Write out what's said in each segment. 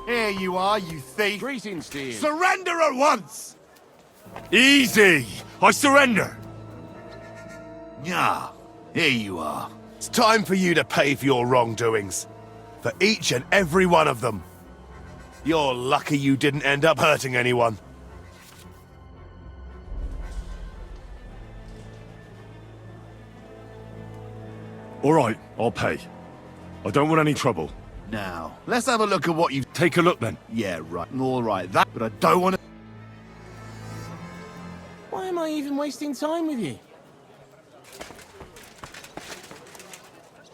Here you are, you thief. Greetings, dear. Surrender at once! Easy! I surrender! Yeah, here you are. It's time for you to pay for your wrongdoings. For each and every one of them. You're lucky you didn't end up hurting anyone. All right, I'll pay. I don't want any trouble. Now, let's have a look at what you've... Take a look then. Yeah, right. All right, that... But I don't want to... Why am I even wasting time with you?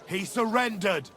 He surrendered!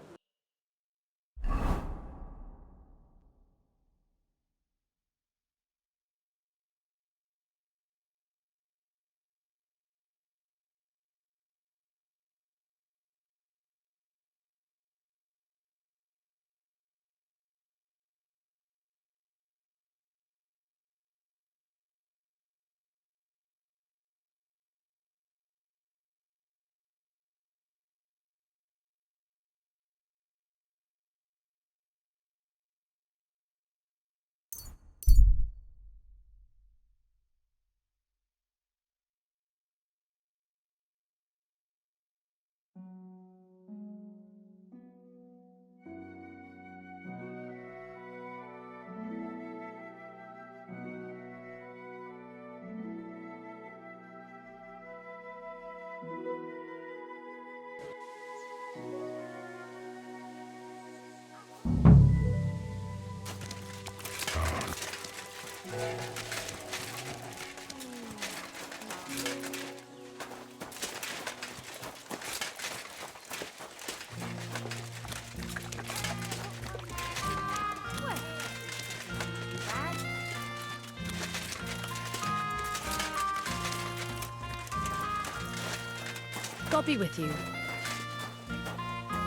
God be with you.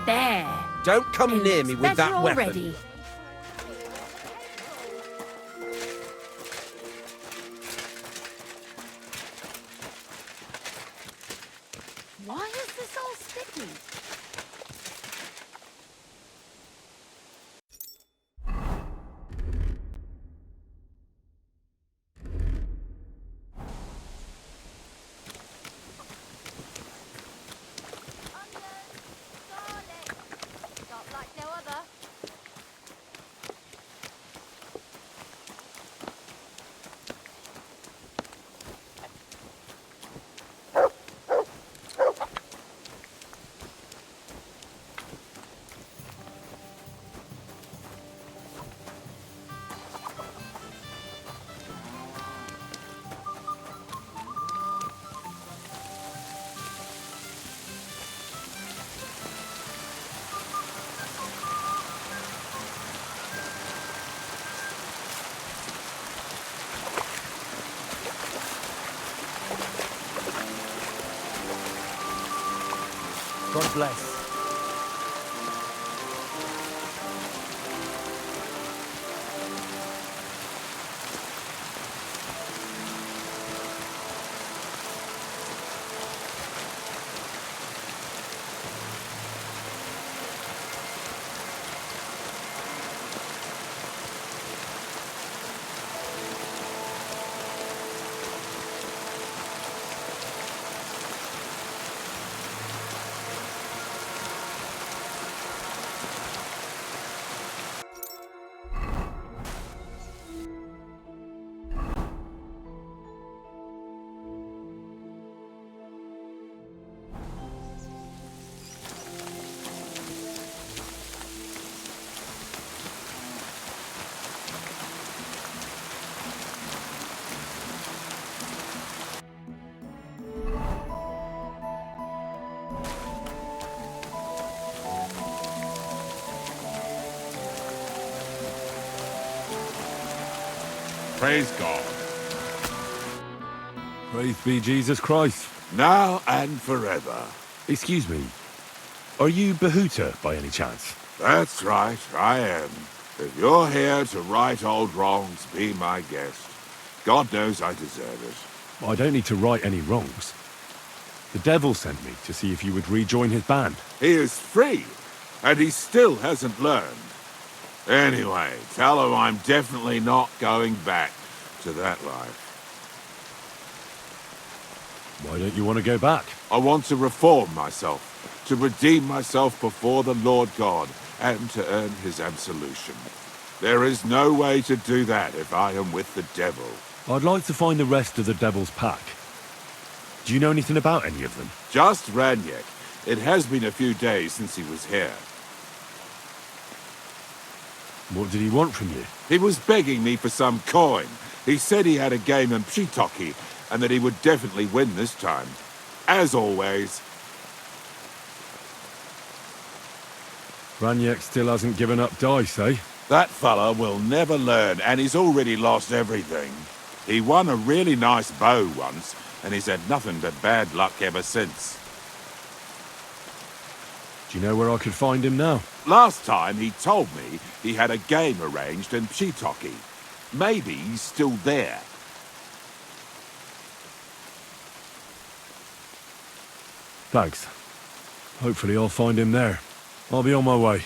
There. Don't come near me with that weapon. Already. Why is this all sticky? God bless. Praise God, Praise be Jesus Christ. now and forever. Excuse me. Are you Bahuta by any chance? That's right, I am. If you're here to right old wrongs, be my guest. God knows I deserve it. I don't need to right any wrongs. The devil sent me to see if you would rejoin his band. He is free, and he still hasn't learned. Anyway, tell him I'm definitely not going back to that life. Why don't you want to go back? I want to reform myself, to redeem myself before the Lord God, and to earn his absolution. There is no way to do that if I am with the devil. I'd like to find the rest of the Devil's pack. Do you know anything about any of them? Just Ranyek. It has been a few days since he was here. What did he want from you? He was begging me for some coin. He said he had a game in Pshitoki, and that he would definitely win this time. As always. Ranyek still hasn't given up dice, eh? That fella will never learn, and he's already lost everything. He won a really nice bow once, and he's had nothing but bad luck ever since. Do you know where I could find him now? Last time he told me he had a game arranged in Pshitoki. Maybe he's still there. Thanks. Hopefully I'll find him there. I'll be on my way.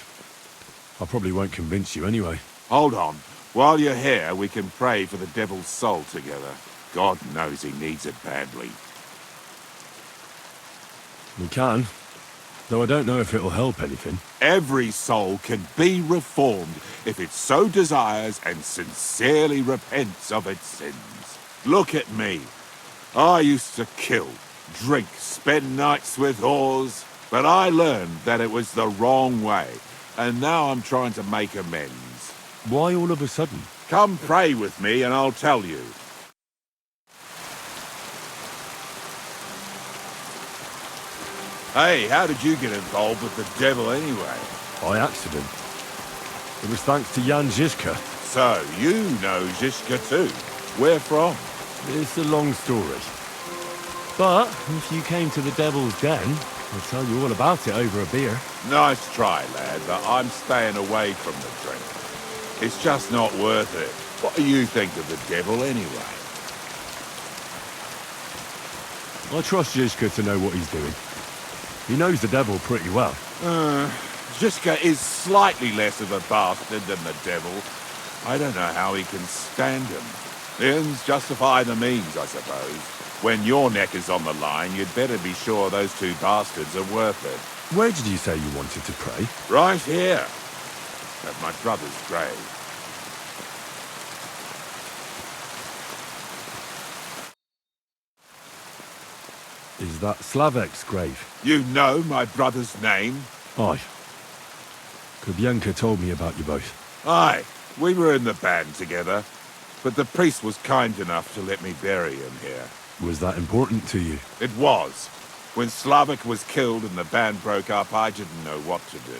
I probably won't convince you anyway. Hold on. While you're here, we can pray for the devil's soul together. God knows he needs it badly. We can. Though I don't know if it'll help anything. Every soul can be reformed if it so desires and sincerely repents of its sins. Look at me. I used to kill, drink, spend nights with whores, but I learned that it was the wrong way, and now I'm trying to make amends. Why all of a sudden? Come pray with me and I'll tell you. Hey, how did you get involved with the devil anyway? By accident. It was thanks to Jan Žižka. So, you know Žižka too. Where from? It's a long story. But if you came to the Devil's Den, I'll tell you all about it over a beer. Nice try, lad, but I'm staying away from the drink. It's just not worth it. What do you think of the devil anyway? I trust Žižka to know what he's doing. He knows the devil pretty well. Žižka is slightly less of a bastard than the devil. I don't know how he can stand him. The ends justify the means, I suppose. When your neck is on the line, you'd better be sure those two bastards are worth it. Where did you say you wanted to pray? Right here. At my brother's grave. Is that Slavek's grave? You know my brother's name? Aye. Kubienka told me about you both. Aye, we were in the band together, but the priest was kind enough to let me bury him here. Was that important to you? It was. When Slavek was killed and the band broke up, I didn't know what to do.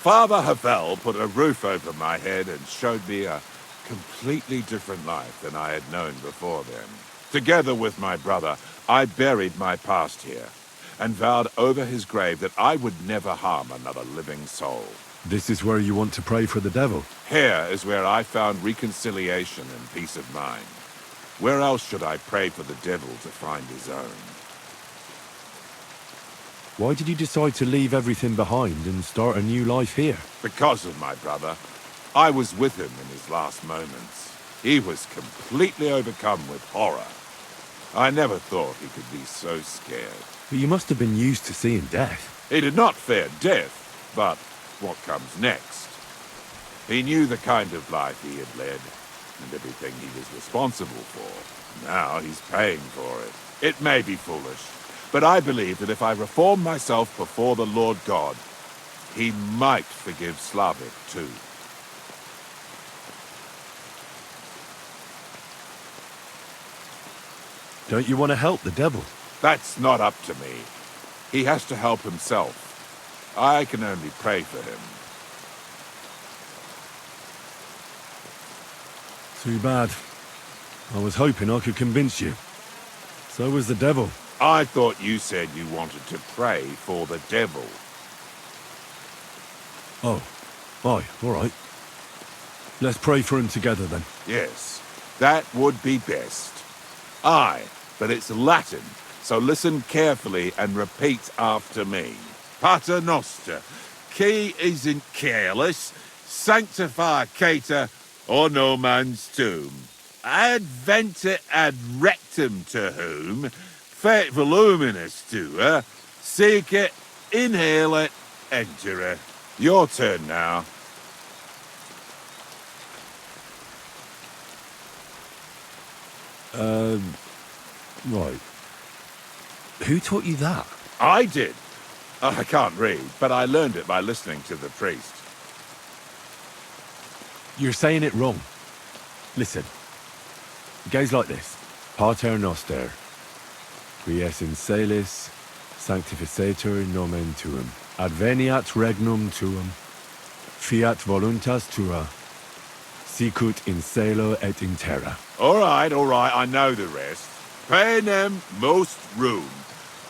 Father Havel put a roof over my head and showed me a completely different life than I had known before then. Together with my brother, I buried my past here, and vowed over his grave that I would never harm another living soul. This is where you want to pray for the devil? Here is where I found reconciliation and peace of mind. Where else should I pray for the devil to find his own? Why did you decide to leave everything behind and start a new life here? Because of my brother. I was with him in his last moments. He was completely overcome with horror. I never thought he could be so scared. But you must have been used to seeing death. He did not fear death, but what comes next. He knew the kind of life he had led, and everything he was responsible for. Now he's paying for it. It may be foolish, but I believe that if I reform myself before the Lord God, he might forgive Slavik too. Don't you want to help the devil? That's not up to me. He has to help himself. I can only pray for him. Too bad. I was hoping I could convince you. So was the devil. I thought you said you wanted to pray for the devil. Oh. Aye, all right. Let's pray for him together then. Yes, that would be best. Aye, but it's Latin, so listen carefully and repeat after me. Pater noster, qui is in caelus, sanctificata or no man's tomb. Adventa ad rectum to whom, fet voluminous to her, seek it, inhale it, enter it. Your turn now. Right. Who taught you that? I did. I can't read, but I learned it by listening to the priest. You're saying it wrong. Listen. It goes like this. Pater Noster, qui es in celis, sanctificetur nomen tuum. Adveniat regnum tuum. Fiat voluntas tua. Sicut in cielo et in terra. All right, I know the rest. Panem most room.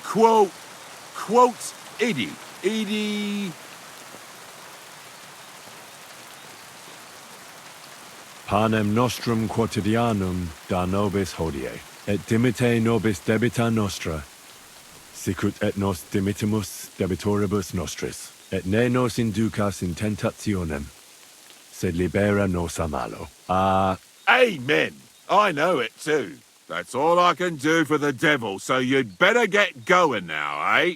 Quote, idi. Panem nostrum quotidianum da nobis hodie, et dimite nobis debita nostra, sicut et nos dimitimus debitoribus nostris, et ne nos inducas in tentationem, sed libera nos a malo. Amen. I know it too. That's all I can do for the devil, so you'd better get going now, eh?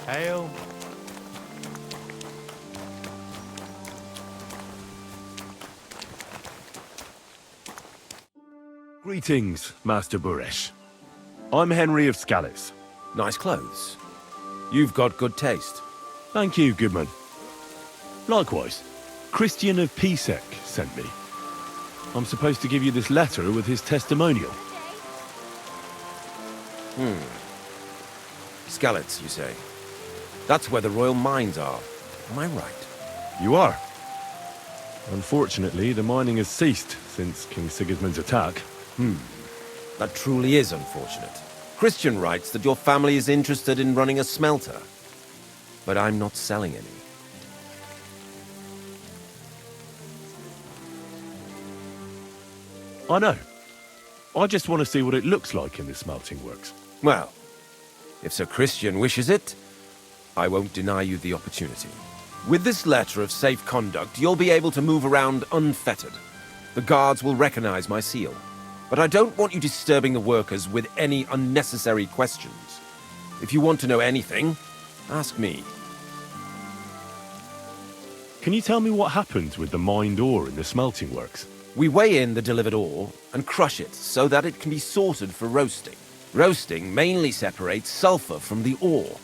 Hail. Greetings, Master Buresh. I'm Henry of Scallis. Nice clothes. You've got good taste. Thank you, Goodman. Likewise, Christian of Pisek sent me. I'm supposed to give you this letter with his testimonial. Skallets, you say? That's where the royal mines are. Am I right? You are. Unfortunately, the mining has ceased since King Sigismund's attack. That truly is unfortunate. Christian writes that your family is interested in running a smelter. But I'm not selling any. I know. I just want to see what it looks like in the smelting works. Well, if Sir Christian wishes it, I won't deny you the opportunity. With this letter of safe conduct, you'll be able to move around unfettered. The guards will recognize my seal. But I don't want you disturbing the workers with any unnecessary questions. If you want to know anything, ask me. Can you tell me what happens with the mined ore in the smelting works? We weigh in the delivered ore and crush it so that it can be sorted for roasting. Roasting mainly separates sulfur from the ore,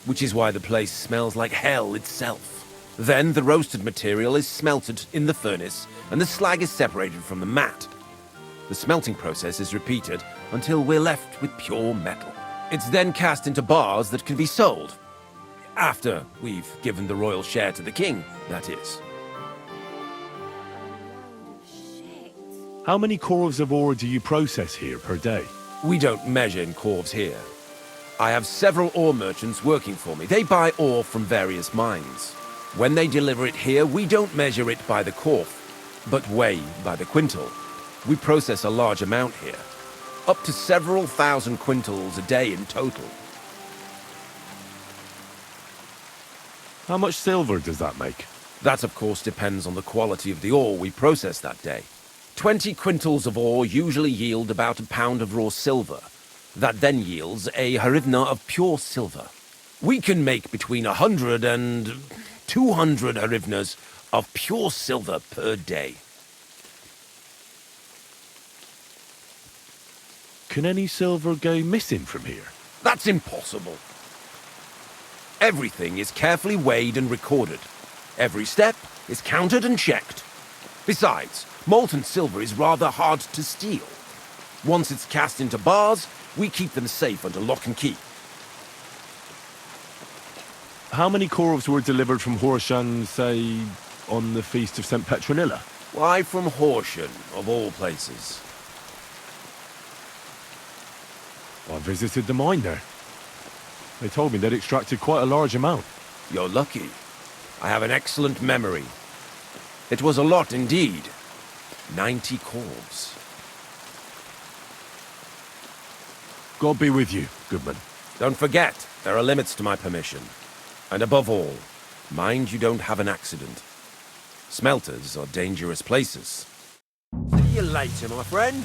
which is why the place smells like hell itself. Then the roasted material is smelted in the furnace and the slag is separated from the matte. The smelting process is repeated until we're left with pure metal. It's then cast into bars that can be sold. After we've given the royal share to the king, that is. Shit. How many corves of ore do you process here per day? We don't measure in corves here. I have several ore merchants working for me. They buy ore from various mines. When they deliver it here, we don't measure it by the corf, but weigh by the quintal. We process a large amount here, up to several thousand quintals a day in total. How much silver does that make? That, of course, depends on the quality of the ore we process that day. 20 quintals of ore usually yield about a pound of raw silver. That then yields a hryvnia of pure silver. We can make between 100 and 200 hryvnias of pure silver per day. Can any silver go missing from here? That's impossible. Everything is carefully weighed and recorded. Every step is counted and checked. Besides, molten silver is rather hard to steal. Once it's cast into bars, we keep them safe under lock and key. How many corves were delivered from Horshan, say, on the Feast of St. Petronilla? Why from Horsham, of all places? I visited the mine there. They told me they'd extracted quite a large amount. You're lucky. I have an excellent memory. It was a lot indeed. 90 corves. God be with you, Goodman. Don't forget, there are limits to my permission. And above all, mind you don't have an accident. Smelters are dangerous places. See you later, my friend.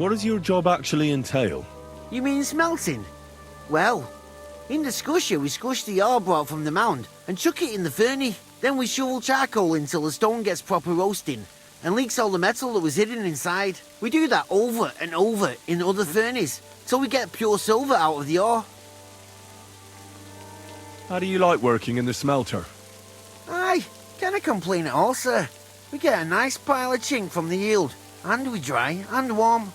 What does your job actually entail? You mean smelting? Well, in the scusher we scush the ore brought from the mound and chuck it in the furnace. Then we shovel charcoal until the stone gets proper roasting and leaks all the metal that was hidden inside. We do that over and over in other furnaces till we get pure silver out of the ore. How do you like working in the smelter? Aye, can't complain at all, sir. We get a nice pile of chink from the yield, and we dry and warm.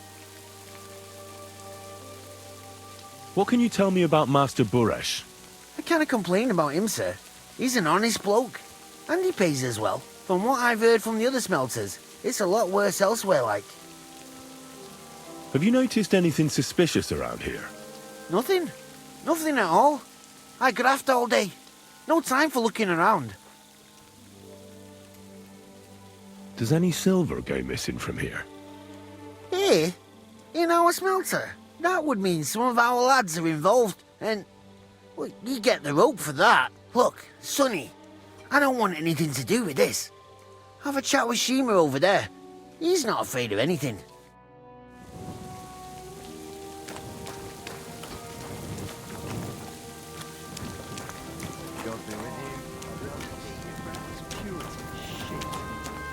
What can you tell me about Master Buresh? I can't complain about him, sir. He's an honest bloke. And he pays as well. From what I've heard from the other smelters, it's a lot worse elsewhere, like. Have you noticed anything suspicious around here? Nothing. Nothing at all. I graft all day. No time for looking around. Does any silver go missing from here? Here? In our smelter? That would mean some of our lads are involved, and... well, you get the rope for that. Look, Sonny, I don't want anything to do with this. Have a chat with Shima over there. He's not afraid of anything.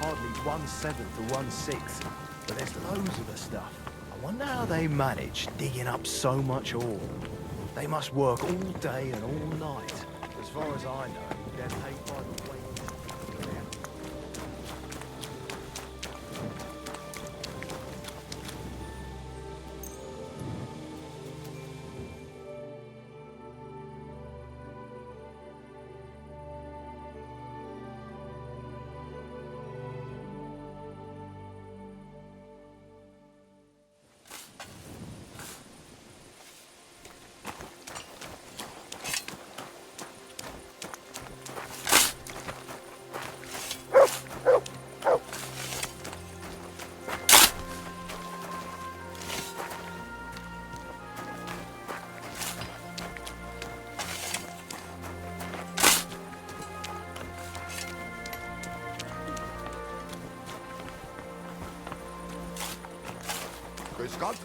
Hardly 1/7 or 1/6, but there's loads of the stuff. I wonder how they manage digging up so much ore. They must work all day and all night. As far as I know, they're paid by the weight. Grüß Gott.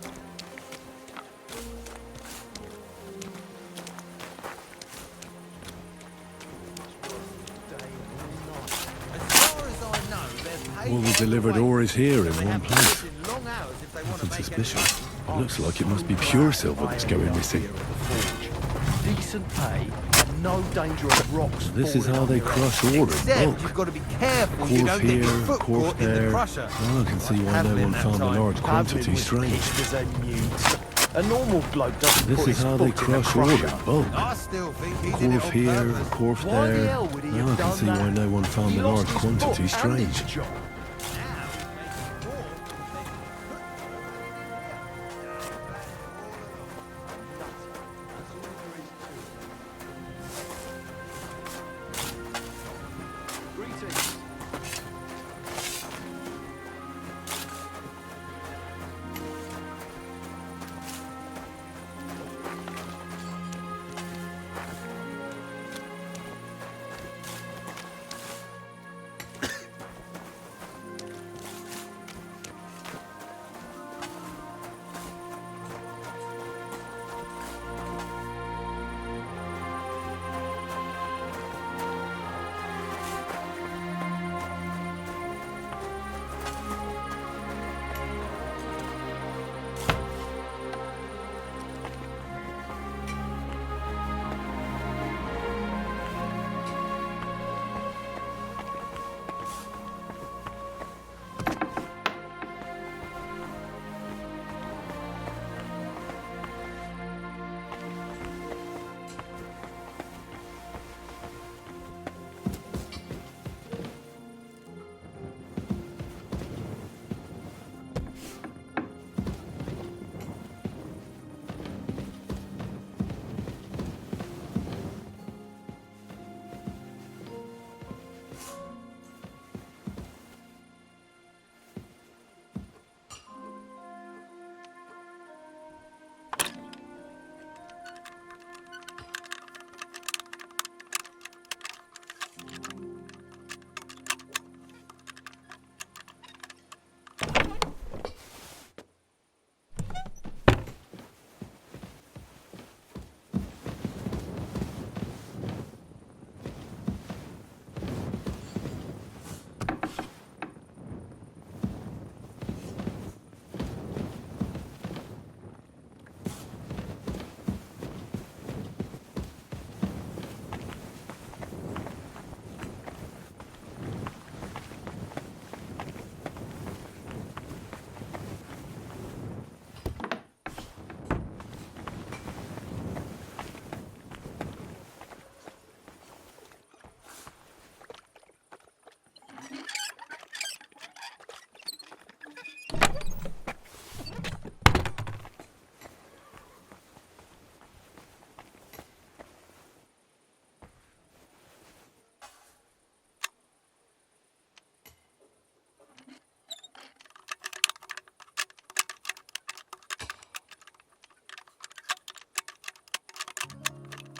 All the delivered ore is here in one place. Nothing suspicious. It looks like it must be pure silver that's going missing. Decent pay and no danger of rocks. This is falling how on they your crush head. ore in Except bulk. you've got to be careful you Quarf don't get your here, foot quarf caught in the there. crusher. Oh, I can see why no Paddling one that found a time. large Paddling quantity was strange. pitched as a newt. A normal bloke doesn't This put is his how they foot in a crush ore in crusher. bulk. I still think he did it Quarf on here, purpose. quarf Why the there. hell would he Now I have can done see why that? no one found He the large lost his quantity foot and strange. his job.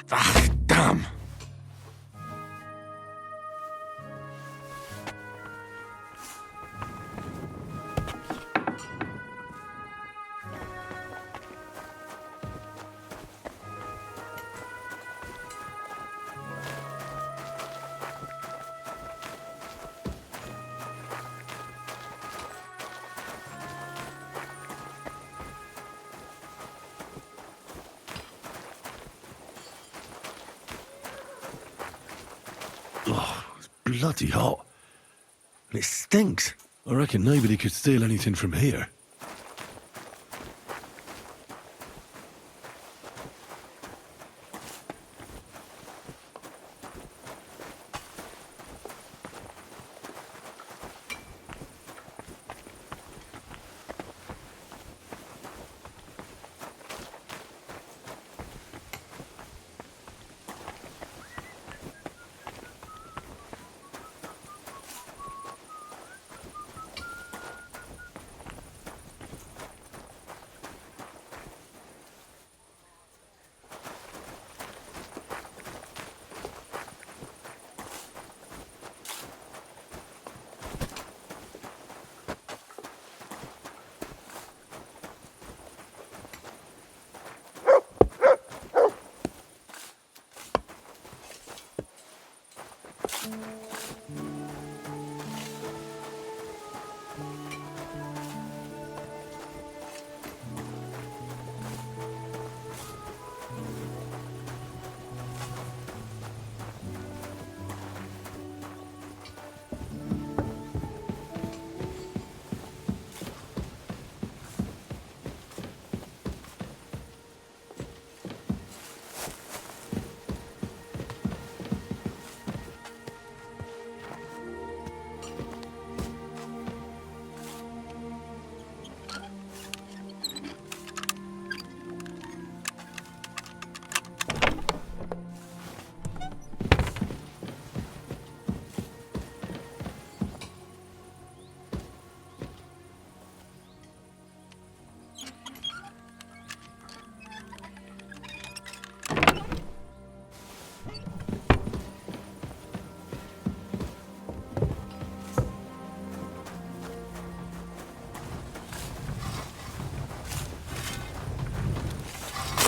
Ah, damn! Oh, it's bloody hot. And it stinks. I reckon nobody could steal anything from here.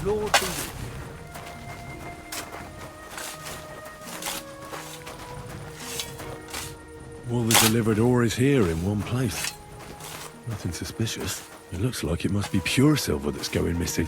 Lord be with you. All the delivered ore is here in one place. Nothing suspicious. It looks like it must be pure silver that's going missing.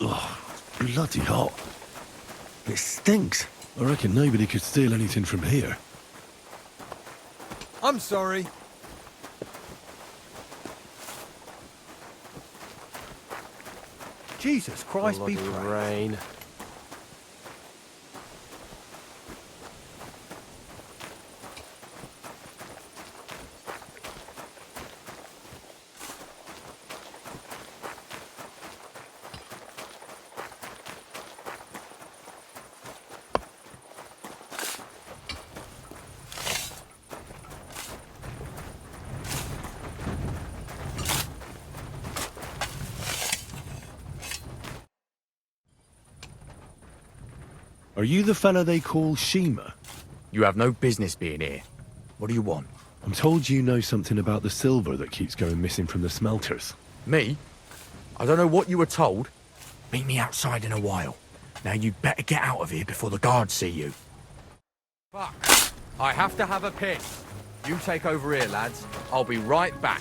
Oh, it's bloody hot. It stinks. I reckon nobody could steal anything from here. I'm sorry. Jesus Christ be praised. Rain. Are you the fella they call Shima? You have no business being here. What do you want? I'm told you know something about the silver that keeps going missing from the smelters. Me? I don't know what you were told. Meet me outside in a while. Now you'd better get out of here before the guards see you. Fuck. I have to have a piss. You take over here, lads. I'll be right back.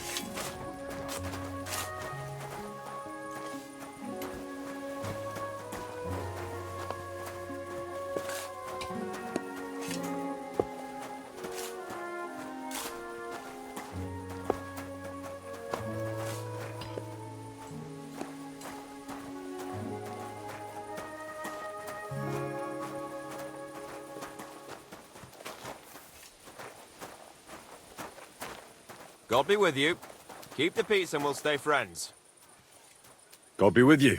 God be with you. Keep the peace and we'll stay friends. God be with you.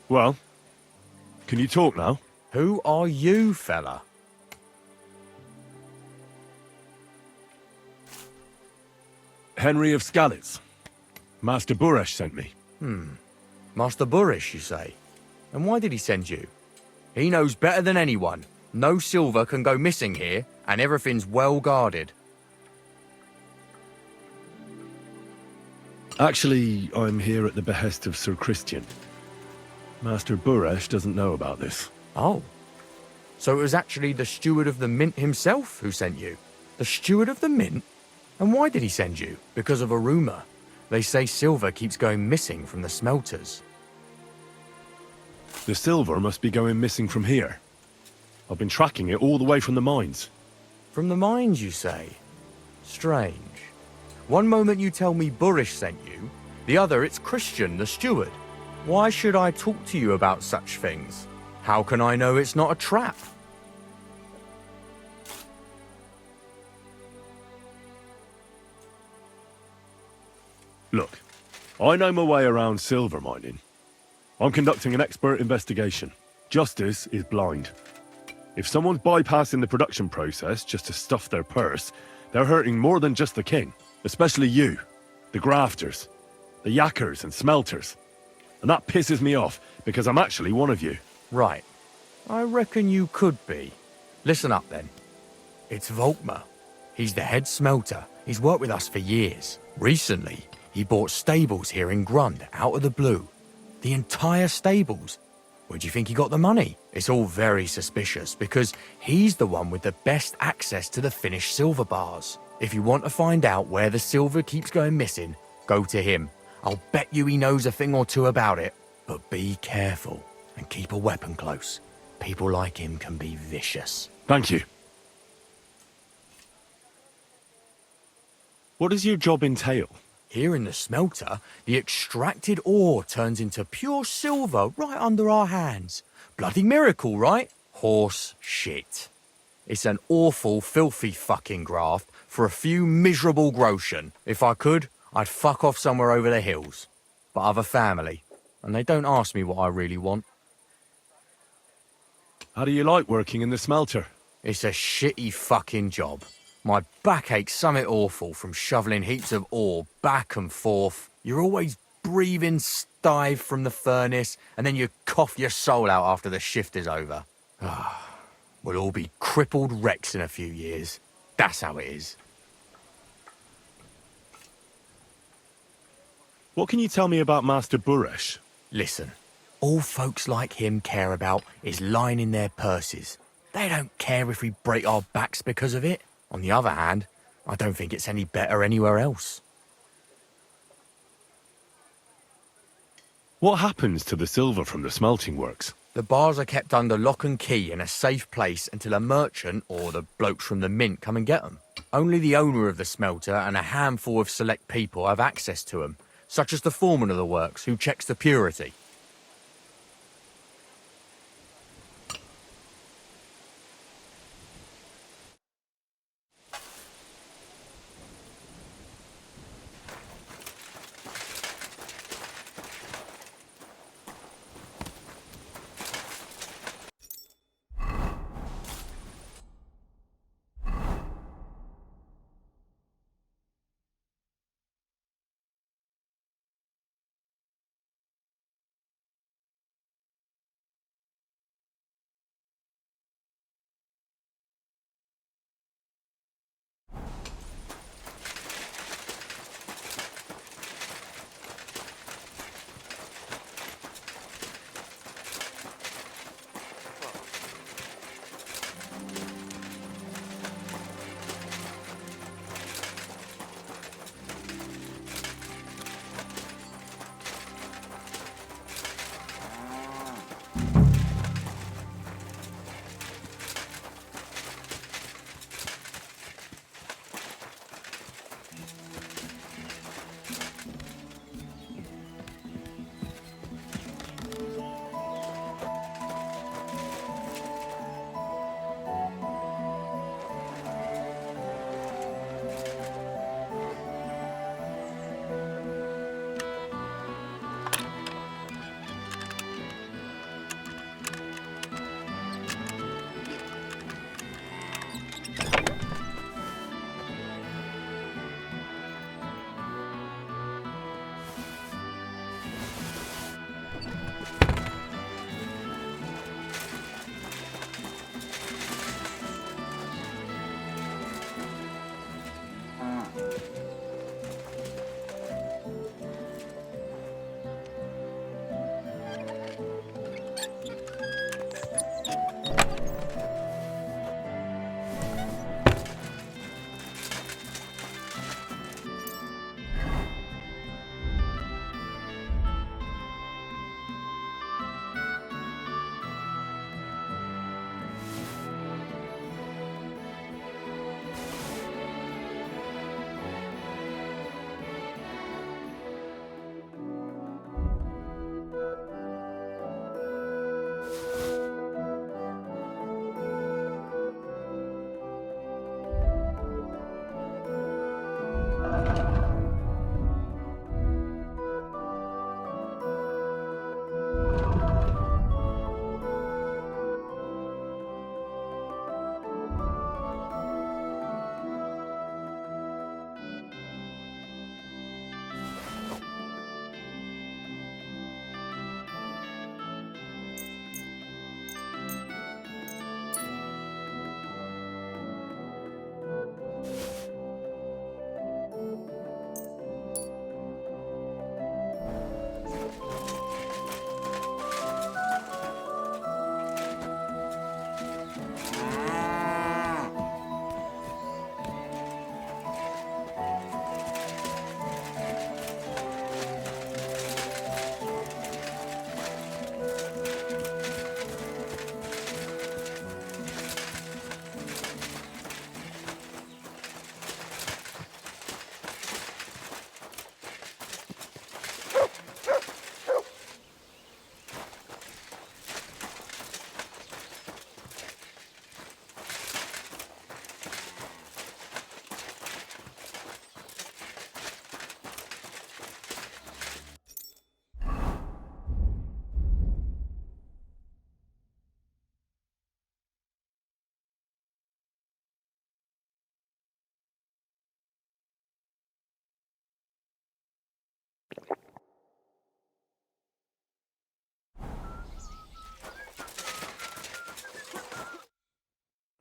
Well, can you talk now? Who are you, fella? Henry of Skalitz. Master Buresh sent me. Master Burish, you say? And why did he send you? He knows better than anyone. No silver can go missing here, and everything's well guarded. Actually, I'm here at the behest of Sir Christian. Master Buresh doesn't know about this. Oh. So it was actually the steward of the mint himself who sent you? The steward of the mint? And why did he send you? Because of a rumour. They say silver keeps going missing from the smelters. The silver must be going missing from here. I've been tracking it all the way from the mines. From the mines, you say? Strange. One moment you tell me Burish sent you, the other it's Christian, the steward. Why should I talk to you about such things? How can I know it's not a trap? Look, I know my way around silver mining. I'm conducting an expert investigation. Justice is blind. If someone's bypassing the production process just to stuff their purse, they're hurting more than just the king. Especially you, the grafters, the yackers and smelters. And that pisses me off, because I'm actually one of you. Right. I reckon you could be. Listen up, then. It's Volkmar. He's the head smelter. He's worked with us for years. Recently, he bought stables here in Grund, out of the blue. The entire stables. Where do you think he got the money? It's all very suspicious, because he's the one with the best access to the finished silver bars. If you want to find out where the silver keeps going missing, go to him. I'll bet you he knows a thing or two about it. But be careful, and keep a weapon close. People like him can be vicious. Thank you. What does your job entail? Here in the smelter, the extracted ore turns into pure silver right under our hands. Bloody miracle, right? Horse shit. It's an awful, filthy fucking graft for a few miserable groschen. If I could, I'd fuck off somewhere over the hills. But I've a family, and they don't ask me what I really want. How do you like working in the smelter? It's a shitty fucking job. My back aches something awful from shoveling heaps of ore back and forth. You're always breathing stive from the furnace, and then you cough your soul out after the shift is over. We'll all be crippled wrecks in a few years. That's how it is. What can you tell me about Master Buresh? Listen, all folks like him care about is lining their purses. They don't care if we break our backs because of it. On the other hand, I don't think it's any better anywhere else. What happens to the silver from the smelting works? The bars are kept under lock and key in a safe place until a merchant or the blokes from the mint come and get them. Only the owner of the smelter and a handful of select people have access to them, such as the foreman of the works who checks the purity.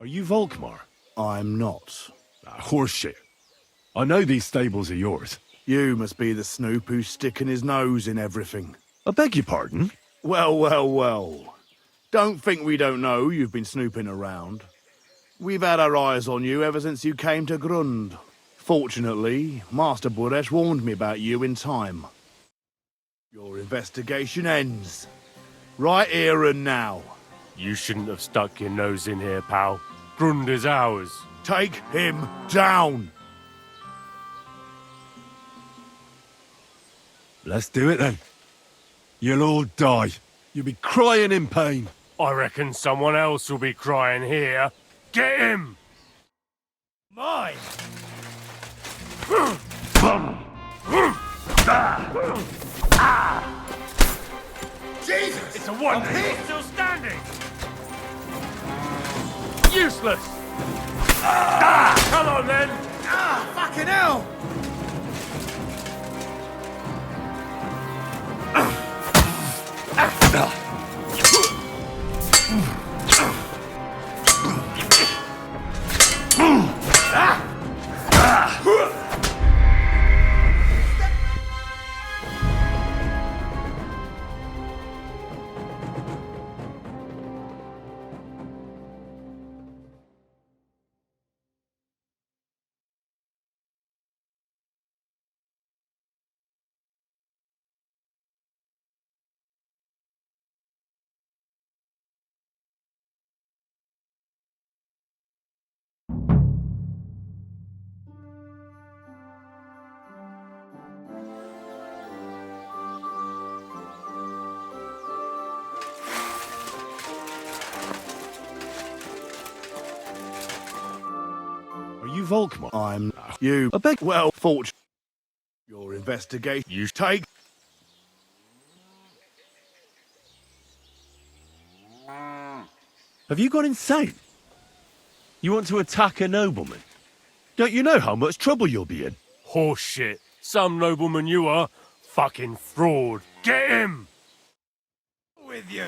Are you Volkmar? I'm not. Horseshit. I know these stables are yours. You must be the snoop who's sticking his nose in everything. I beg your pardon? Well, well, well. Don't think we don't know you've been snooping around. We've had our eyes on you ever since you came to Grund. Fortunately, Master Buresh warned me about you in time. Your investigation ends. Right here and now. You shouldn't have stuck your nose in here, pal. Grund is ours. Take him down! Let's do it then. You'll all die. You'll be crying in pain. I reckon someone else will be crying here. Get him! Mine! Jesus! It's a wonder he's still standing! Useless! Come on then! Fucking hell! Are you Volkmar? I'm you. I beg. Well, fortune. Your investigation. You take. Have you gone insane? You want to attack a nobleman? Don't you know how much trouble you'll be in? Horseshit. Some nobleman you are. Fucking fraud. Get him! With you.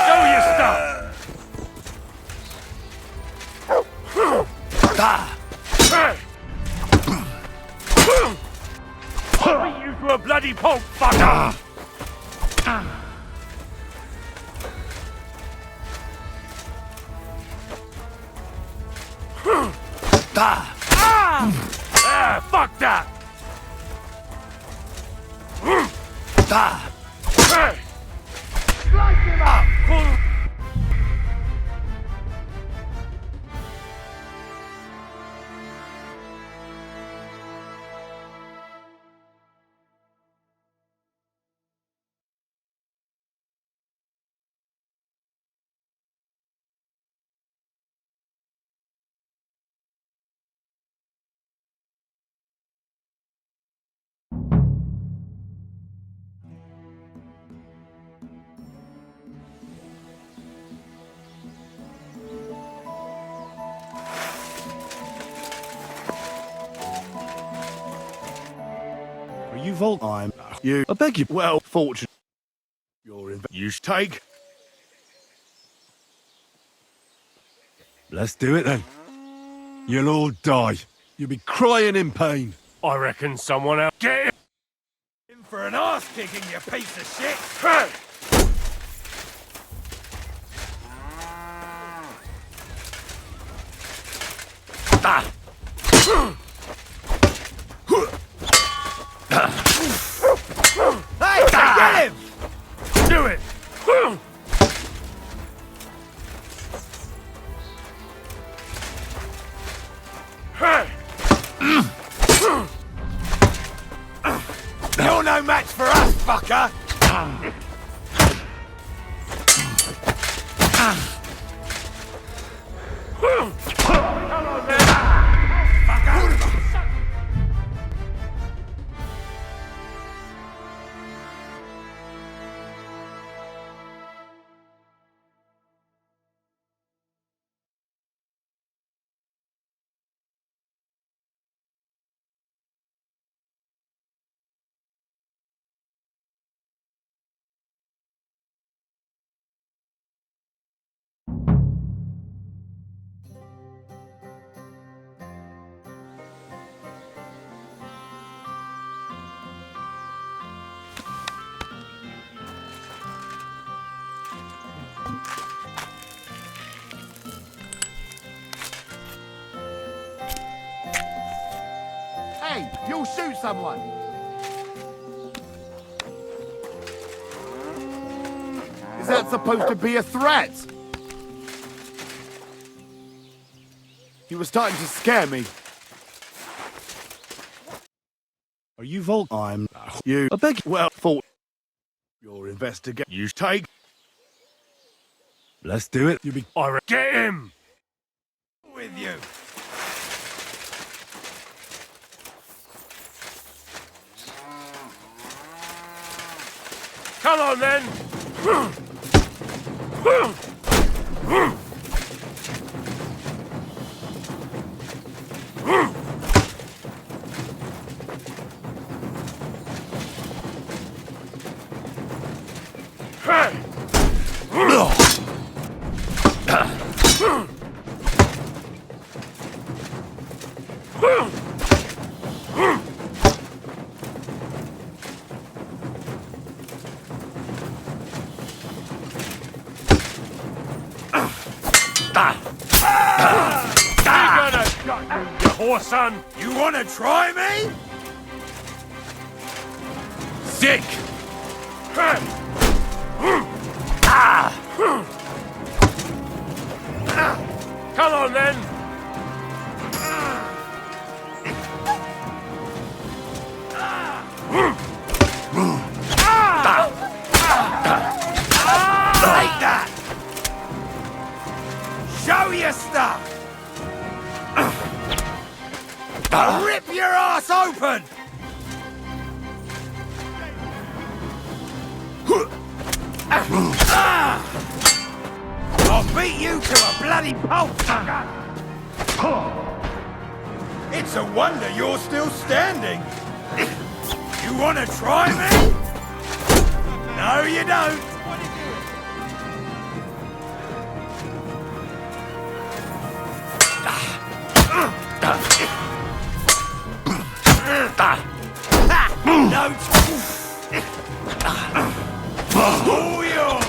Show your stuff! I'll beat you to a bloody pulp, fucker! Fuck that! Slice him up! Are you Volk? I'm you. I beg you. Well, fortune. Your you take. Let's do it then. You'll all die. You'll be crying in pain. I reckon someone else. Get him! In for an arse kicking, you piece of shit. Hey, get him! Do it! You're no match for us, fucker! you'll shoot someone. Is that supposed to be a threat? You were starting to scare me. Are you Volk? I'm you. I beg. Well, thought your investigate. You take. Let's do it. You be. Get him! With you. Come on then! Son, You want to try me? sick! Come on then! Like that! Show your stuff! I'll rip your ass open! I'll beat you to a bloody pulp, sucker! It's a wonder you're still standing! You want to try me? No, you don't! No! Oh, yeah!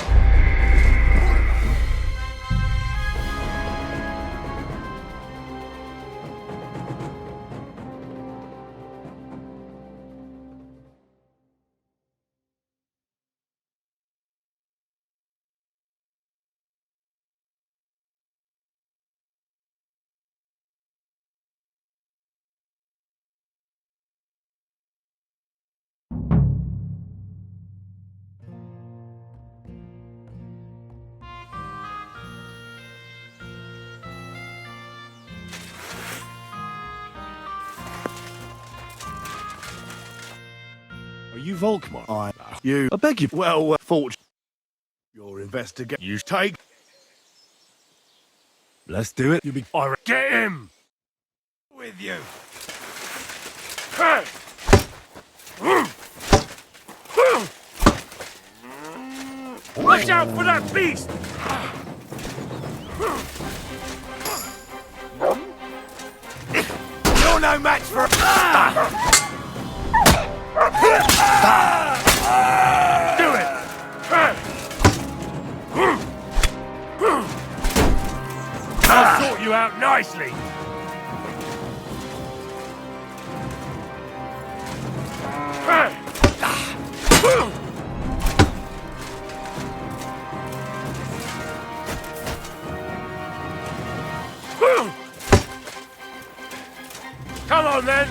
Are you Volkmar? You. I beg you. Well, thought your investigate. You take. Let's do it. You be. Get him! With you! Watch out for that beast! You're no match for... Do it! I'll sort you out nicely! Come on then!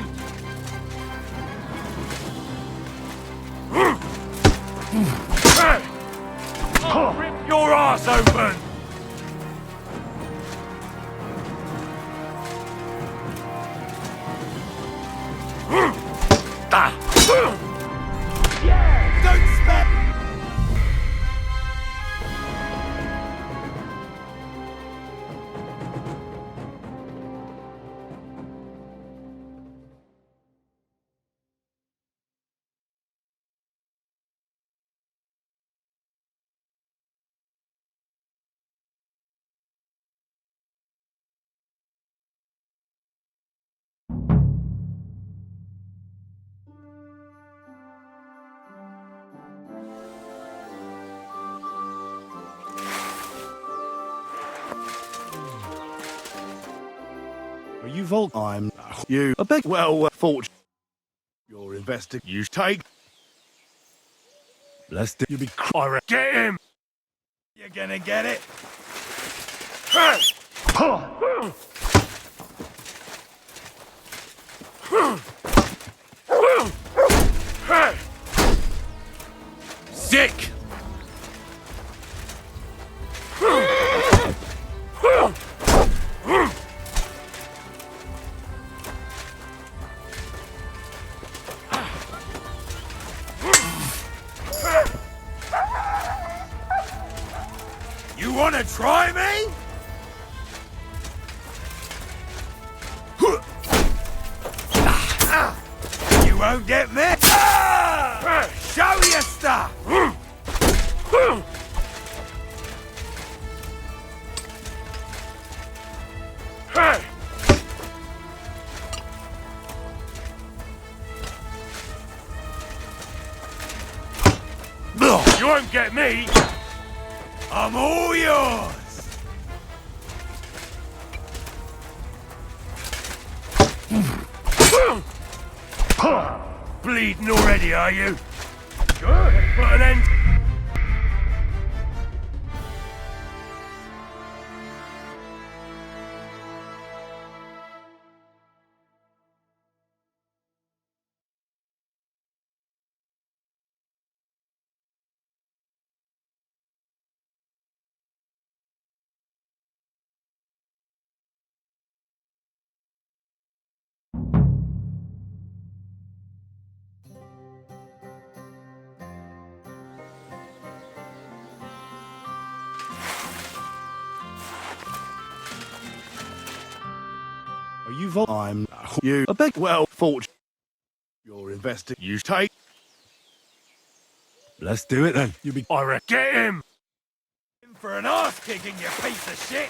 I'll rip your ass open! Don't spare... Are you Volk? I'm you. I beg. Well, thought investigate. You take. Let's do. You be. Get him! You're gonna get it. Sick! You wanna try me? You won't get me. Show your stuff. You won't get me! I'm all yours. Bleeding already, are you? Good. Put an end. Are you I'm you. A big well fortune. You're investing. You take. Let's do it then. You be. Get him! In for an arse kicking, you piece of shit.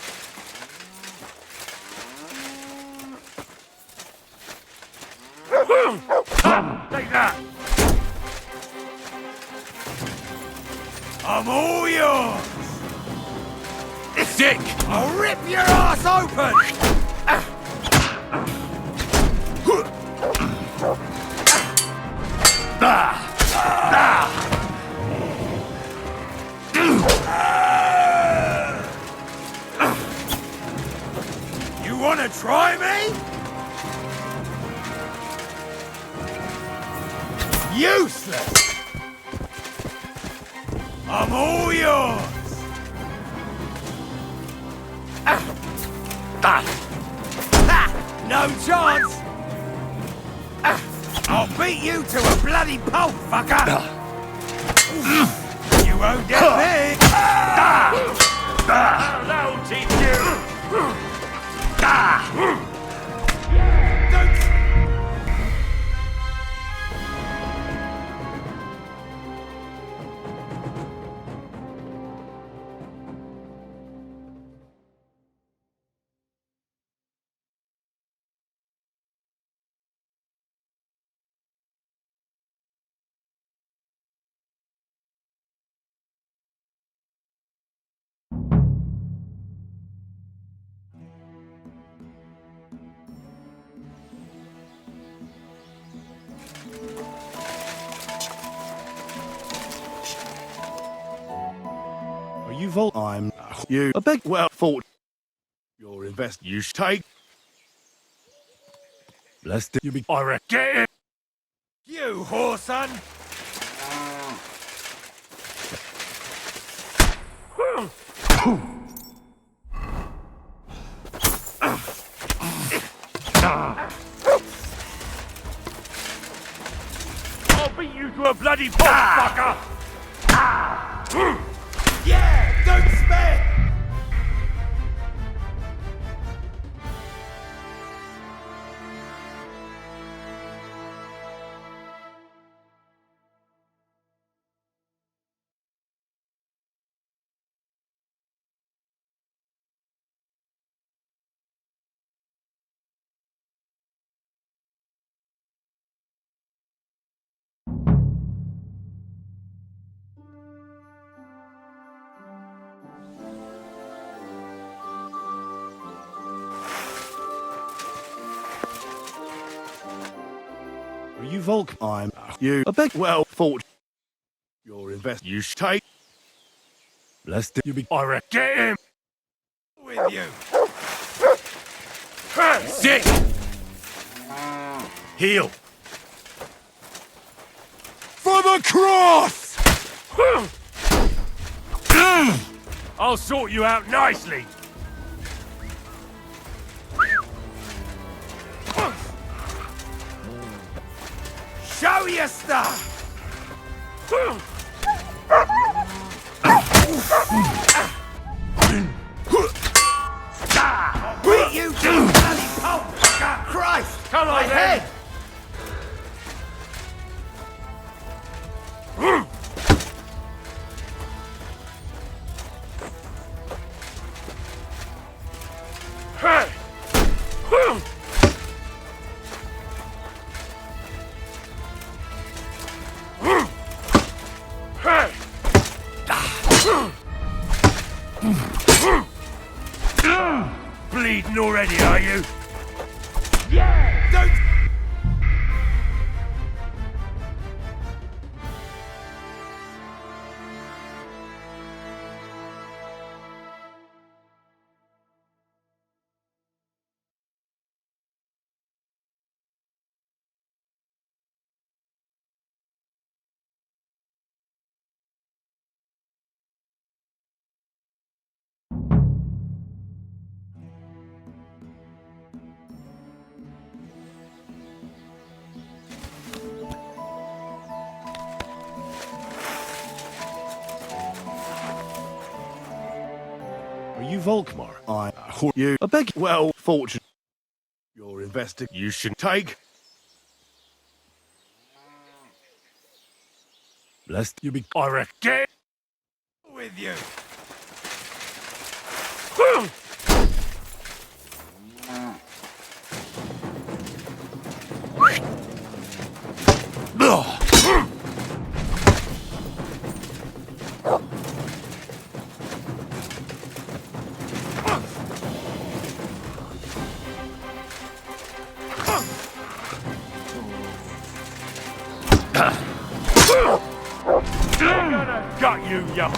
Take that! I'm all yours. Sick! I'll rip your ass open. You wanna try me? Useless! I'm all yours! No chance! I'll beat you to a bloody pulp, fucker! You won't get me! That'll teach you! Are you I'm you. A big well fortune. You're investing. You take. Let's do. You be. Get him! You whoreson! I'll beat you to a bloody pulp, fucker! Yeah, don't spare! Volk? I'm you. I beg. Well, fortune. Your invest. You should take. Blessed you be. I reckon. Get him! With you. Sit! Heal! For the cross! I'll sort you out nicely! Show your stuff! Beat you to a bloody pulp! Christ! Come on, My then. head! Hey! Hey! Bleeding already, are you? Yeah! Don't... Are you Volkmar? I you. I beg. Well, fortune. Your investing. You should Take. Blessed you be. I reckon. With you. Got you, you.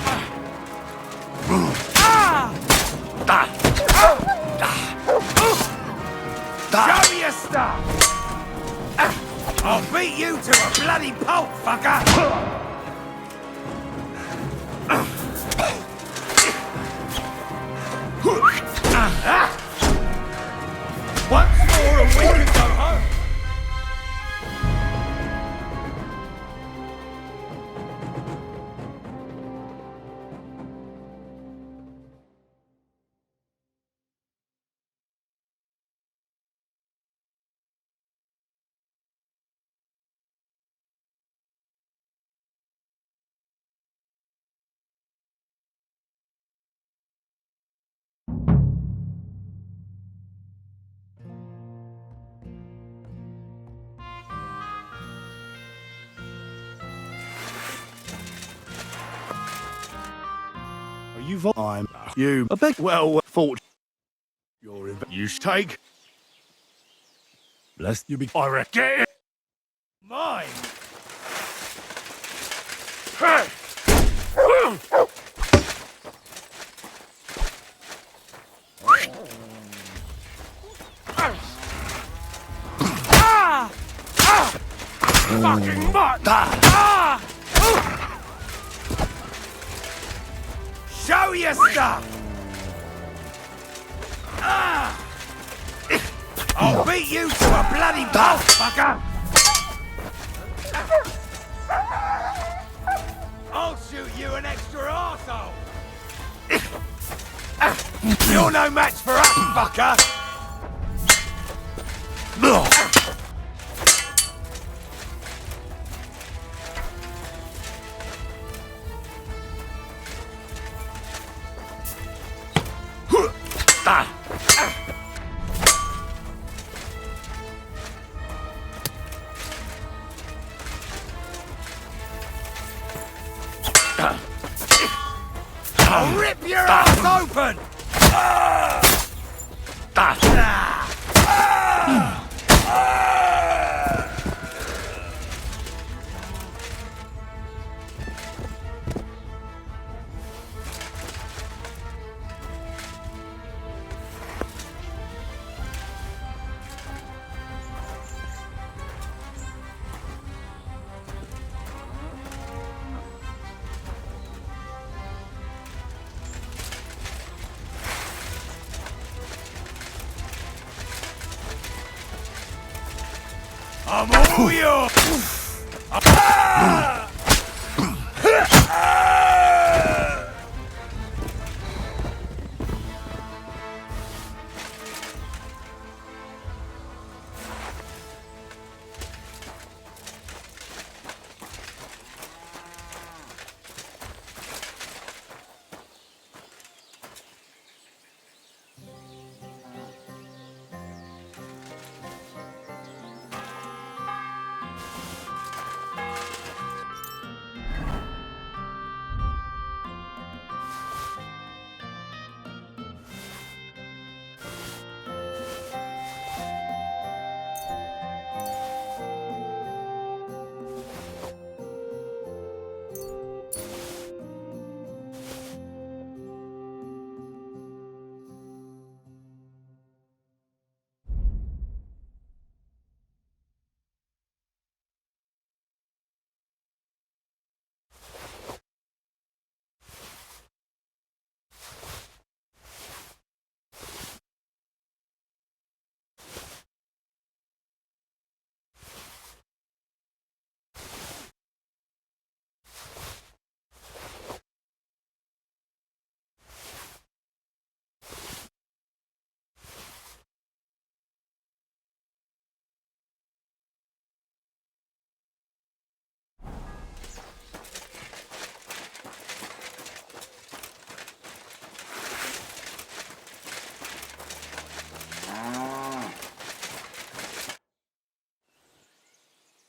Show your stuff! I'll beat you to a bloody pulp, fucker! Once more and we can go home! Are you Volk? I'm you. I beg. Well, fortune. Your invest. You should take. Blessed you be. I reckon. Mine! Hey! Fucking mutt! Show your stuff! I'll beat you to a bloody pulp, fucker! I'll shoot you an extra arsehole! You're no match for us, fucker! I'll rip your ass open! I'm all yours! Ah!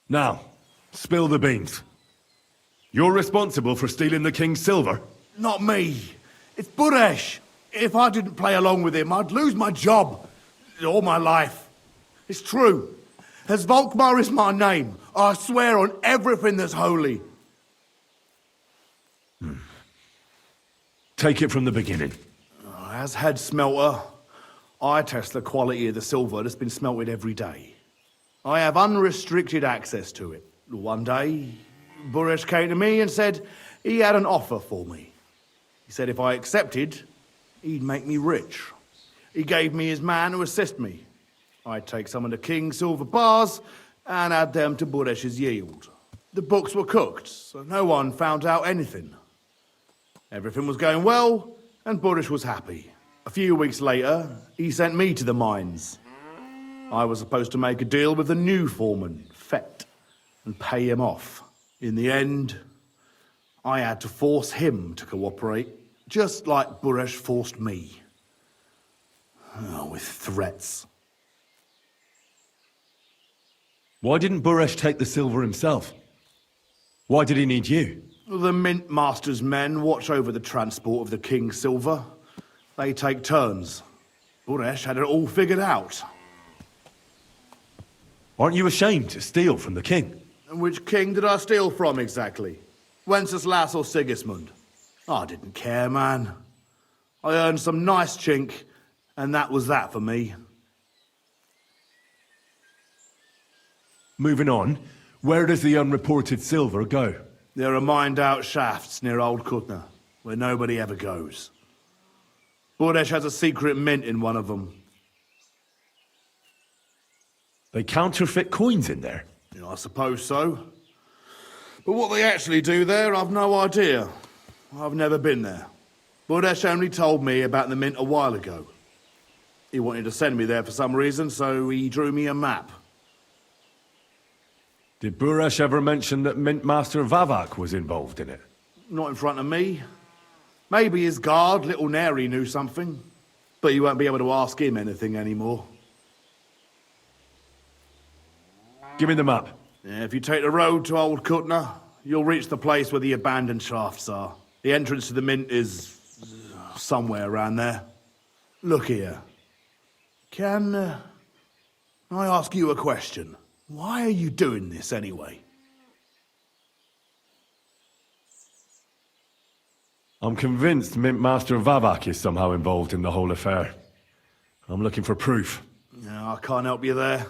Now, spill the beans. You're responsible for stealing the king's silver? Not me. It's Buresh. If I didn't play along with him, I'd lose my job. All my life. It's true. As Volkmar is my name, I swear on everything that's holy. Take it from the beginning. As head smelter, I test the quality of the silver that's been smelted every day. I have unrestricted access to it. One day, Buresh came to me and said he had an offer for me. He said if I accepted, he'd make me rich. He gave me his man to assist me. I'd take some of the king's silver bars and add them to Buresh's yield. The books were cooked, so no one found out anything. Everything was going well, and Buresh was happy. A few weeks later, he sent me to the mines. I was supposed to make a deal with the new foreman, Fett, and pay him off. In the end, I had to force him to cooperate, just like Buresh forced me. With threats. Why didn't Buresh take the silver himself? Why did he need you? The Mint Master's men watch over the transport of the king's silver. They take turns. Buresh had it all figured out. Aren't you ashamed to steal from the king? And which king did I steal from exactly? Wenceslas or Sigismund? I didn't care, man. I earned some nice chink, and that was that for me. Moving on, where does the unreported silver go? There are mined-out shafts near Old Kutna, where nobody ever goes. Buresh has a secret mint in one of them. They counterfeit coins in there? I suppose so. But what they actually do there, I've no idea. I've never been there. Buresh only told me about the mint a while ago. He wanted to send me there for some reason, so he drew me a map. Did Buresh ever mention that Mint Master Vavak was involved in it? Not in front of me. Maybe his guard, Little Neri, knew something. But you won't be able to ask him anything anymore. Give me the map. Yeah, if you take the road to Old Kutna, you'll reach the place where the abandoned shafts are. The entrance to the mint is somewhere around there. Look here. Can I ask you a question? Why are you doing this anyway? I'm convinced Mint Master Vavak is somehow involved in the whole affair. I'm looking for proof. No, I can't help you there.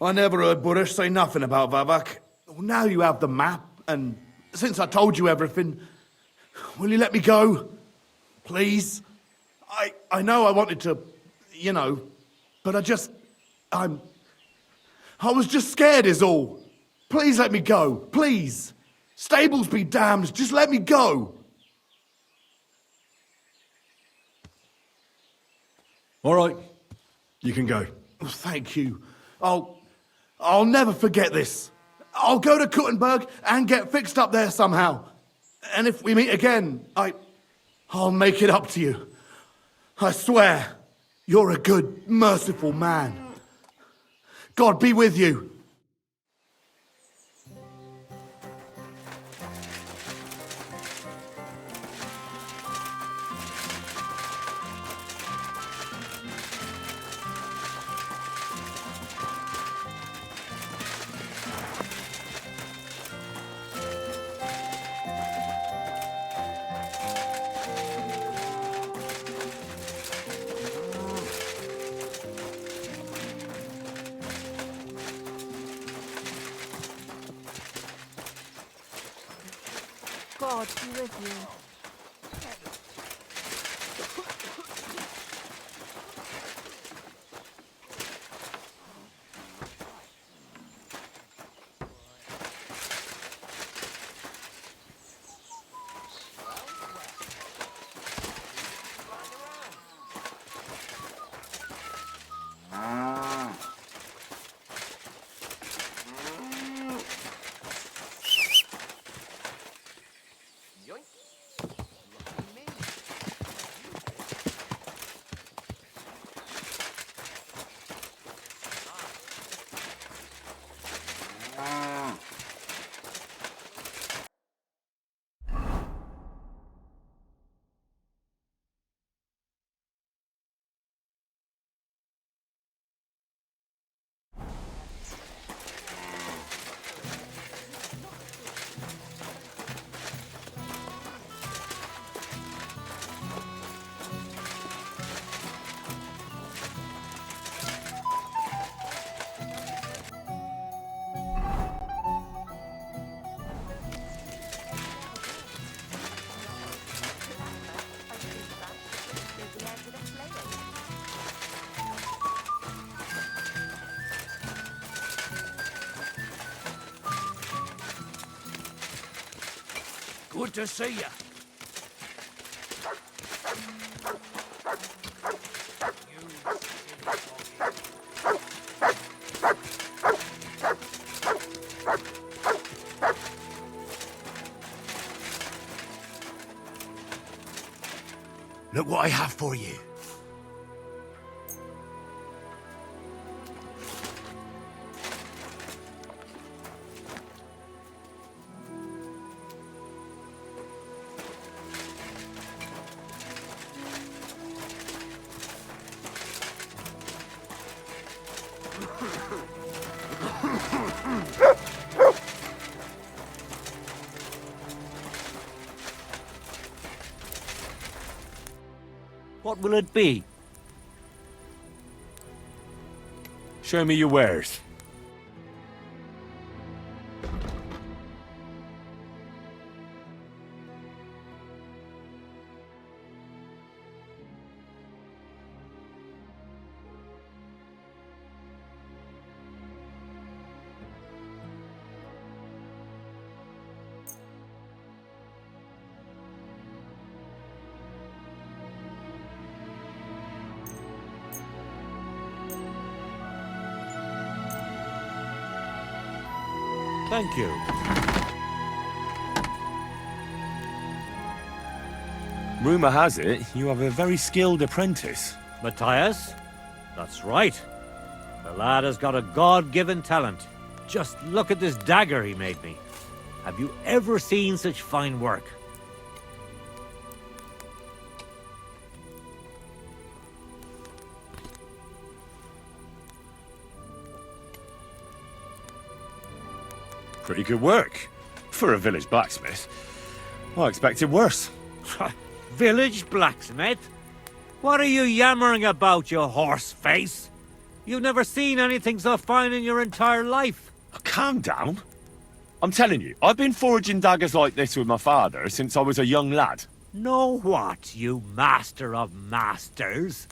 I never heard Buresh say nothing about Vavak. Now you have the map, and since I told you everything, will you let me go? Please? I know I wanted to, but I'm I was just scared is all. Please let me go, please. Stables be damned, just let me go. All right, you can go. Thank you. I'll never forget this. I'll go to Kuttenberg and get fixed up there somehow. And if we meet again, I'll make it up to you. I swear, you're a good, merciful man. God be with you. God be with you. Good to see you. Look what I have for you. What will it be? Show me your wares. Thank you. Rumour has it, you have a very skilled apprentice. Matthias? That's right. The lad has got a God-given talent. Just look at this dagger he made me. Have you ever seen such fine work? Pretty good work. For a village blacksmith. I expected worse. Village blacksmith? What are you yammering about, you horse face? You've never seen anything so fine in your entire life. Calm down. I'm telling you, I've been forging daggers like this with my father since I was a young lad. Know what, you master of masters?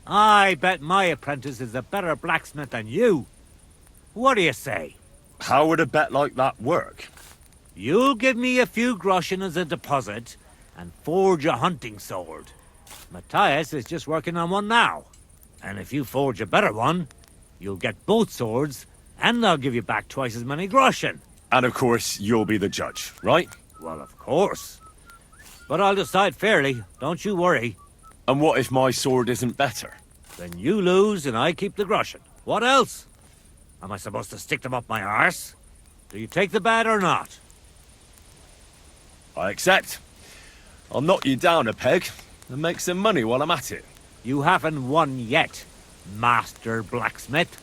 I bet my apprentice is a better blacksmith than you. What do you say? How would a bet like that work? You'll give me a few groschen as a deposit and forge a hunting sword. Matthias is just working on one now. And if you forge a better one, you'll get both swords and they'll give you back twice as many groschen. And of course, you'll be the judge, right? Well, of course. But I'll decide fairly, don't you worry. And what if my sword isn't better? Then you lose and I keep the groschen. What else? Am I supposed to stick them up my arse? Do you take the bet or not? I accept. I'll knock you down a peg and make some money while I'm at it. You haven't won yet, Master Blacksmith.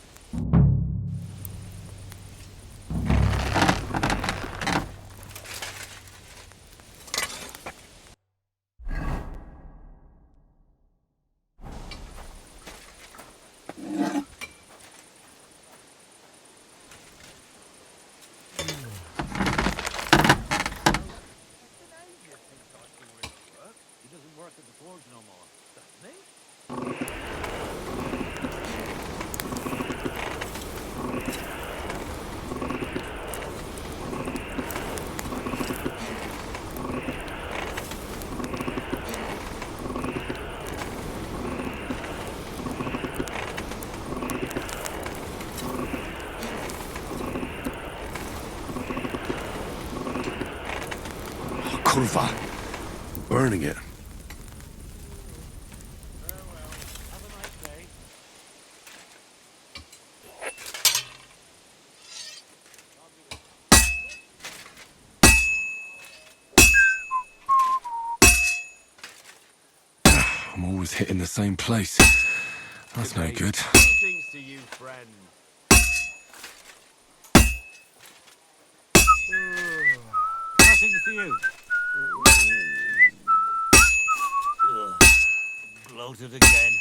Kurva. Burning it. I'm always hitting the same place. That's no good. Greetings to you, friend. Nothing to you. Bloated again.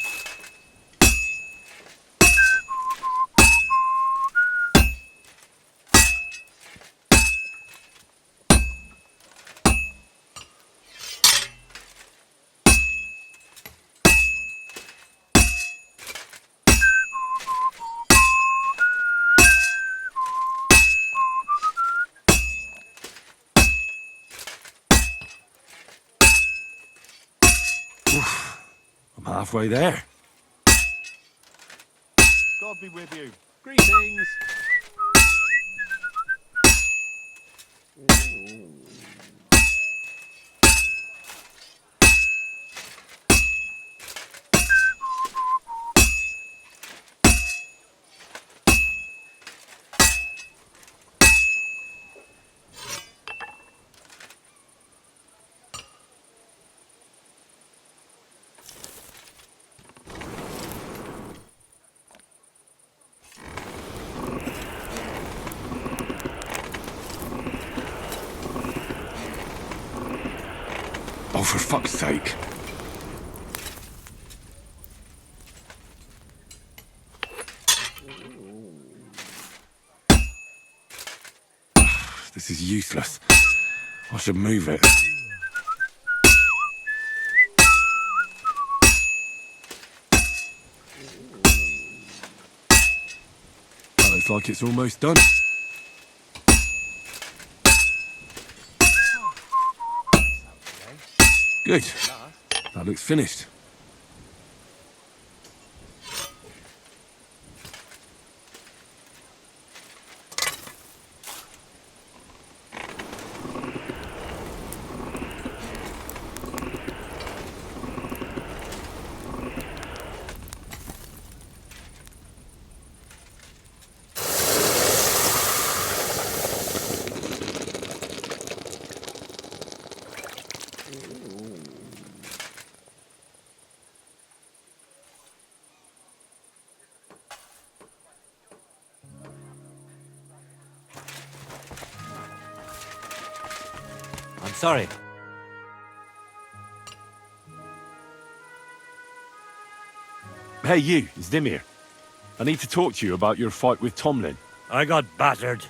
I'm halfway there. God be with you. Greetings. Oh, for fuck's sake. This is useless. I should move it. That looks like it's almost done. Good. That looks finished. I'm sorry. Hey, you, it's Dimir. I need to talk to you about your fight with Tomlin. I got battered.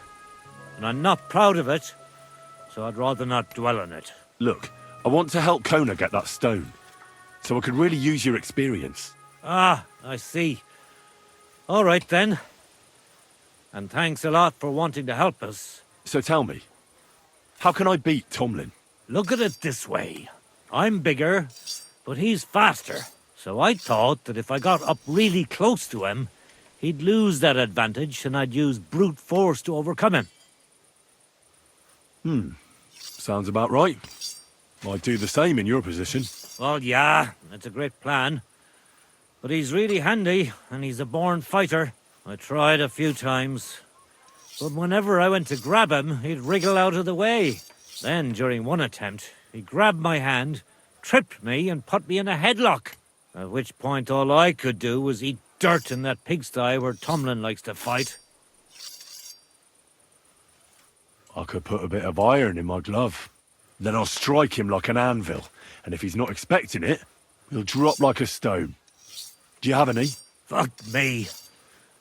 And I'm not proud of it, so I'd rather not dwell on it. Look, I want to help Kona get that stone, so I could really use your experience. Ah, I see. All right, then. And thanks a lot for wanting to help us. So tell me, how can I beat Tomlin? Look at it this way. I'm bigger, but he's faster. So I thought that if I got up really close to him, he'd lose that advantage and I'd use brute force to overcome him. Sounds about right. I'd do the same in your position. Well, yeah, it's a great plan. But he's really handy, and he's a born fighter. I tried a few times. But whenever I went to grab him, he'd wriggle out of the way. Then, during one attempt, he grabbed my hand, tripped me, and put me in a headlock. At which point all I could do was eat dirt in that pigsty where Tomlin likes to fight. I could put a bit of iron in my glove. Then I'll strike him like an anvil, and if he's not expecting it, he'll drop like a stone. Do you have any? Fuck me.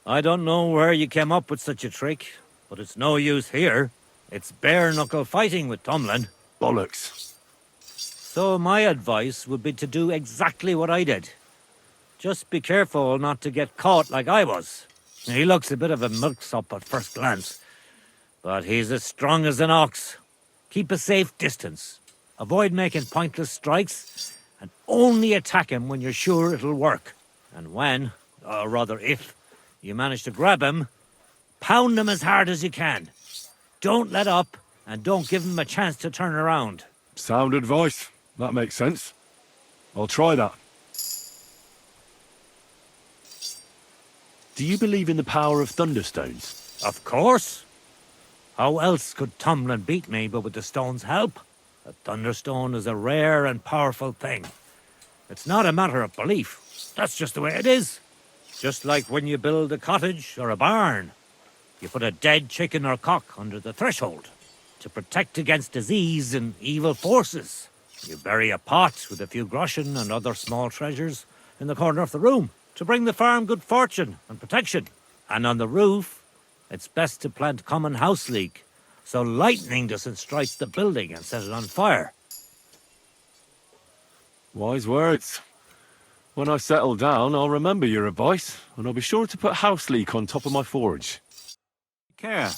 I don't know where you came up with such a trick, but it's no use here. It's bare-knuckle fighting with Tomlin. Bollocks. So my advice would be to do exactly what I did. Just be careful not to get caught like I was. He looks a bit of a milksop at first glance, but he's as strong as an ox. Keep a safe distance. Avoid making pointless strikes, and only attack him when you're sure it'll work. And when, or rather if, you manage to grab him, pound him as hard as you can. Don't let up, and don't give him a chance to turn around. Sound advice. That makes sense. I'll try that. Do you believe in the power of thunderstones? Of course. How else could Tomlin beat me but with the stone's help? A thunderstone is a rare and powerful thing. It's not a matter of belief. That's just the way it is. Just like when you build a cottage or a barn. You put a dead chicken or cock under the threshold to protect against disease and evil forces. You bury a pot with a few groschen and other small treasures in the corner of the room to bring the farm good fortune and protection. And on the roof, it's best to plant common house leek so lightning doesn't strike the building and set it on fire. Wise words. When I settle down, I'll remember your advice, and I'll be sure to put house leek on top of my forge. Care.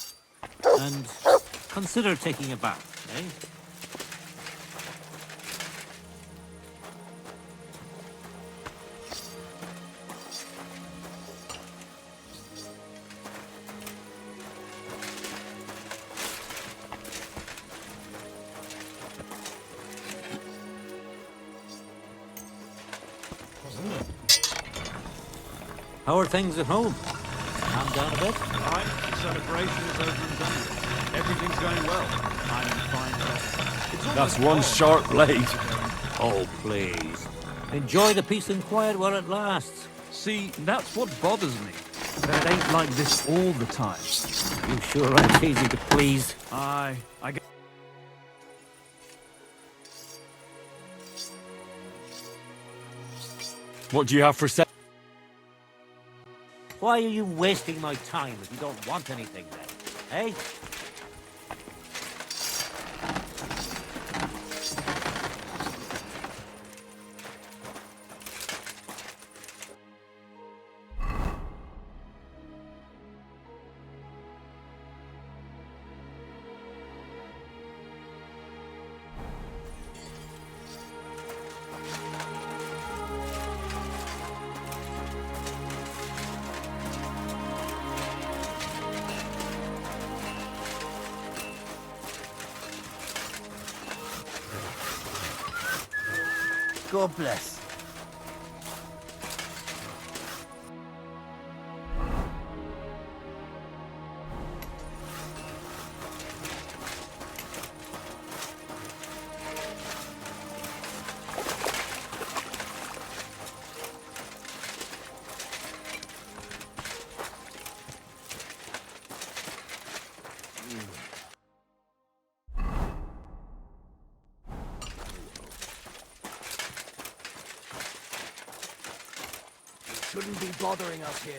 And consider taking a bath, eh? How are things at home? Calm down a bit? Right, the celebration is over and done with. Everything's going well. I'm in fine health. It's That's almost one odd. sharp blade. Oh, please. Enjoy the peace and quiet while it lasts. See, that's what bothers me. That it ain't like this all the time. You sure aren't easy to please. I get... What do you have for sale? Why are you wasting my time if you don't want anything then? Eh? God bless. Shouldn't be bothering us here.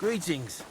Greetings.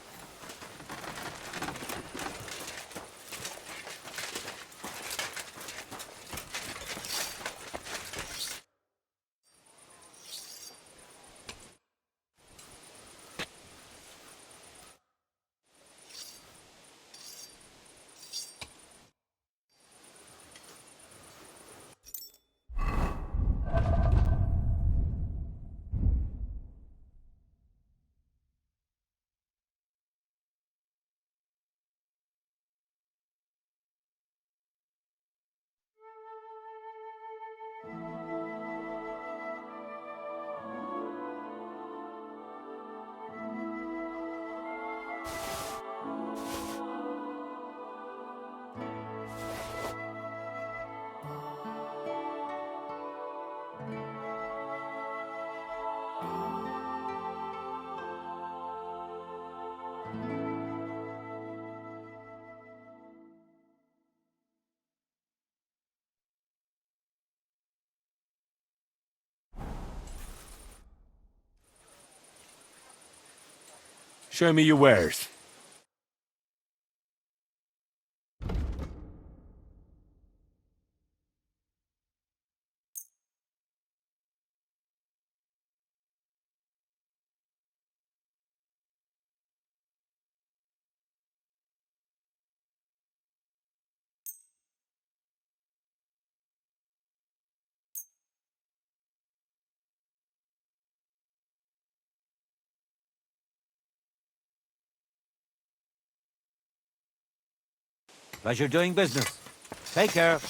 Show me your wares. Pleasure doing business. Take care.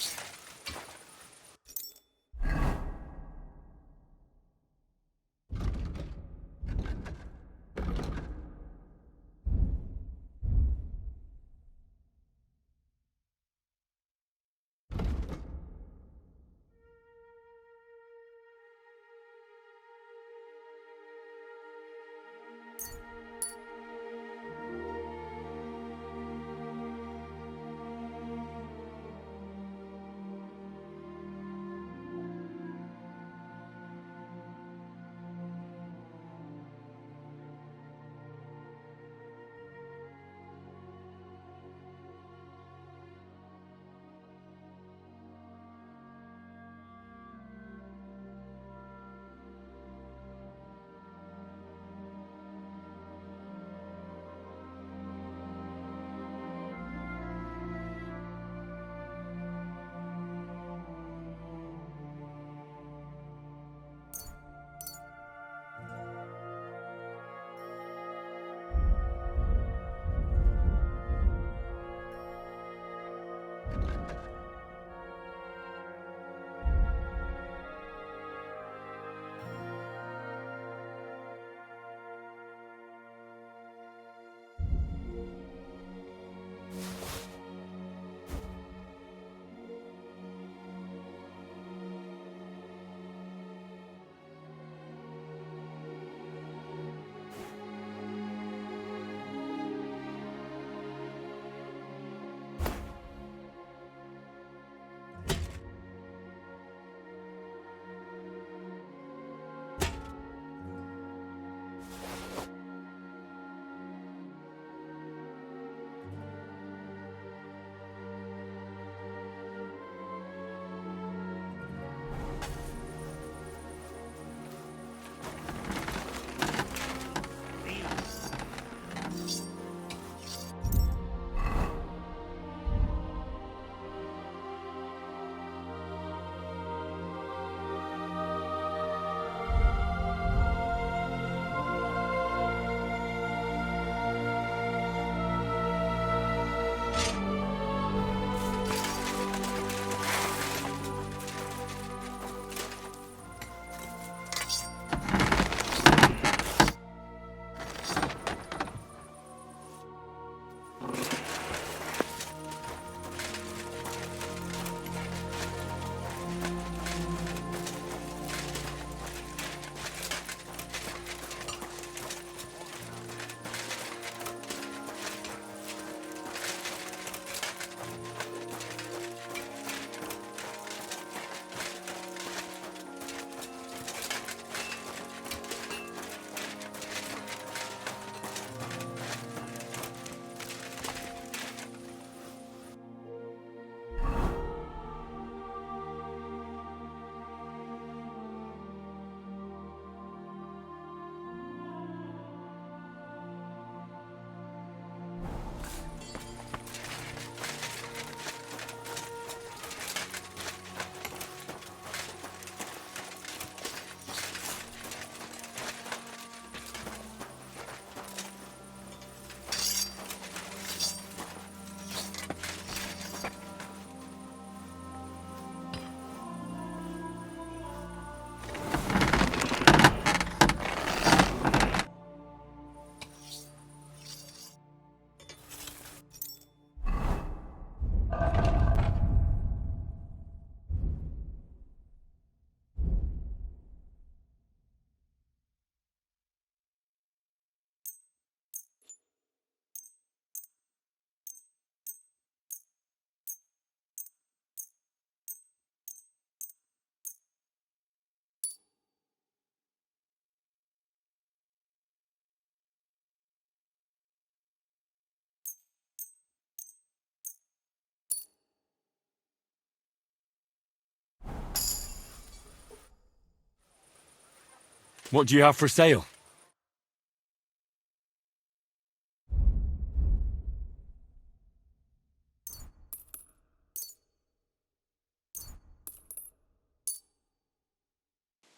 What do you have for sale?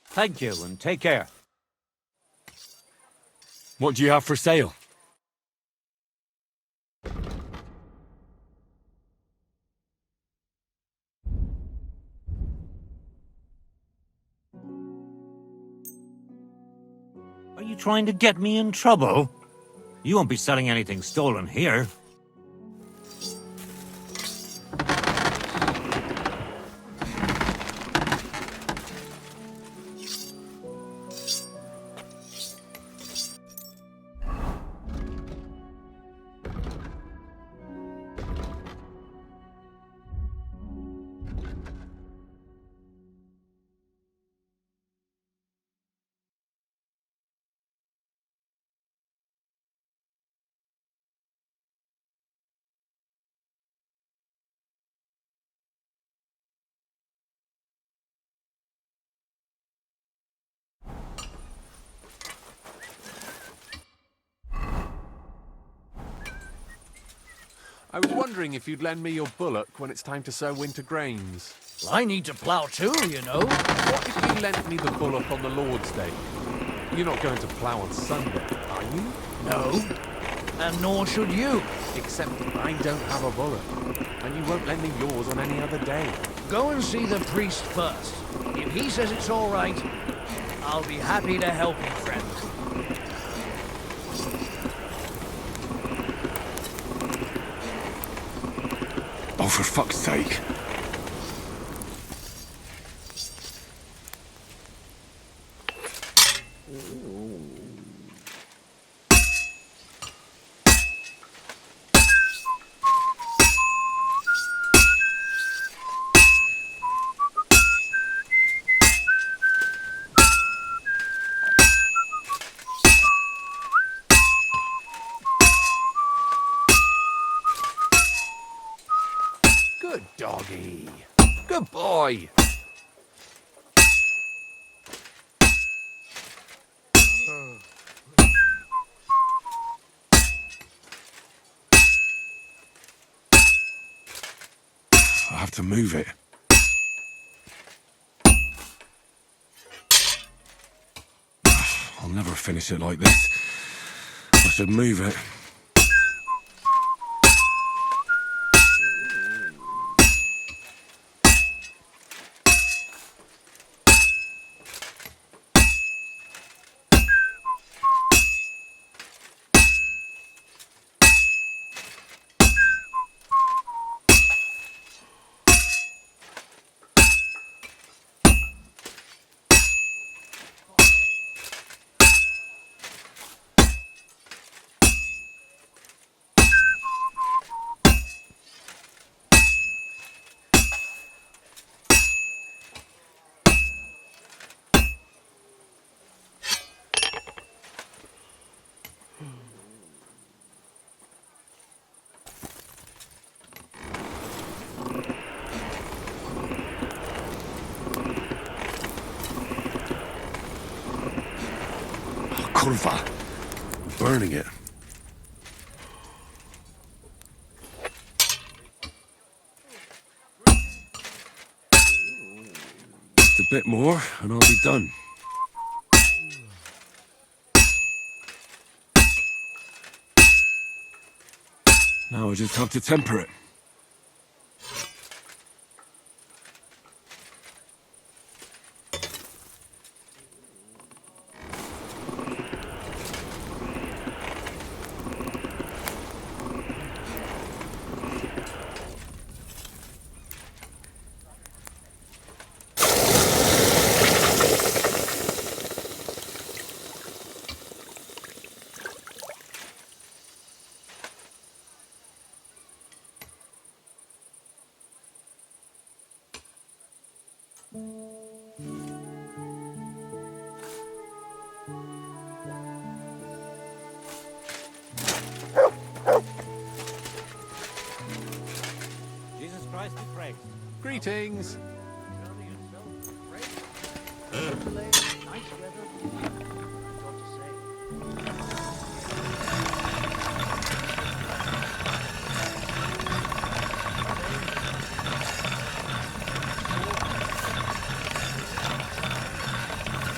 Thank you, and take care. What do you have for sale? Are you trying to get me in trouble? You won't be selling anything stolen here. I was wondering if you'd lend me your bullock when it's time to sow winter grains. I need to plough too, you know. What if you lent me the bullock on the Lord's Day? You're not going to plough on Sunday, are you? No. And nor should you. Except I don't have a bullock. And you won't lend me yours on any other day. Go and see the priest first. If he says it's all right, I'll be happy to help you, friend. Oh, for fuck's sake. Good doggy. Good boy. I have to move it. I'll never finish it like this. I should move it. Kurva. Burning it. Just a bit more and I'll be done. Now I just have to temper it. Jesus Christ be praised. Greetings. Nice weather.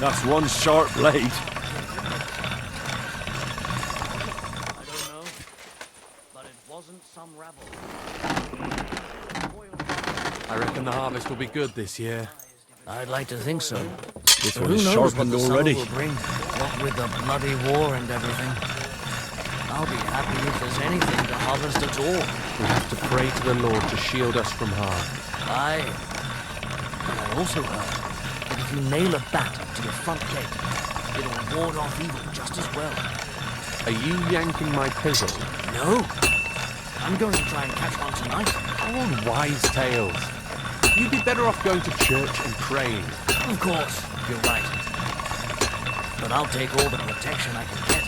That's one sharp blade. I don't know, but it wasn't some rabble. I reckon the harvest will be good this year. I'd like to think so. This But one who is knows what sharpened the summer already. will bring? What with the bloody war and everything. I'll be happy if there's anything to harvest at all. We have to pray to the Lord to shield us from harm. Aye. But I also heard that if you nail a bat to your front gate, it'll ward off evil just as well. Are you yanking my pizzle? No. I'm going to try and catch one tonight. All wise tales. You'd be better off going to church and praying. Of course, you're right. But I'll take all the protection I can get.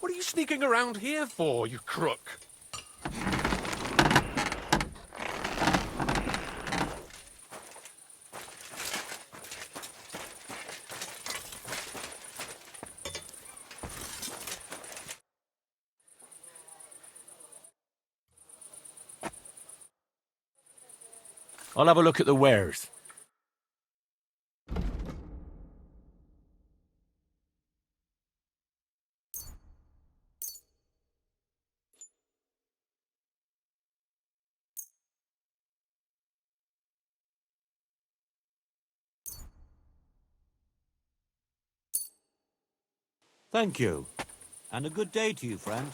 What are you sneaking around here for, you crook? I'll have a look at the wares. Thank you. And a good day to you, friend.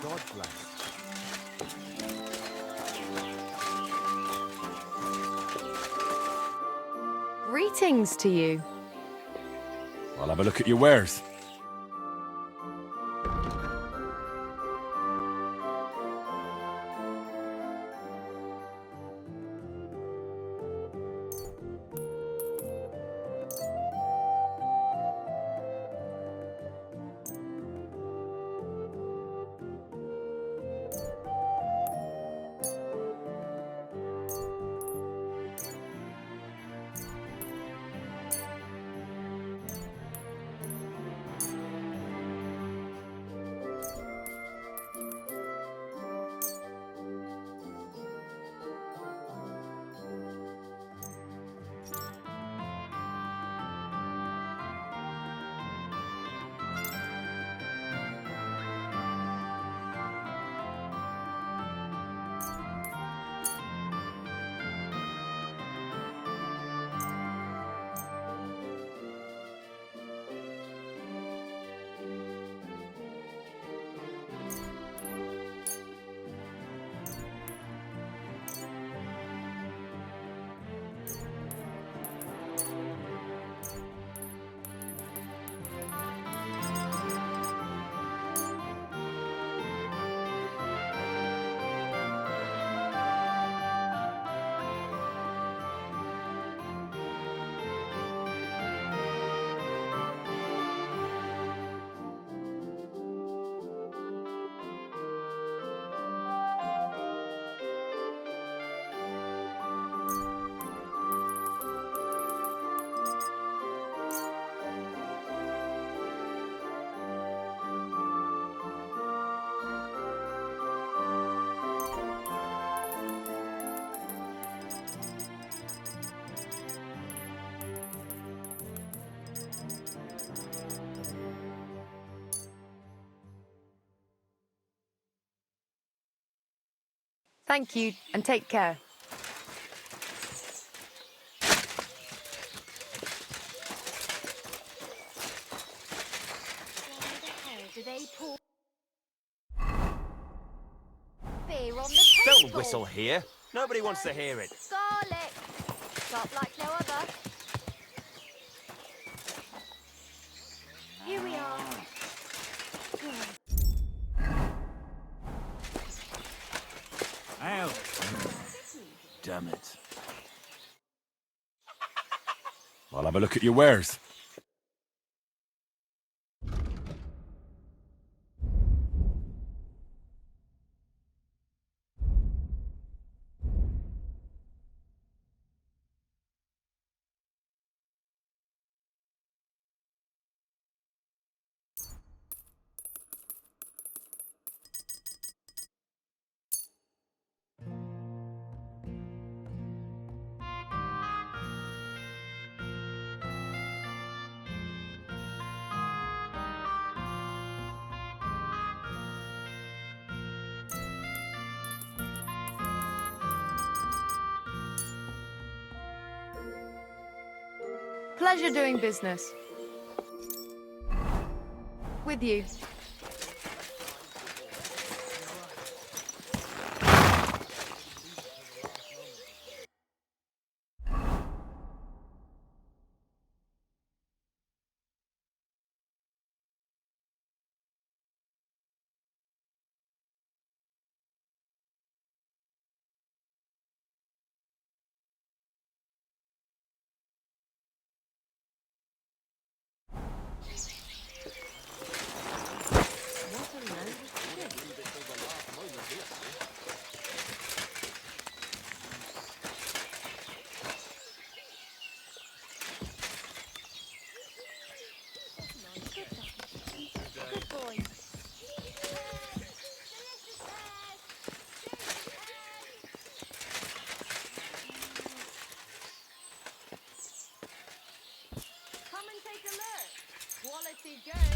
God bless. Greetings to you. I'll have a look at your wares. Thank you, and take care. Do they pour beer on the table? Don't whistle here. Nobody wants to hear it. Garlic. Sharp like no other. Here we are. Out. Damn it. I'll have a look at your wares. Pleasure doing business. With you. Good boy. Come and take a look. Quality good.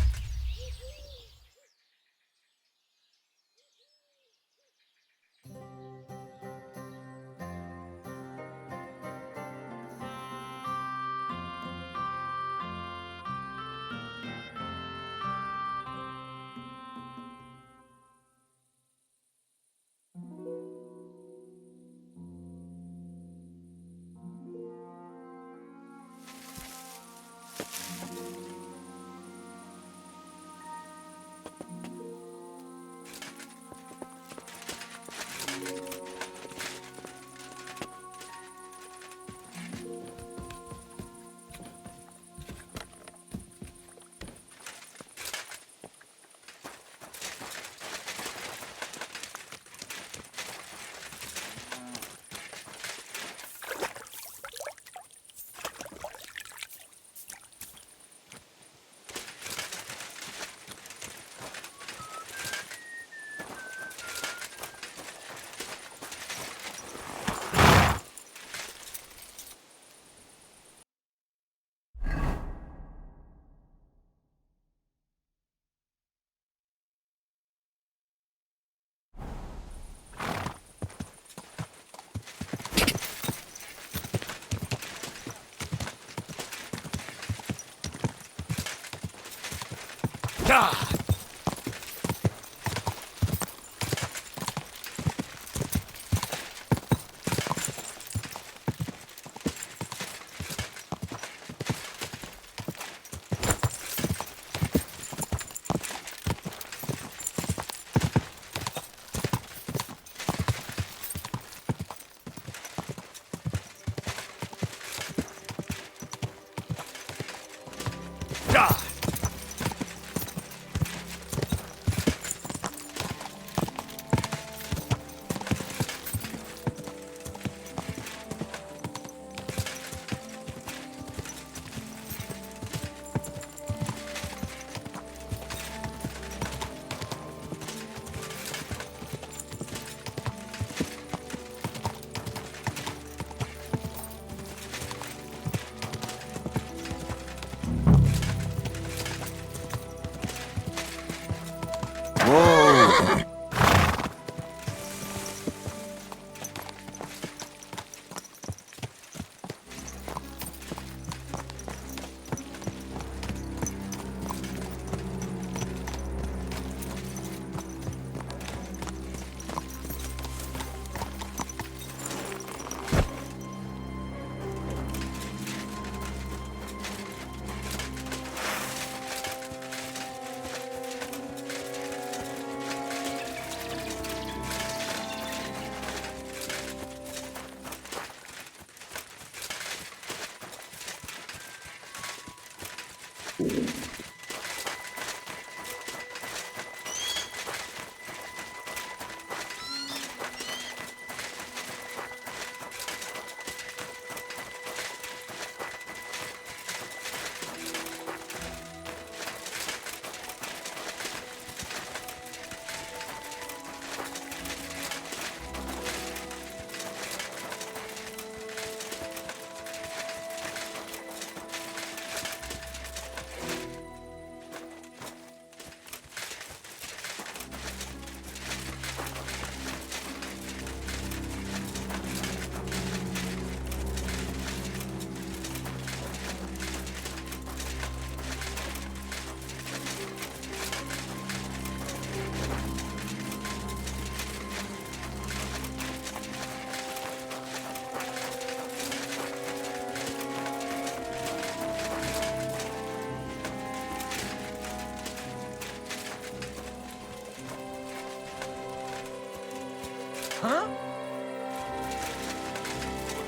Huh?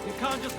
You can't just...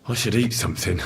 I should eat something.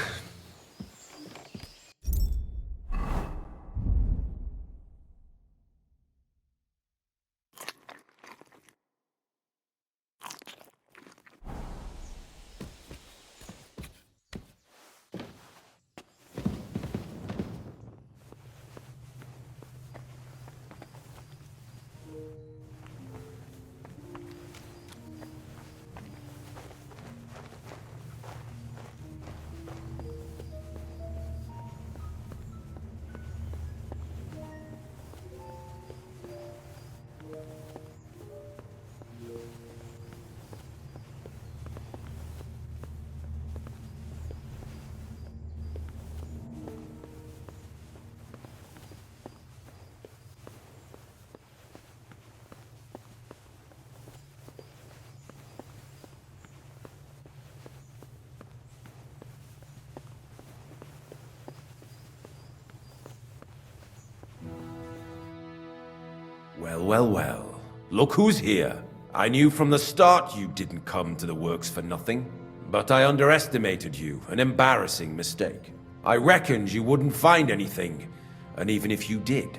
Well, well, well. Look who's here. I knew from the start you didn't come to the works for nothing. But I underestimated you, an embarrassing mistake. I reckoned you wouldn't find anything, and even if you did,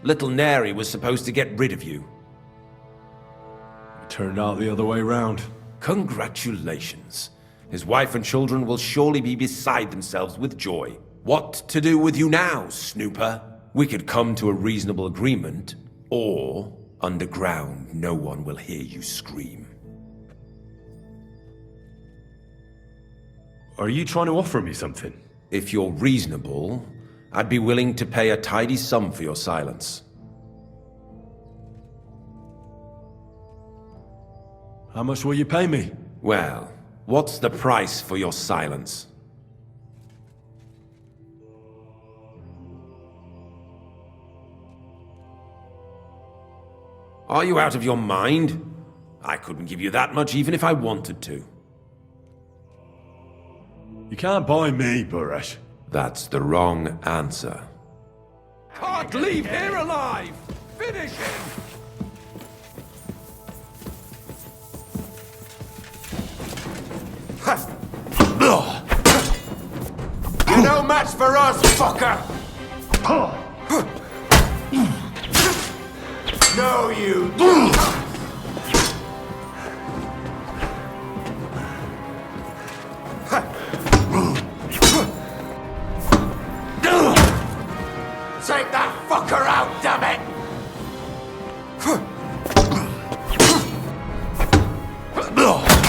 little Neri was supposed to get rid of you. It turned out the other way round. Congratulations. His wife and children will surely be beside themselves with joy. What to do with you now, snooper? We could come to a reasonable agreement, or underground no one will hear you scream. Are you trying to offer me something? If you're reasonable, I'd be willing to pay a tidy sum for your silence. How much will you pay me? Well, what's the price for your silence? Are you out of your mind? I couldn't give you that much even if I wanted to. You can't buy me, Buresh. That's the wrong answer. Can't leave here alive! Finish him! You're no match for us, fucker! No, you don't! Take that fucker out, damn it!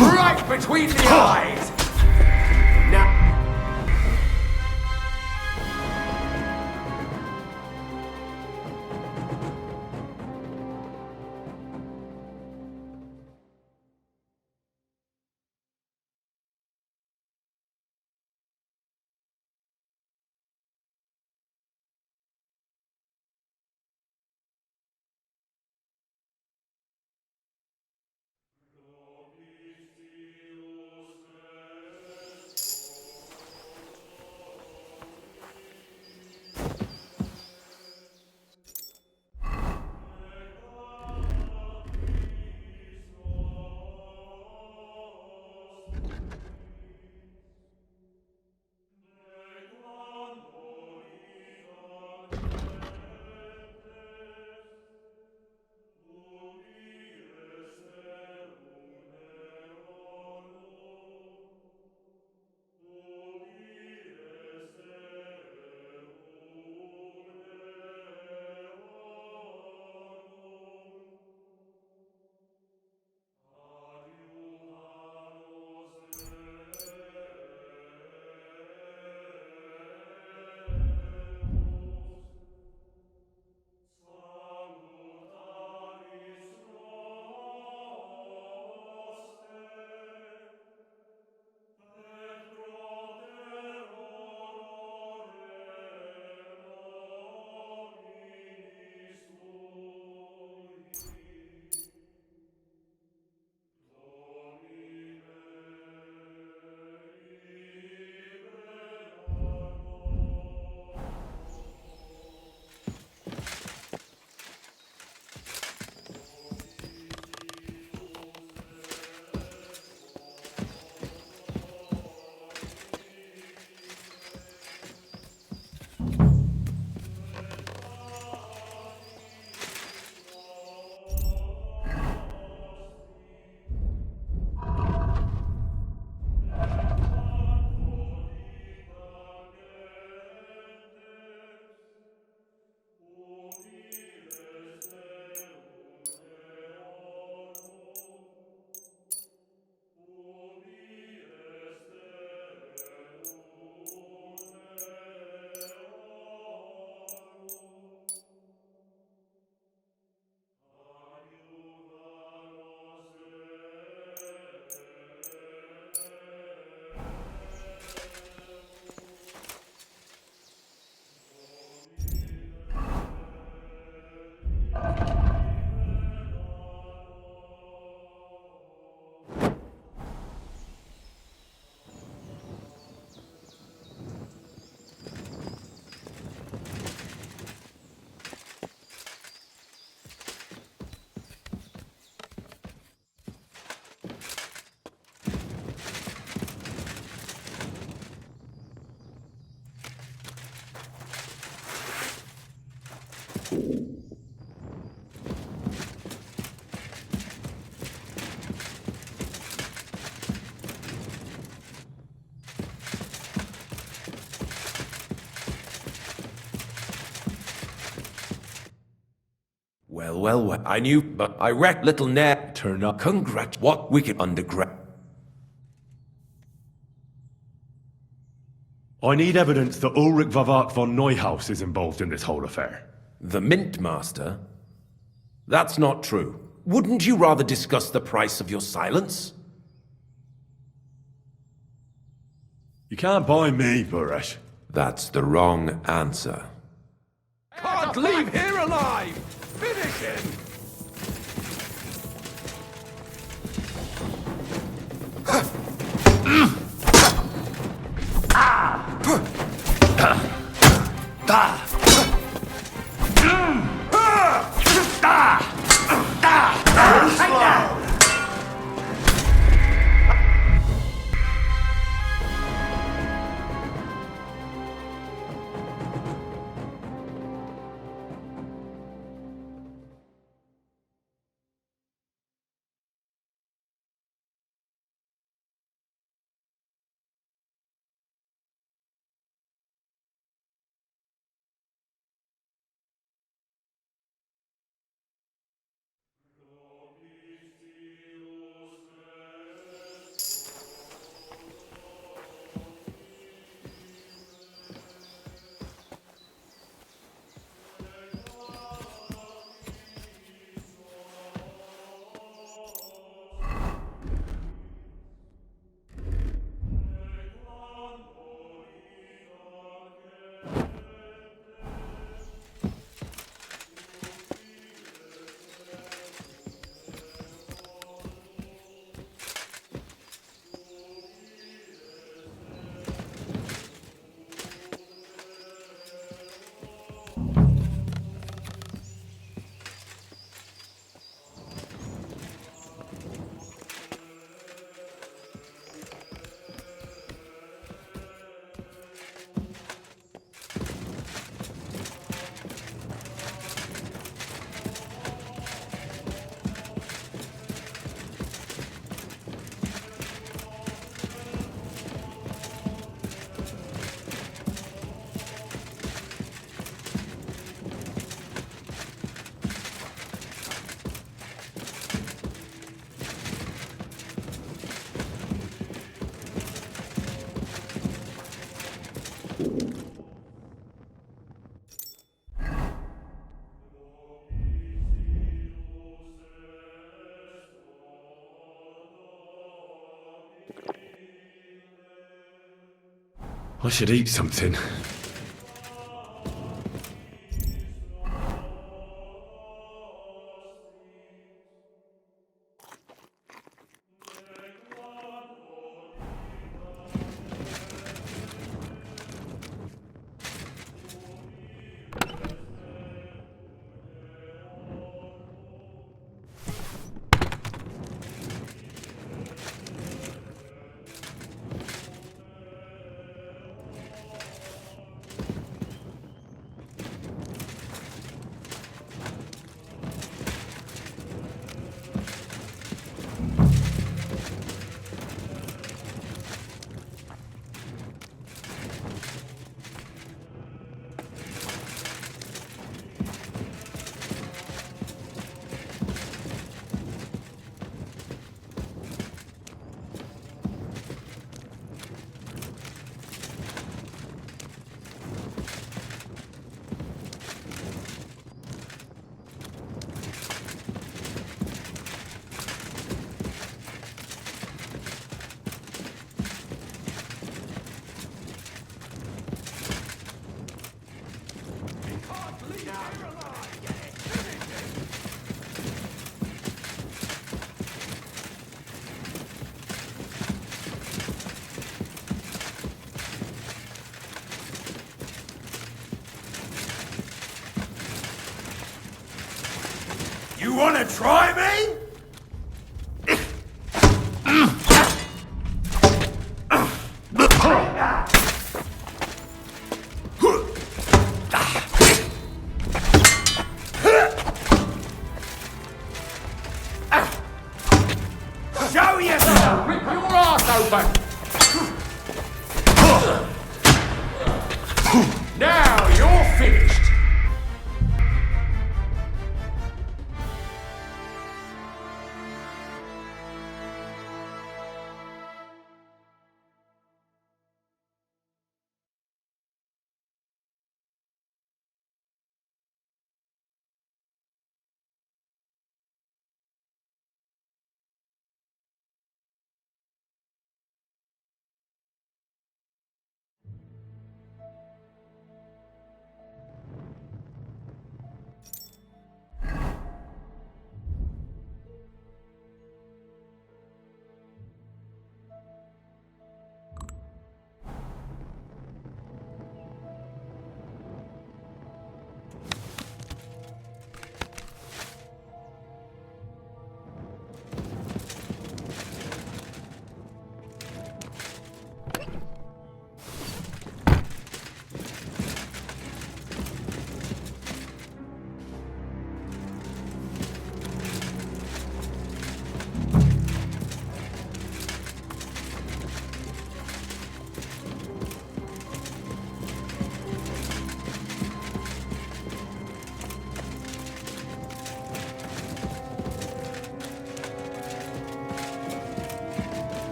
Right between the eyes! Now... Well, I knew, but I recked little Ned turn up. Congrat, what wicked underground. I need evidence that Ulrich Vavak von Neuhaus is involved in this whole affair. The Mint Master? That's not true. Wouldn't you rather discuss the price of your silence? You can't buy me, Buresh. That's the wrong answer. Can't leave here alive! Finish him! I should eat something. You wanna try me?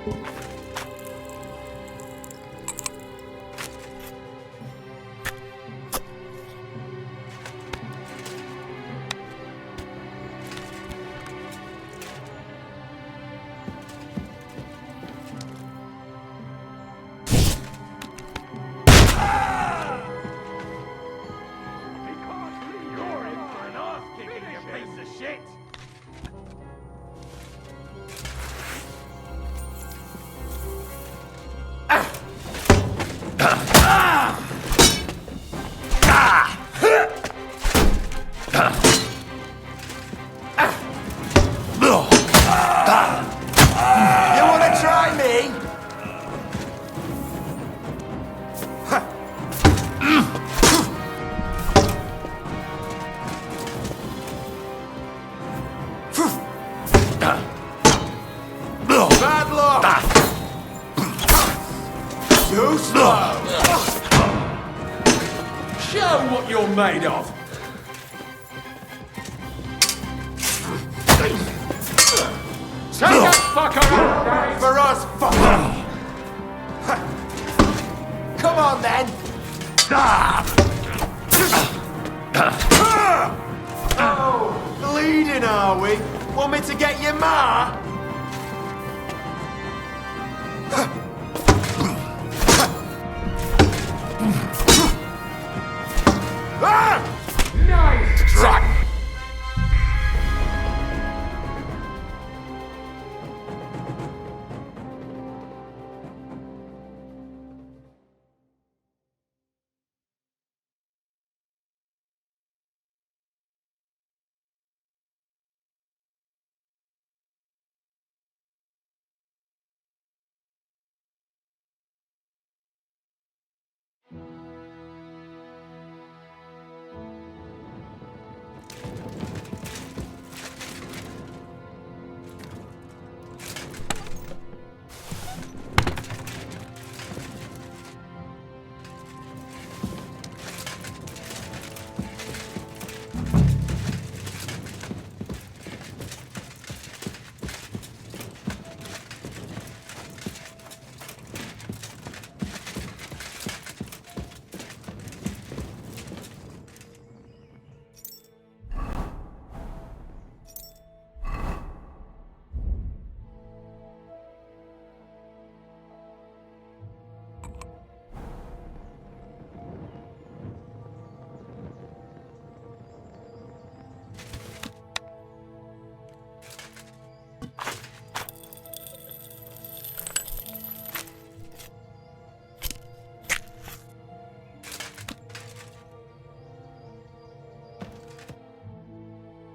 You wanna try me? Bad luck! Too slow! Show what you're made of! Take a fucker out for us, fucker! Come on then! Oh, bleeding are we? Want me to get your ma? Nice truck!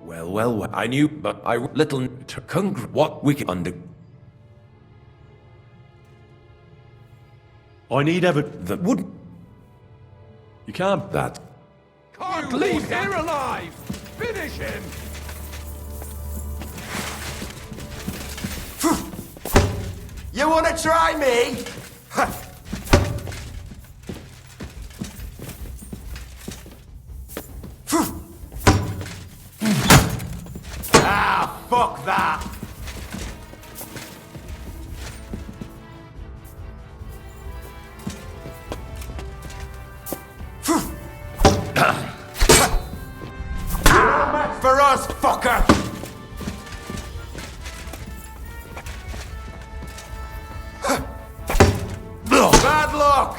Well, I knew, but I little what we can under. I need evidence. That wouldn't. You can't. That. Can't leave here alive! Finish him! You wanna try me? Ah, fuck that! For us, fucker! Bad luck!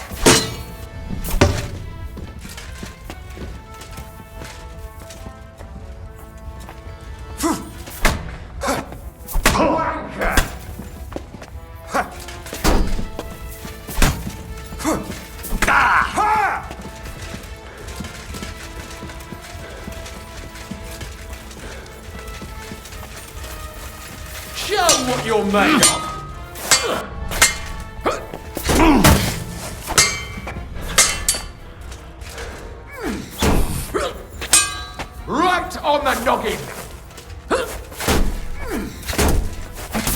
Wanker! Show what you're made of! Right on the noggin!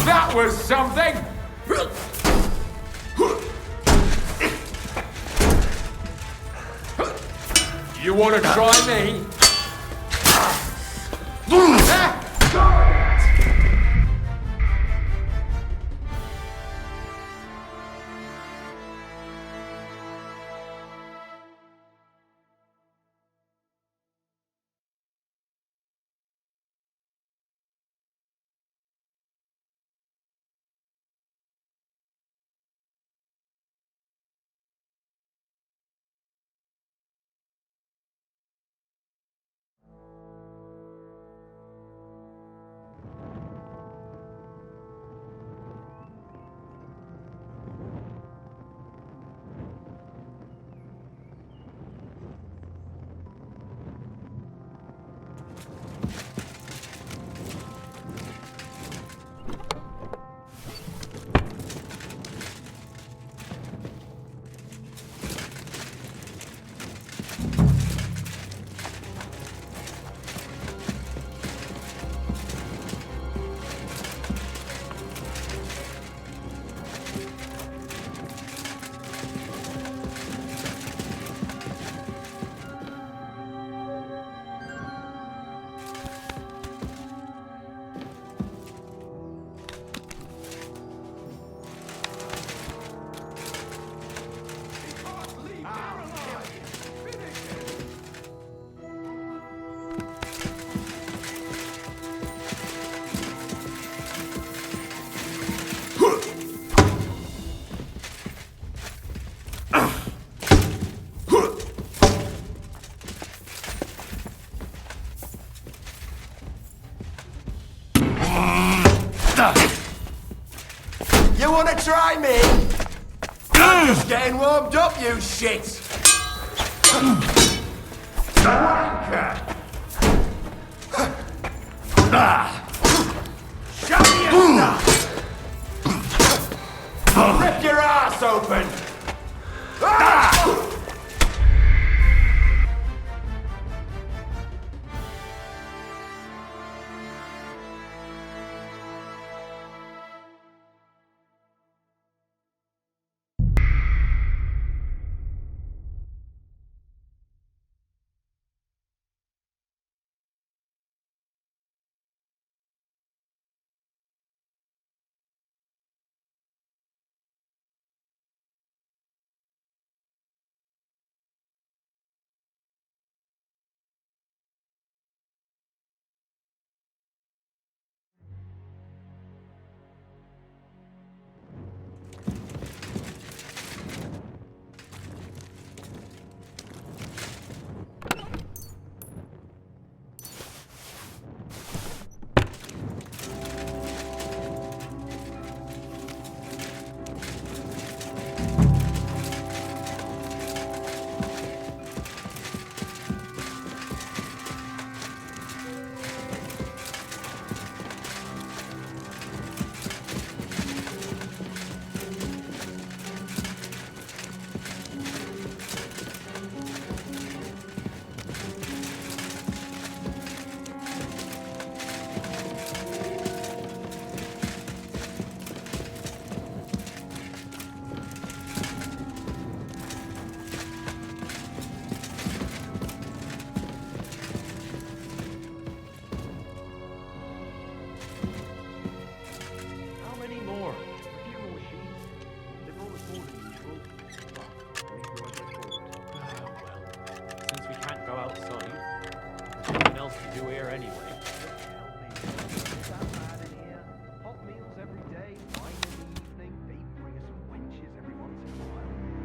That was something! You wanna try me? You wanna try me? I'm just getting warmed up, you shit! Wanker! Show me your stuff! I'll rip your ass open!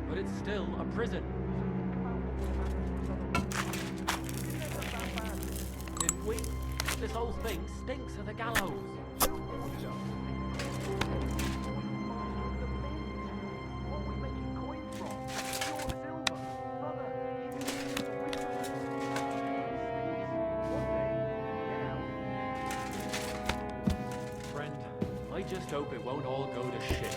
But it's still a prison. Didn't we? This whole thing stinks of the gallows. Friend, I just hope it won't all go to shit.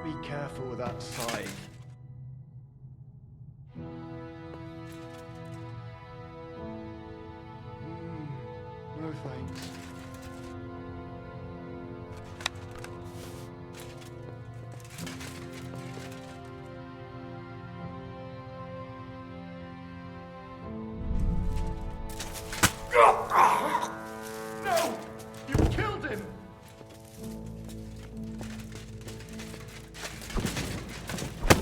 Be careful with that scythe. No thanks. No! You killed him!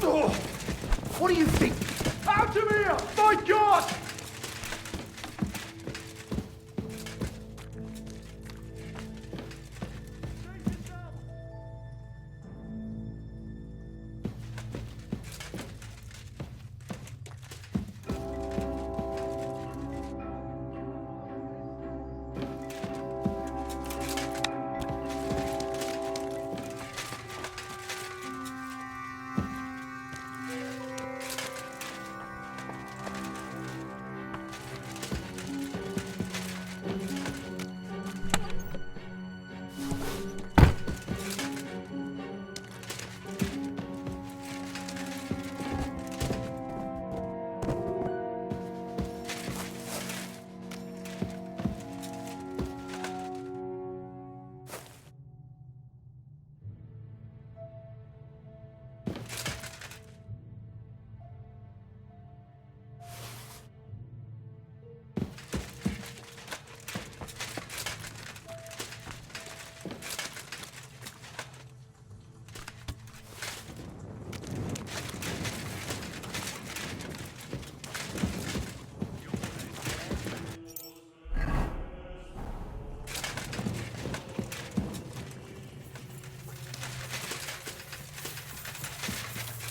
Oh, what do you think? Out of here! My God!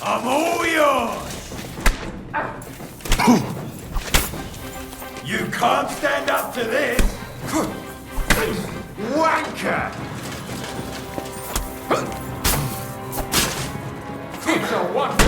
I'm all yours! You can't stand up to this! Wanker! It's a one!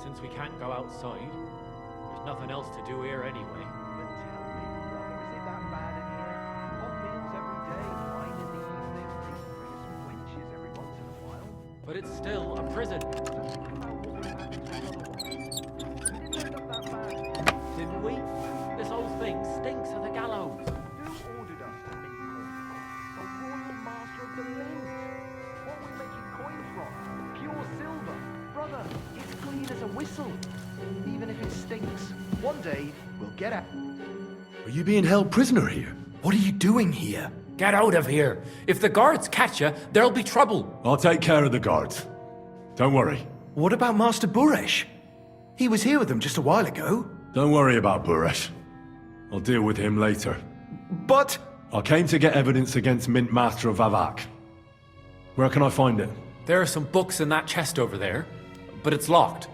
Since we can't go outside, there's nothing else to do here anyway. But tell me, brother, is it that bad in here? Hot meals every day, wine in the evening, they bring us some wenches every once in a while. But it's still a prison. Didn't we? This whole thing stinks of the gallows. Who ordered us to make coin? The royal master of the mint. What are we making coin from? Pure silver. Brother, it's clean as a whistle. Even if it stinks, one day we'll get out. Are you being held prisoner here? What are you doing here? Get out of here. If the guards catch you, there'll be trouble. I'll take care of the guards. Don't worry. What about Master Buresh? He was here with them just a while ago. Don't worry about Buresh. I'll deal with him later. But... I came to get evidence against Mint Master of Vavak. Where can I find it? There are some books in that chest over there, but it's locked.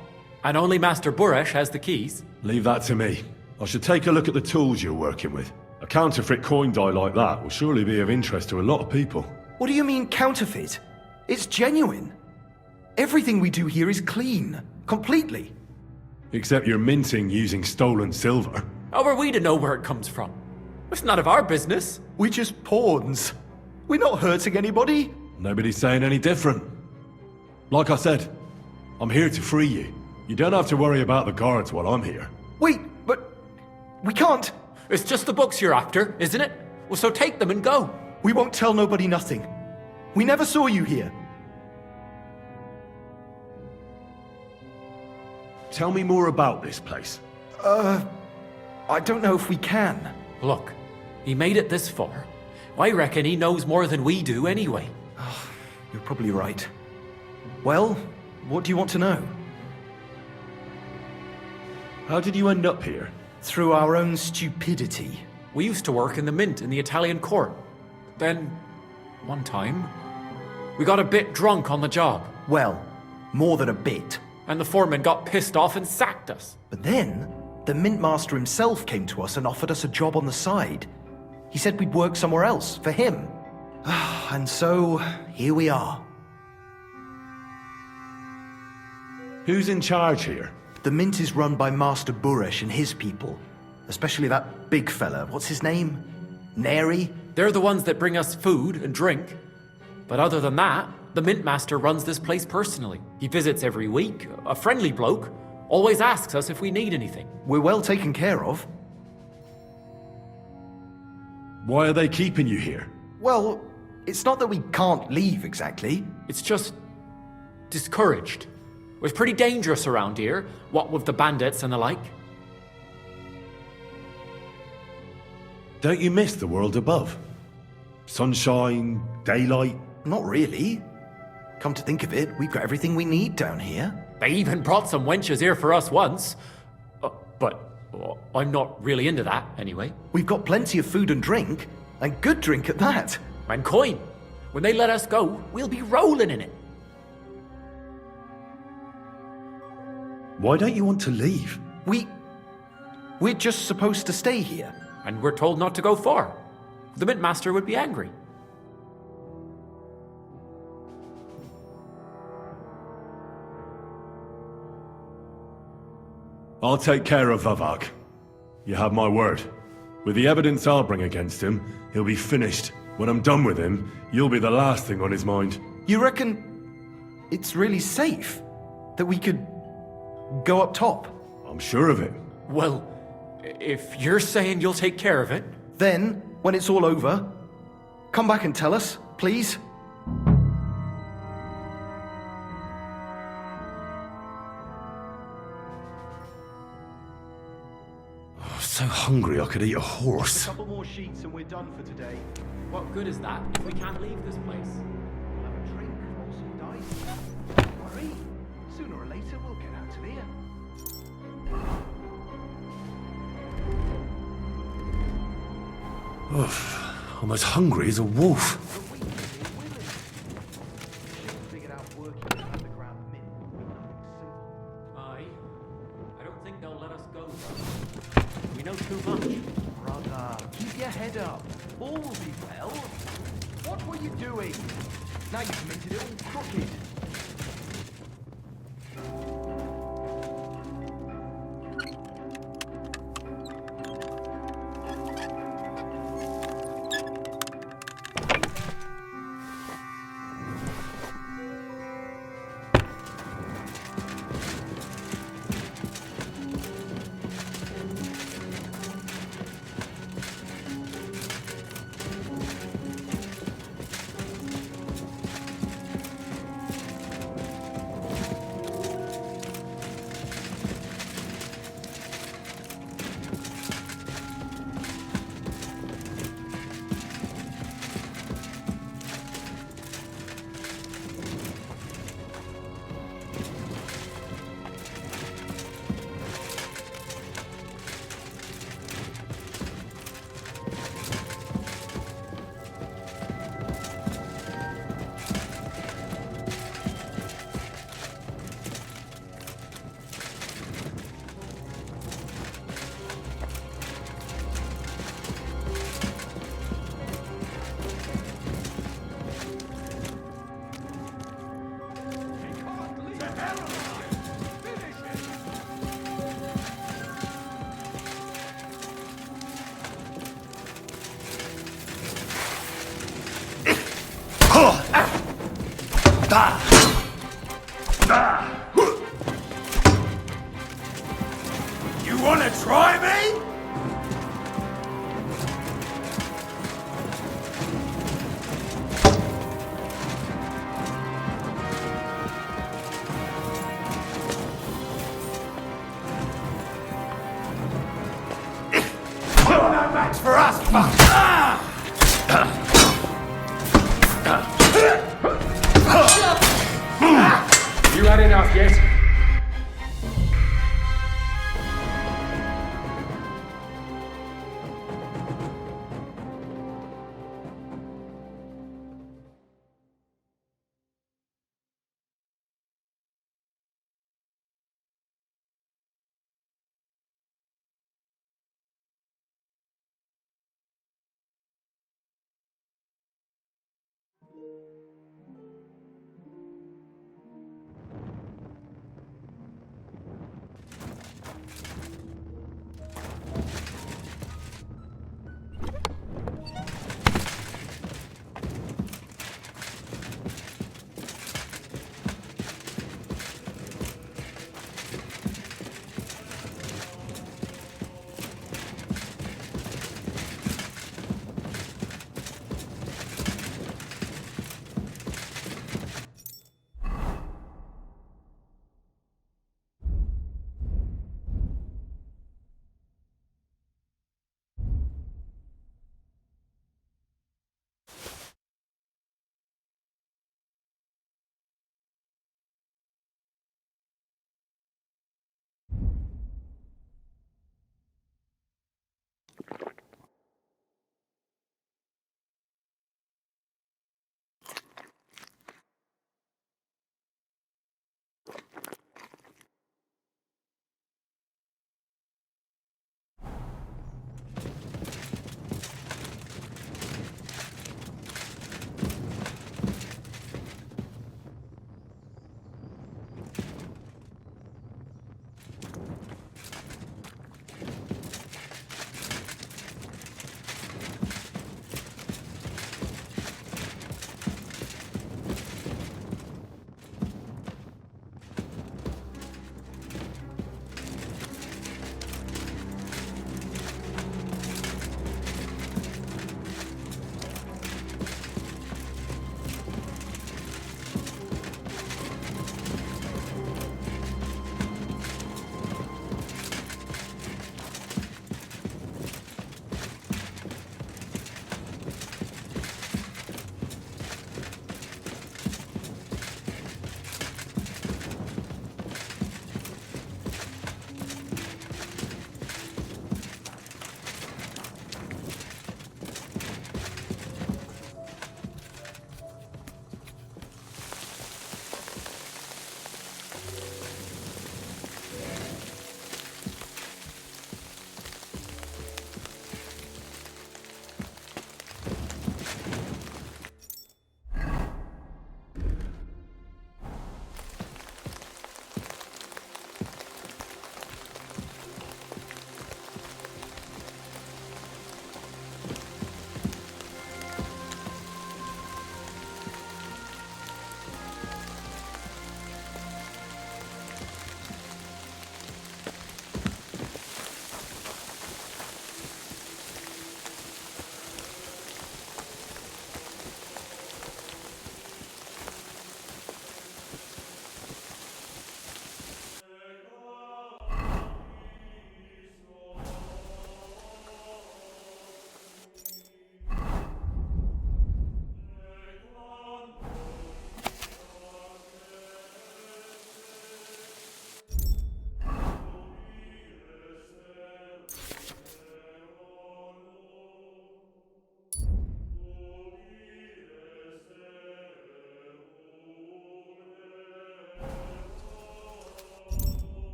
And only Master Buresh has the keys. Leave that to me. I should take a look at the tools you're working with. A counterfeit coin die like that will surely be of interest to a lot of people. What do you mean counterfeit? It's genuine. Everything we do here is clean. Completely. Except you're minting using stolen silver. How are we to know where it comes from? It's none of our business. We're just pawns. We're not hurting anybody. Nobody's saying any different. Like I said, I'm here to free you. You don't have to worry about the guards while I'm here. Wait, but we can't. It's just the books you're after, isn't it? Well, so take them and go. We won't tell nobody nothing. We never saw you here. Tell me more about this place. I don't know if we can. Look, he made it this far. I reckon he knows more than we do anyway. You're probably right. Well, what do you want to know? How did you end up here? Through our own stupidity. We used to work in the mint in the Italian court. Then, one time, we got a bit drunk on the job. Well, more than a bit. And the foreman got pissed off and sacked us. But then, the mint master himself came to us and offered us a job on the side. He said we'd work somewhere else, for him. And so, here we are. Who's in charge here? The mint is run by Master Buresh and his people. Especially that big fella. What's his name? Neri? They're the ones that bring us food and drink. But other than that, the mint master runs this place personally. He visits every week, a friendly bloke, always asks us if we need anything. We're well taken care of. Why are they keeping you here? Well, it's not that we can't leave exactly. It's just discouraged. It was pretty dangerous around here, what with the bandits and the like. Don't you miss the world above? Sunshine, daylight? Not really. Come to think of it, we've got everything we need down here. They even brought some wenches here for us once. I'm not really into that, anyway. We've got plenty of food and drink, and good drink at that. And coin. When they let us go, we'll be rolling in it. Why don't you want to leave? We're just supposed to stay here. And we're told not to go far. The Mint Master would be angry. I'll take care of Vavak. You have my word. With the evidence I'll bring against him, he'll be finished. When I'm done with him, you'll be the last thing on his mind. You reckon it's really safe that we could go up top? I'm sure of it. Well, if you're saying you'll take care of it... Then, when it's all over, come back and tell us, please. So hungry I could eat a horse. A couple more sheets and we're done for today. What good is that if we can't leave this place? We'll have a drink, roll some dice. Don't worry. Sooner or later we'll get out of here. Oof, I'm as hungry as a wolf. I don't think they'll let us go, though. We know too much. Brother, keep your head up. All will be well. What were you doing? Now you've minted it all crooked. You wanna try me? You're no match for us, You had enough yet?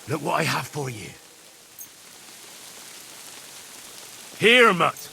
Look what I have for you. Here, Mutt.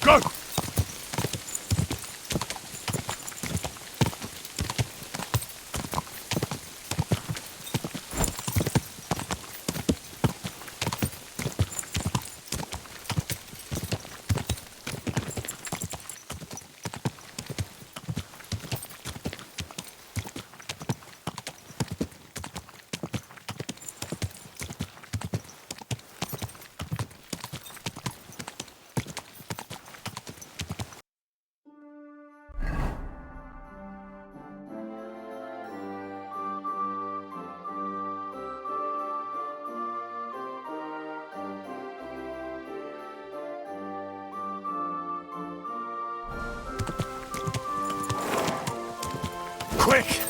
Go! Quick!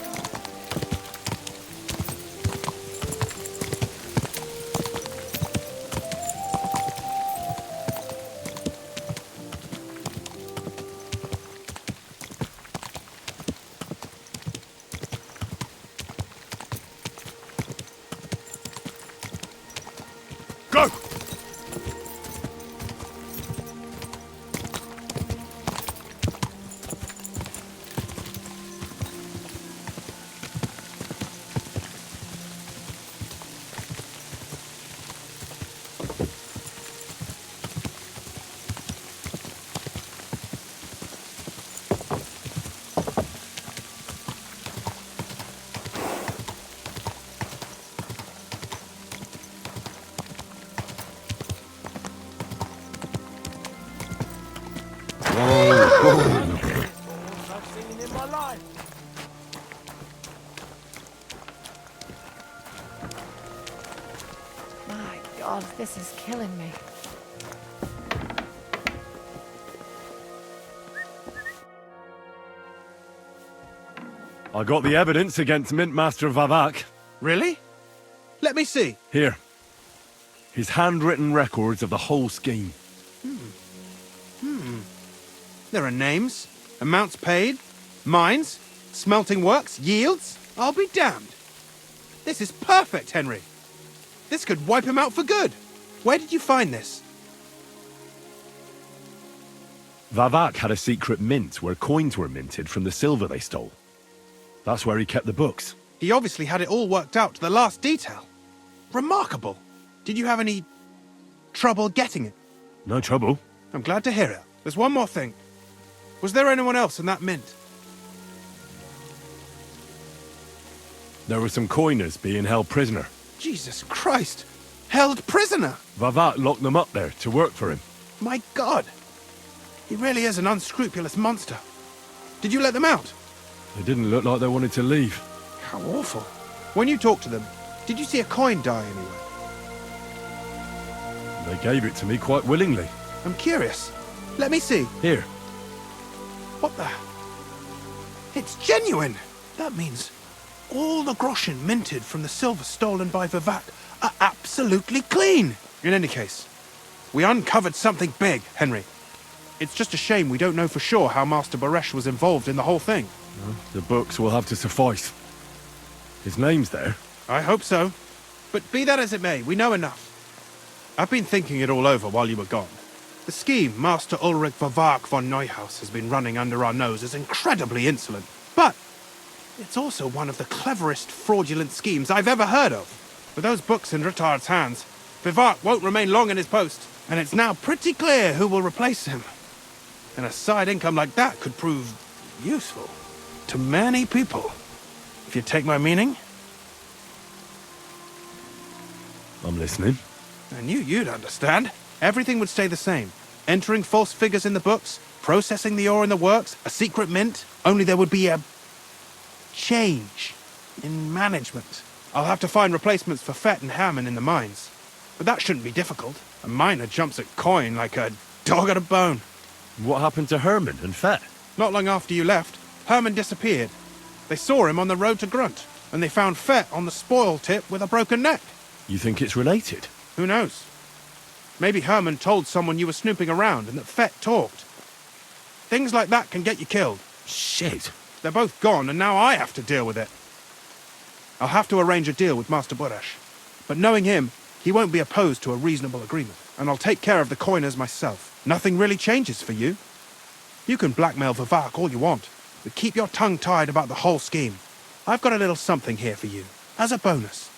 Go! I've seen in my life. My God, this is killing me. I got the evidence against Mintmaster Vavak. Really? Let me see. Here. His handwritten records of the whole scheme. There are names, Amounts paid? Mines? Smelting works? Yields? I'll be damned. This is perfect, Henry. This could wipe him out for good. Where did you find this? Vavak had a secret mint where coins were minted from the silver they stole. That's where he kept the books. He obviously had it all worked out to the last detail. Remarkable. Did you have any trouble getting it? No trouble. I'm glad to hear it. There's one more thing. Was there anyone else in that mint? There were some coiners being held prisoner. Jesus Christ! Held prisoner! Vavak locked them up there to work for him. My God! He really is an unscrupulous monster. Did you let them out? They didn't look like they wanted to leave. How awful. When you talked to them, did you see a coin die anywhere? They gave it to me quite willingly. I'm curious. Let me see. Here. What the? It's genuine! That means all the groschen minted from the silver stolen by Vivak are absolutely clean! In any case, we uncovered something big, Henry. It's just a shame we don't know for sure how Master Baresh was involved in the whole thing. The books will have to suffice. His name's there. I hope so. But be that as it may, we know enough. I've been thinking it all over while you were gone. The scheme Master Ulrich Vavak von Neuhaus has been running under our nose is incredibly insolent. But it's also one of the cleverest fraudulent schemes I've ever heard of. With those books in Rittard's hands, Vivak won't remain long in his post, and it's now pretty clear who will replace him. And a side income like that could prove useful to many people, if you take my meaning. I'm listening. I knew you'd understand. Everything would stay the same. Entering false figures in the books, processing the ore in the works, a secret mint, only there would be a change in management. I'll have to find replacements for Fett and Hammond in the mines. But that shouldn't be difficult. A miner jumps at coin like a dog at a bone. What happened to Herman and Fett? Not long after you left, Herman disappeared. They saw him on the road to Grunt, and they found Fett on the spoil tip with a broken neck. You think it's related? Who knows? Maybe Herman told someone you were snooping around and that Fett talked. Things like that can get you killed. Shit. They're both gone, and now I have to deal with it. I'll have to arrange a deal with Master Buresh. But knowing him, he won't be opposed to a reasonable agreement. And I'll take care of the coiners myself. Nothing really changes for you. You can blackmail Vivak all you want, but keep your tongue tied about the whole scheme. I've got a little something here for you, as a bonus.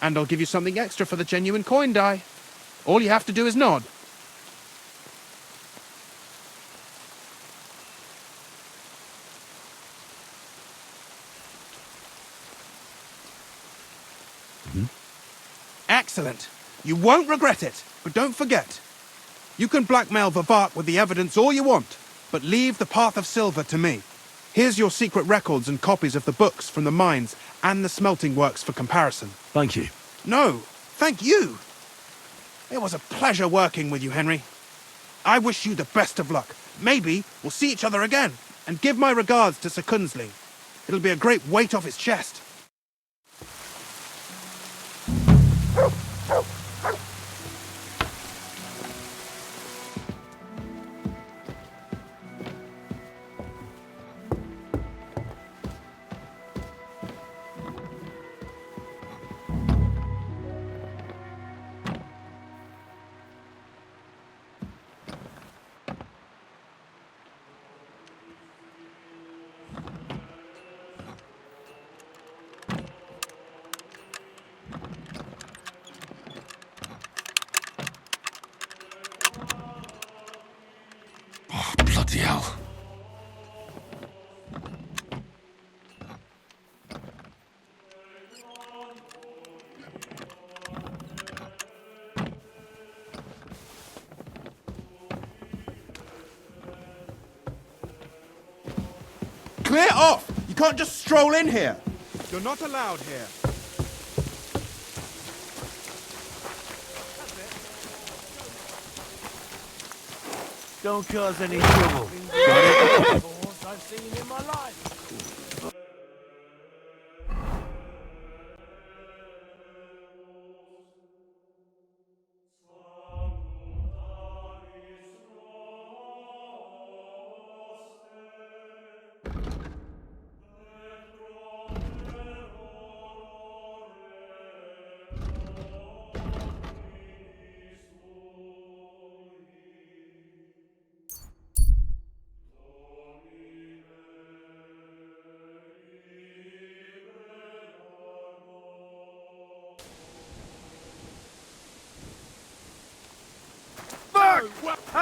And I'll give you something extra for the genuine coin die. All you have to do is nod. Excellent. You won't regret it, but don't forget. You can blackmail Vivak with the evidence all you want, but leave the Path of Silver to me. Here's your secret records and copies of the books from the mines and the smelting works for comparison. Thank you. No, thank you. It was a pleasure working with you, Henry. I wish you the best of luck. Maybe we'll see each other again. And give my regards to Sir Kunzling. It'll be a great weight off his chest. Bloody hell. Clear off! You can't just stroll in here. You're not allowed here. Don't cause any trouble. I've seen in my life.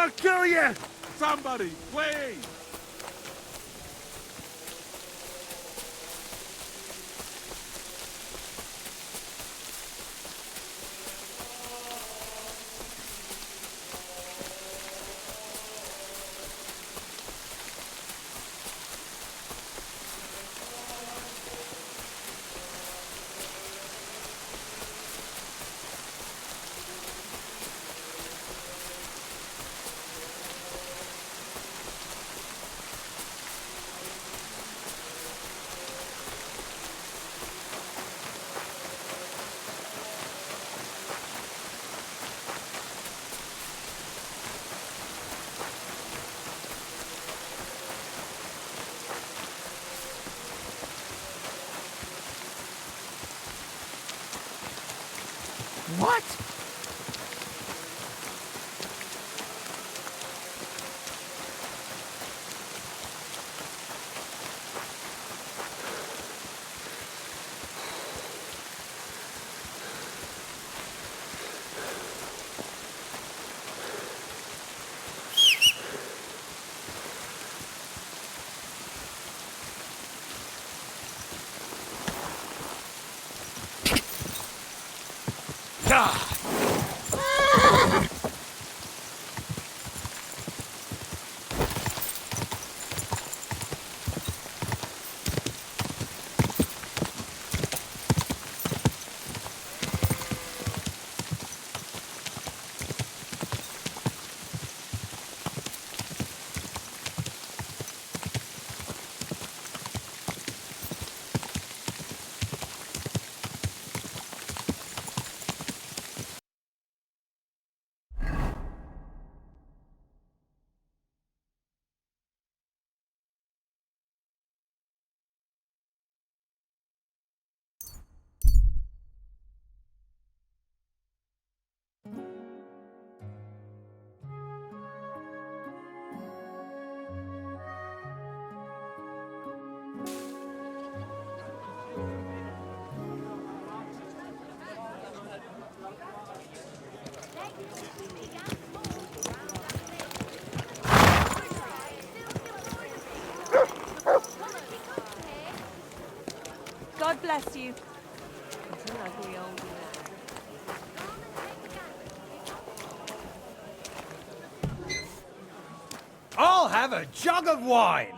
I'll kill you! Somebody, please! What? God bless you. It's an ugly old man. I'll have a jug of wine.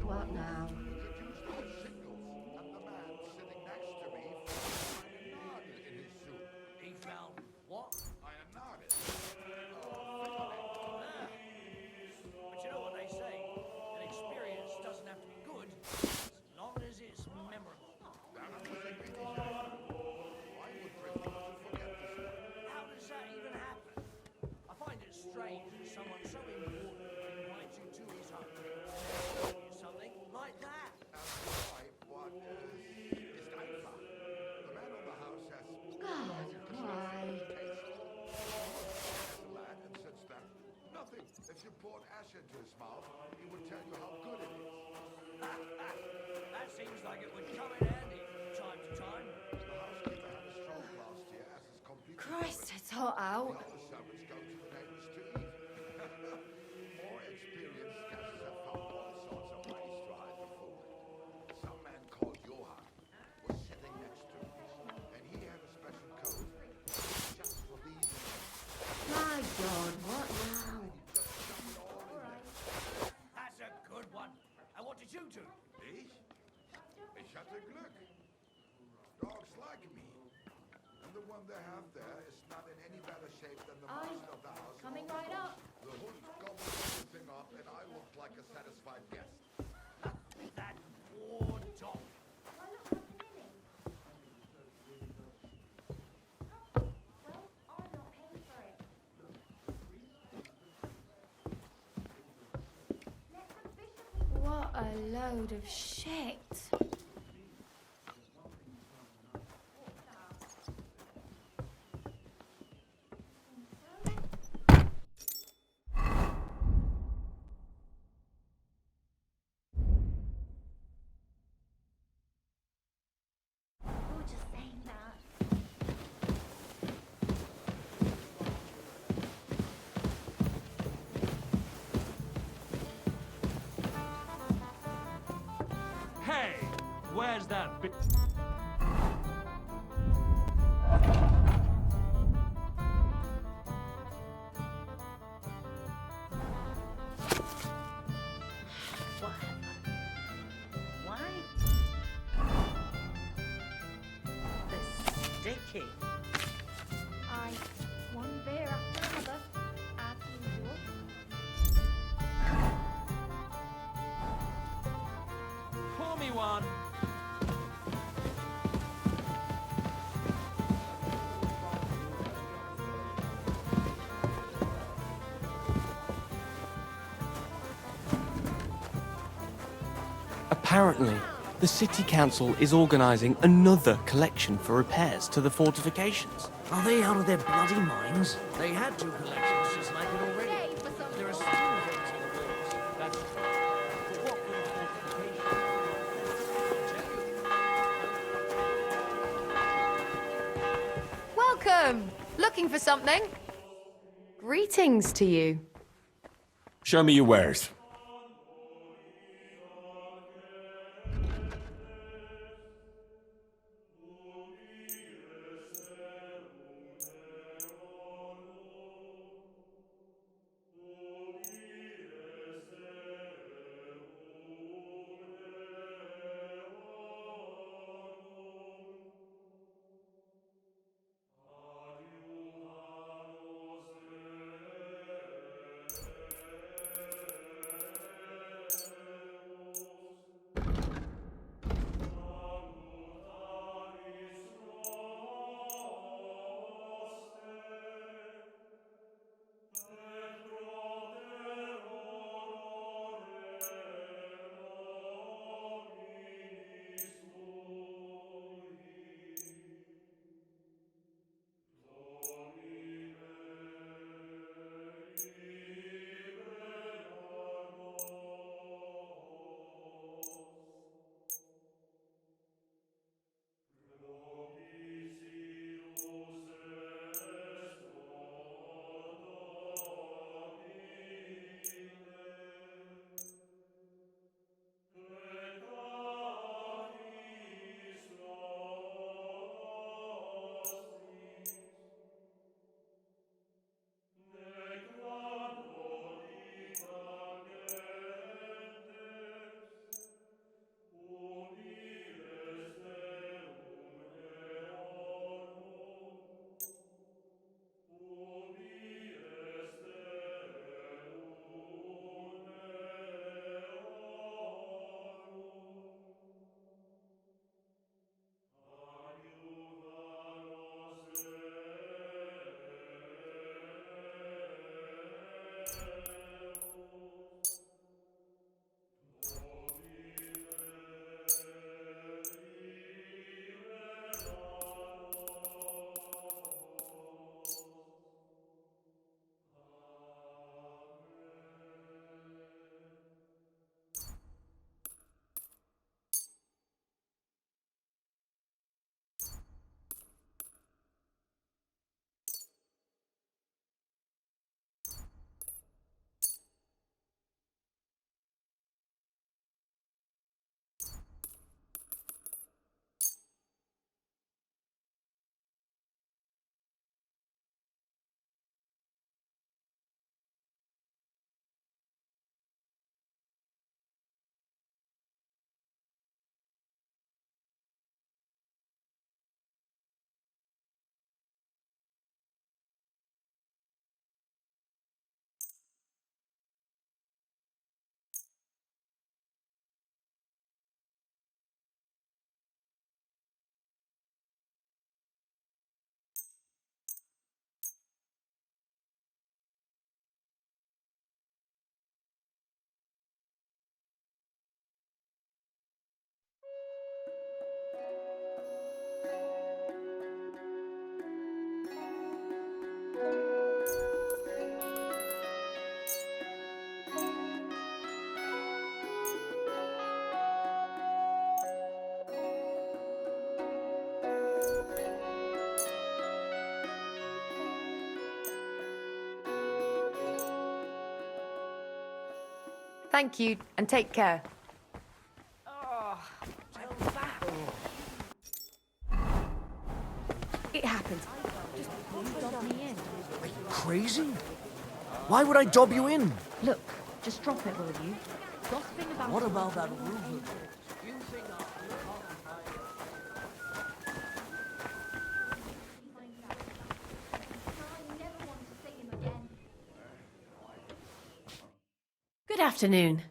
What now? He found what? But you know what they say? An experience doesn't have to be good as long as it's memorable. How does that even happen? I find it strange that someone so important invites you to his home and then tells you something like that. God, why? Nothing. If you poured ash into his mouth, he would tell you how good it is. That seems like it would come in handy from time to time. The housekeeper had a stroke last year, as is completely Christ, it's hot out. The other servants go to the neighbors to eat. More experienced guests have found all sorts of ways to hide the food. Some man called Johann was setting they have there is not in any better shape than the Aye, master of the house. coming right up. The hood's gobbled everything up, and I look like a satisfied guest. That poor dog. What a load of shit. You're just saying that. Hey! Where's that bit? Why? The sticky. Aye, one beer after another, as usual. Pour me one. Apparently, the city council is organising another collection for repairs to the fortifications. Are they out of their bloody minds? They had two collections just like it already. There are still holes in the walls. That's but what good fortification? Welcome! Looking for something? Greetings to you. Show me your wares. Thank you, and take care. It happened. Just dob me in. Are you crazy? Why would I dob you in? Look, just drop it, will you? Gossiping about What about that rumor? Good afternoon.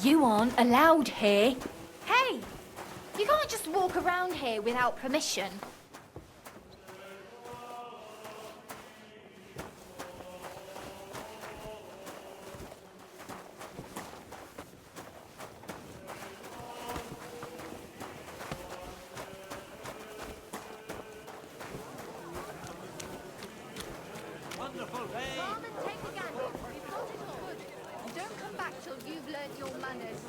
You aren't allowed here. Hey! You can't just walk around here without permission. Wonderful day. Come and take a gander. We've got it all. Good. And don't come back till you've learnt your manners.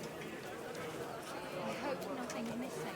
I hope nothing's missing.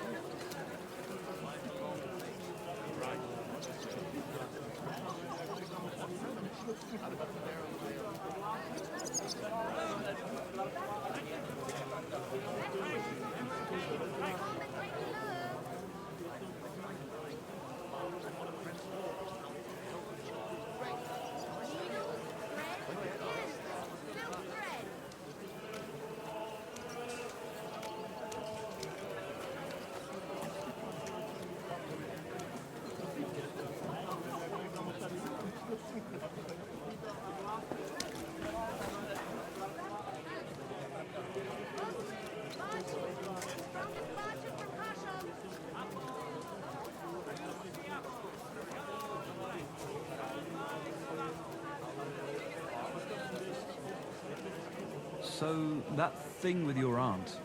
So, that thing with your aunt,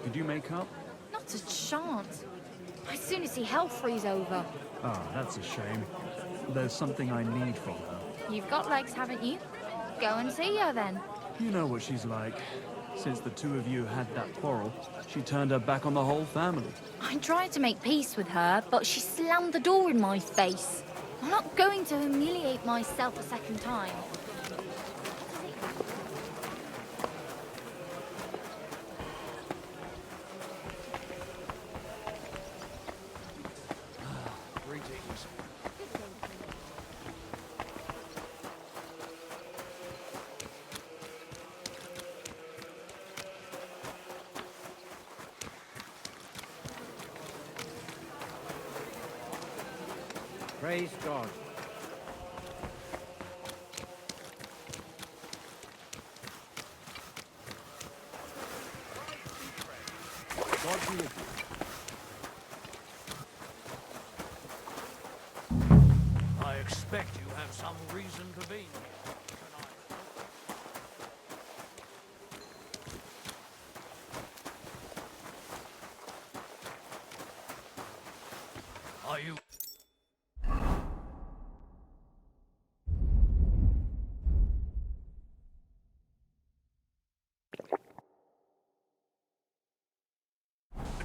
could you make up? Not a chance. I'd sooner see hell freeze over. Ah, that's a shame. There's something I need from her. You've got legs, haven't you? Go and see her then. You know what she's like. Since the two of you had that quarrel, she turned her back on the whole family. I tried to make peace with her, but she slammed the door in my face. I'm not going to humiliate myself a second time. Greetings. Praise God. God be with you. I expect you have some reason to be here tonight. Are you...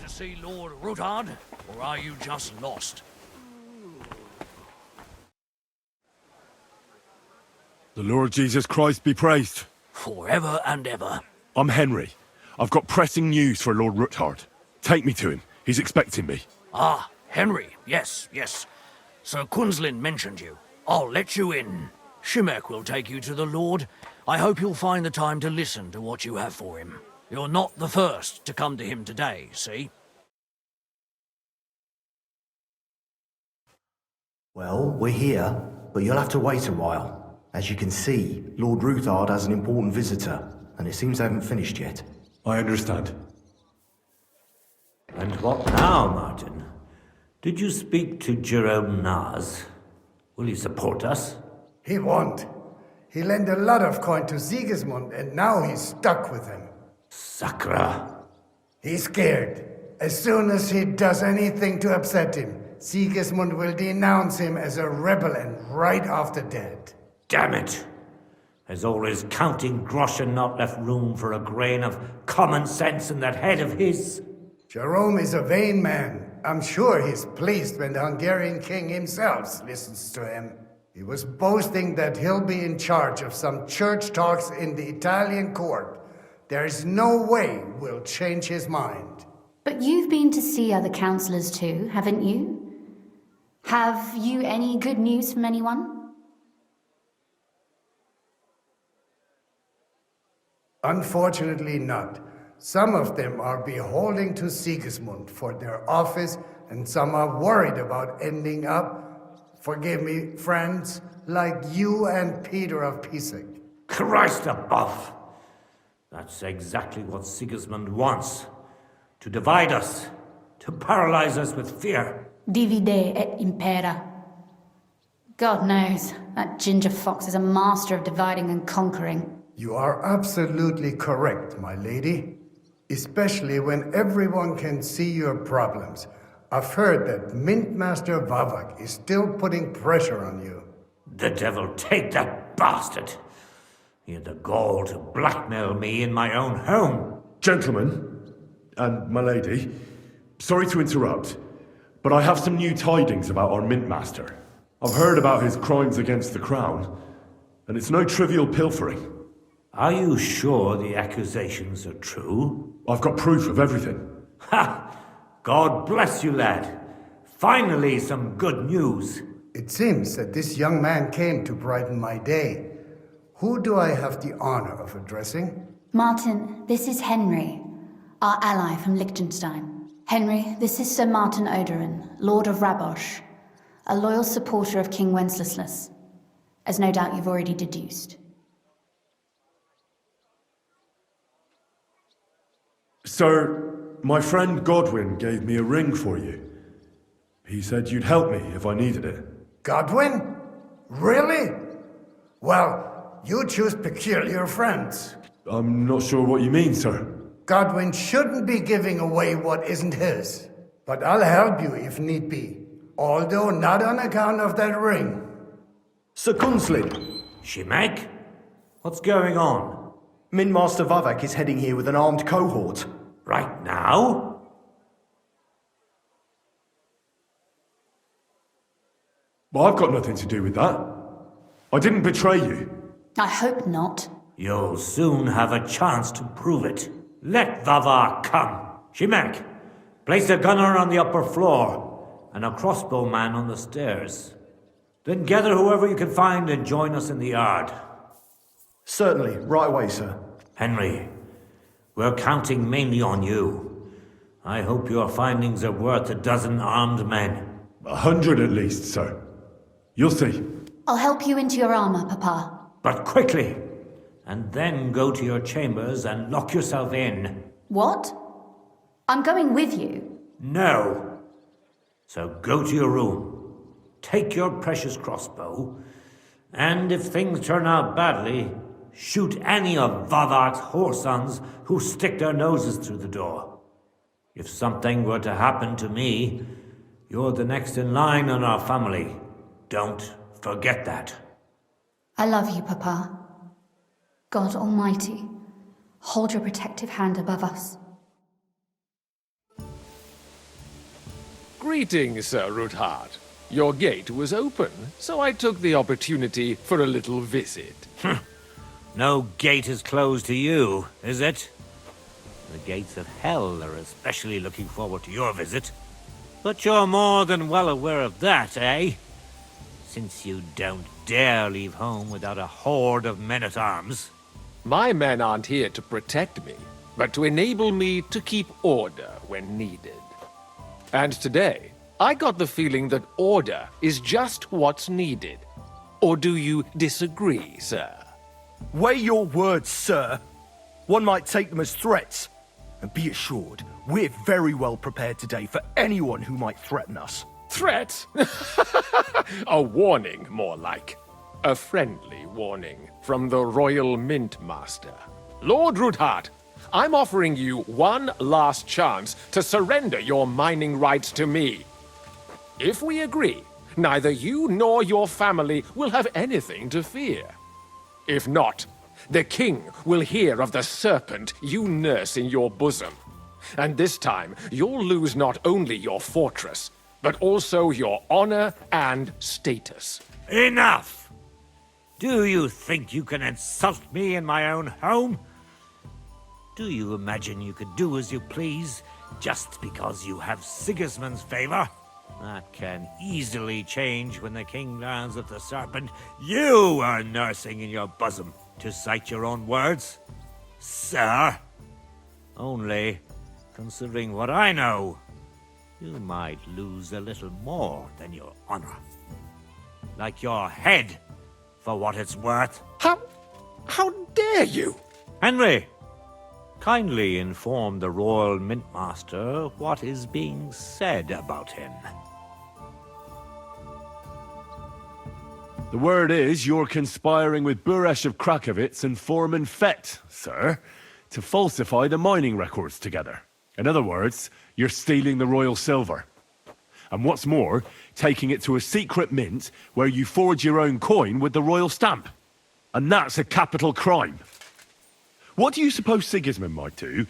to see Lord Rutard, or are you just lost? The Lord Jesus Christ be praised. Forever and ever. I'm Henry. I've got pressing news for Lord Rutard. Take me to him. He's expecting me. Ah, Henry. Yes, yes. Sir Quinslin mentioned you. I'll let you in. Shimek will take you to the Lord. I hope you'll find the time to listen to what you have for him. You're not the first to come to him today, see? Well, we're here, but you'll have to wait a while. As you can see, Lord Ruthard has an important visitor, and it seems they haven't finished yet. I understand. And what now, Martin? Did you speak to Jerome Nas? Will he support us? He won't. He lent a lot of coin to Sigismund, and now he's stuck with him. Sakra. He's scared. As soon as he does anything to upset him, Sigismund will denounce him as a rebel and right after dead. Damn it! Has all his counting groschen not left room for a grain of common sense in that head of his? Jerome is a vain man. I'm sure he's pleased when the Hungarian king himself listens to him. He was boasting that he'll be in charge of some church talks in the Italian court. There is no way we'll change his mind. But you've been to see other councillors too, haven't you? Have you any good news from anyone? Unfortunately not. Some of them are beholden to Sigismund for their office, and some are worried about ending up, forgive me, friends, like you and Peter of Pisek. Christ above! That's exactly what Sigismund wants. To divide us, to paralyze us with fear. Divide et impera. God knows, that ginger fox is a master of dividing and conquering. You are absolutely correct, my lady. Especially when everyone can see your problems. I've heard that Mint Master Vavak is still putting pressure on you. The devil take that bastard! He had the gall to blackmail me in my own home. Gentlemen, and my lady, sorry to interrupt, but I have some new tidings about our Mint Master. I've heard about his crimes against the crown, and it's no trivial pilfering. Are you sure the accusations are true? I've got proof of everything. Ha! God bless you, lad. Finally, some good news. It seems that this young man came to brighten my day. Who do I have the honor of addressing? Martin, this is Henry, our ally from Liechtenstein. Henry, this is Sir Martin Odorin, Lord of Rabosh, a loyal supporter of King Wenceslas, as no doubt you've already deduced. Sir, my friend Godwin gave me a ring for you. He said you'd help me if I needed it. Godwin? Really? Well, you choose peculiar friends. I'm not sure what you mean, sir. Godwin shouldn't be giving away what isn't his. But I'll help you if need be. Although not on account of that ring. Sir Gunslin. Shimek? What's going on? Min Master Vavak is heading here with an armed cohort. Right now? Well, I've got nothing to do with that. I didn't betray you. I hope not. You'll soon have a chance to prove it. Let Vavar come. Shimek, place a gunner on the upper floor and a crossbowman on the stairs. Then gather whoever you can find and join us in the yard. Certainly, right away, sir. Henry, we're counting mainly on you. I hope your findings are worth a dozen armed men. 100 at least, sir. You'll see. I'll help you into your armor, Papa. But quickly, and then go to your chambers and lock yourself in. What? I'm going with you. No. So go to your room, take your precious crossbow, and if things turn out badly, shoot any of Vavark's whoresons who stick their noses through the door. If something were to happen to me, you're the next in line in our family. Don't forget that. I love you, Papa. God Almighty, hold your protective hand above us. Greetings, Sir Ruthard. Your gate was open, so I took the opportunity for a little visit. No gate is closed to you, is it? The gates of hell are especially looking forward to your visit. But you're more than well aware of that, eh? Since you don't dare leave home without a horde of men-at-arms. My men aren't here to protect me, but to enable me to keep order when needed. And today, I got the feeling that order is just what's needed. Or do you disagree, sir? Weigh your words, sir. One might take them as threats. And be assured, we're very well prepared today for anyone who might threaten us. Threat? A warning, more like. A friendly warning from the Royal Mint Master. Lord Ruthard, I'm offering you one last chance to surrender your mining rights to me. If we agree, neither you nor your family will have anything to fear. If not, the king will hear of the serpent you nurse in your bosom. And this time, you'll lose not only your fortress, but also your honor and status. Enough! Do you think you can insult me in my own home? Do you imagine you could do as you please just because you have Sigismund's favor? That can easily change when the king learns of the serpent you are nursing in your bosom, to cite your own words, sir. Only, considering what I know, you might lose a little more than your honor. Like your head, for what it's worth. How dare you? Henry, kindly inform the Royal Mint Master what is being said about him. The word is you're conspiring with Buresh of Krakowitz and Foreman Fett, sir, to falsify the mining records together. In other words, you're stealing the royal silver. And what's more, taking it to a secret mint where you forge your own coin with the royal stamp. And that's a capital crime. What do you suppose Sigismund might do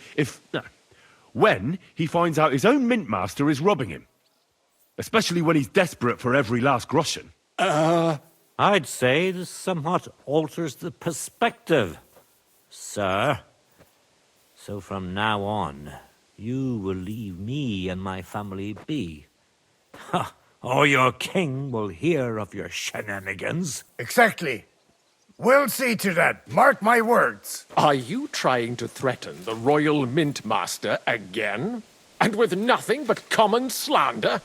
when he finds out his own mint master is robbing him? Especially when he's desperate for every last groschen. I'd say this somewhat alters the perspective, sir. So from now on, you will leave me and my family be. Or your king will hear of your shenanigans. Exactly. We'll see to that. Mark my words. Are you trying to threaten the Royal Mint Master again? And with nothing but common slander?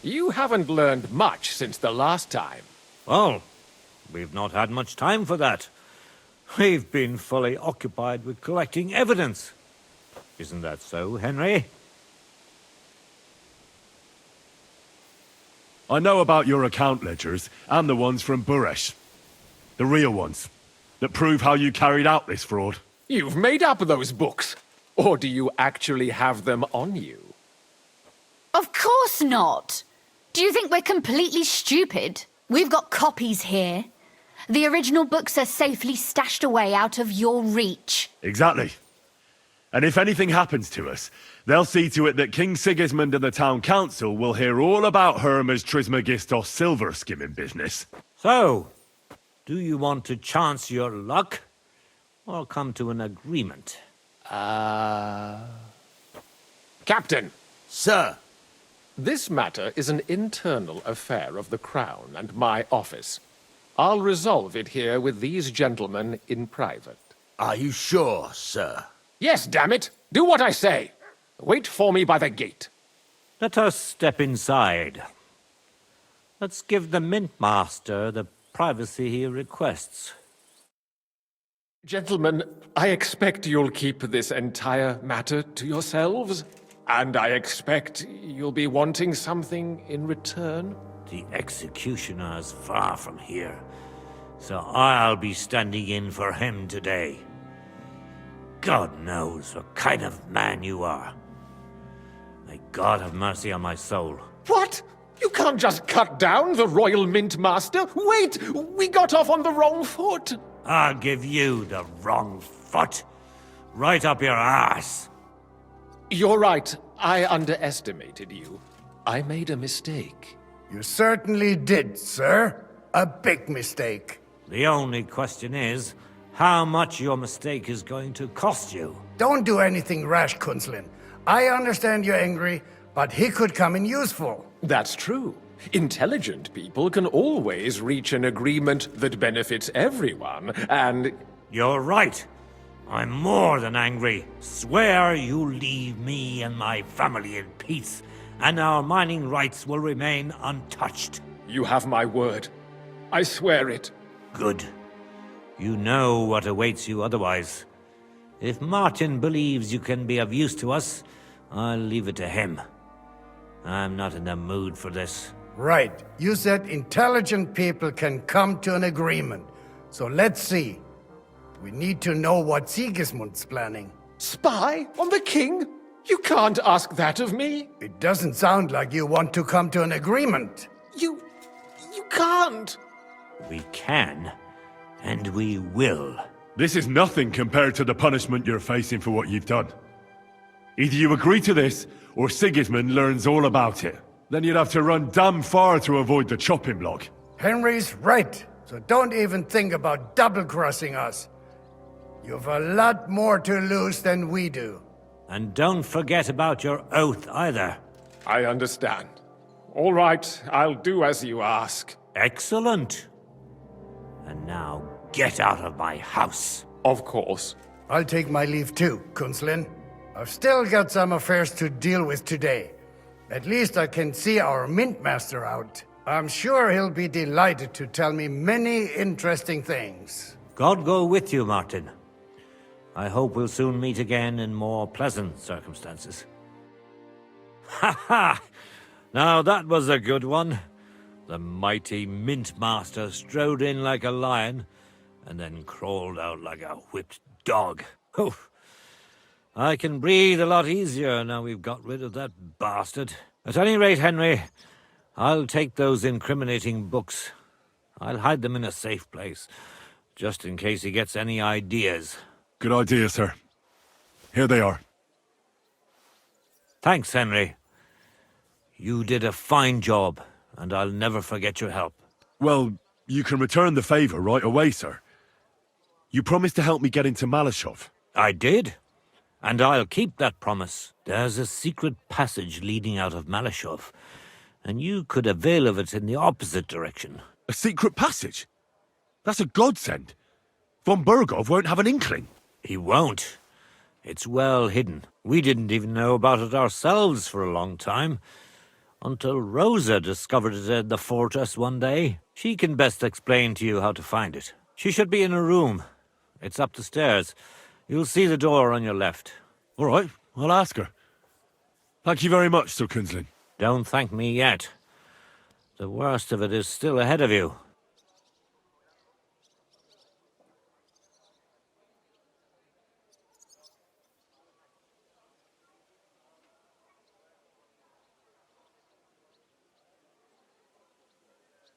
You haven't learned much since the last time. Well, we've not had much time for that. We've been fully occupied with collecting evidence. Isn't that so, Henry? I know about your account ledgers and the ones from Buresh. The real ones, that prove how you carried out this fraud. You've made up those books. Or do you actually have them on you? Of course not! Do you think we're completely stupid? We've got copies here. The original books are safely stashed away out of your reach. Exactly. And if anything happens to us, they'll see to it that King Sigismund and the town council will hear all about Hermes Trismegistos silver skimming business. So, do you want to chance your luck, or come to an agreement? Captain! Sir! This matter is an internal affair of the Crown and my office. I'll resolve it here with these gentlemen in private. Are you sure, sir? Yes, damn it! Do what I say! Wait for me by the gate. Let us step inside. Let's give the Mint Master the privacy he requests. Gentlemen, I expect you'll keep this entire matter to yourselves. And I expect you'll be wanting something in return? The executioner is far from here, so I'll be standing in for him today. God knows what kind of man you are. May God have mercy on my soul. What? You can't just cut down the Royal Mint Master? Wait! We got off on the wrong foot! I'll give you the wrong foot. Right up your ass. You're right. I underestimated you. I made a mistake. You certainly did, sir. A big mistake. The only question is, how much your mistake is going to cost you. Don't do anything rash, Kunzlin. I understand you're angry, but he could come in useful. That's true. Intelligent people can always reach an agreement that benefits everyone, and... You're right. I'm more than angry. Swear you leave me and my family in peace, and our mining rights will remain untouched. You have my word. I swear it. Good. You know what awaits you otherwise. If Martin believes you can be of use to us, I'll leave it to him. I'm not in the mood for this. Right. You said intelligent people can come to an agreement. So let's see. We need to know what Sigismund's planning. Spy on the king? You can't ask that of me. It doesn't sound like you want to come to an agreement. You can't. We can, and we will. This is nothing compared to the punishment you're facing for what you've done. Either you agree to this, or Sigismund learns all about it. Then you'd have to run damn far to avoid the chopping block. Henry's right, so don't even think about double-crossing us. You've a lot more to lose than we do. And don't forget about your oath either. I understand. All right, I'll do as you ask. Excellent. And now get out of my house. Of course. I'll take my leave too, Kunslin. I've still got some affairs to deal with today. At least I can see our Mintmaster out. I'm sure he'll be delighted to tell me many interesting things. God go with you, Martin. I hope we'll soon meet again in more pleasant circumstances. Ha ha! Now that was a good one. The mighty Mintmaster strode in like a lion, and then crawled out like a whipped dog. Oof. I can breathe a lot easier now we've got rid of that bastard. At any rate, Henry, I'll take those incriminating books. I'll hide them in a safe place, just in case he gets any ideas. Good idea, sir. Here they are. Thanks, Henry. You did a fine job, and I'll never forget your help. Well, you can return the favor right away, sir. You promised to help me get into Malashov. I did, and I'll keep that promise. There's a secret passage leading out of Malashov, and you could avail of it in the opposite direction. A secret passage? That's a godsend. Von Burgov won't have an inkling. He won't. It's well hidden. We didn't even know about it ourselves for a long time, until Rosa discovered it in the fortress one day. She can best explain to you how to find it. She should be in a room. It's up the stairs. You'll see the door on your left. All right, I'll ask her. Thank you very much, Sir Kunslin. Don't thank me yet. The worst of it is still ahead of you.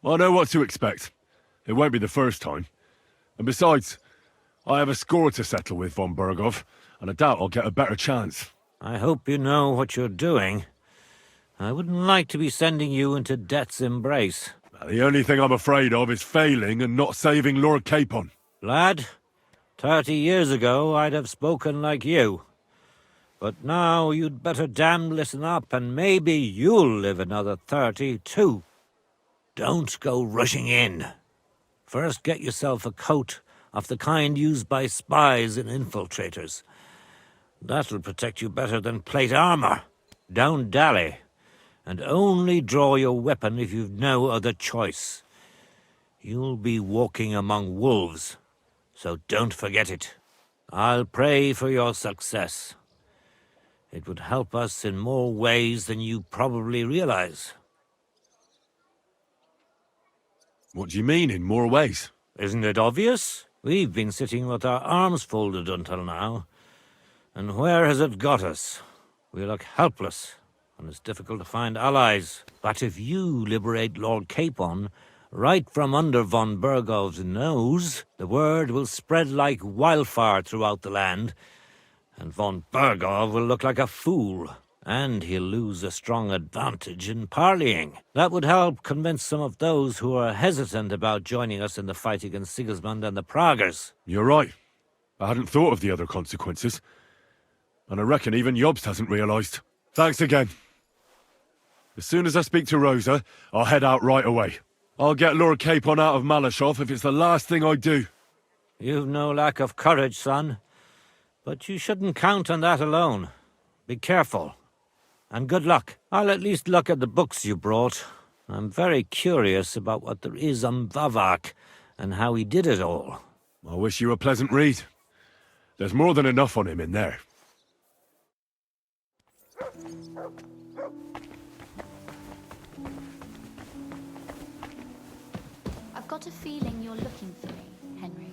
I know what to expect. It won't be the first time. And besides, I have a score to settle with von Burgov, and I doubt I'll get a better chance. I hope you know what you're doing. I wouldn't like to be sending you into death's embrace. The only thing I'm afraid of is failing and not saving Lord Capon. Lad, 30 years ago I'd have spoken like you. But now you'd better damn listen up, and maybe you'll live another 30 too. Don't go rushing in. First get yourself a coat of the kind used by spies and infiltrators. That'll protect you better than plate armor. Don't dally, and only draw your weapon if you've no other choice. You'll be walking among wolves, so don't forget it. I'll pray for your success. It would help us in more ways than you probably realize. What do you mean, in more ways? Isn't it obvious? We've been sitting with our arms folded until now. And where has it got us? We look helpless, and it's difficult to find allies. But if you liberate Lord Capon, right from under von Burgov's nose, the word will spread like wildfire throughout the land, and von Burgov will look like a fool. And he'll lose a strong advantage in parleying. That would help convince some of those who are hesitant about joining us in the fight against Sigismund and the Praguers. You're right. I hadn't thought of the other consequences. And I reckon even Jobst hasn't realised. Thanks again. As soon as I speak to Rosa, I'll head out right away. I'll get Lord Capon out of Malashov if it's the last thing I do. You've no lack of courage, son. But you shouldn't count on that alone. Be careful. And good luck. I'll at least look at the books you brought. I'm very curious about what there is on Vavak and how he did it all. I wish you a pleasant read. There's more than enough on him in there. I've got a feeling you're looking for me, Henry.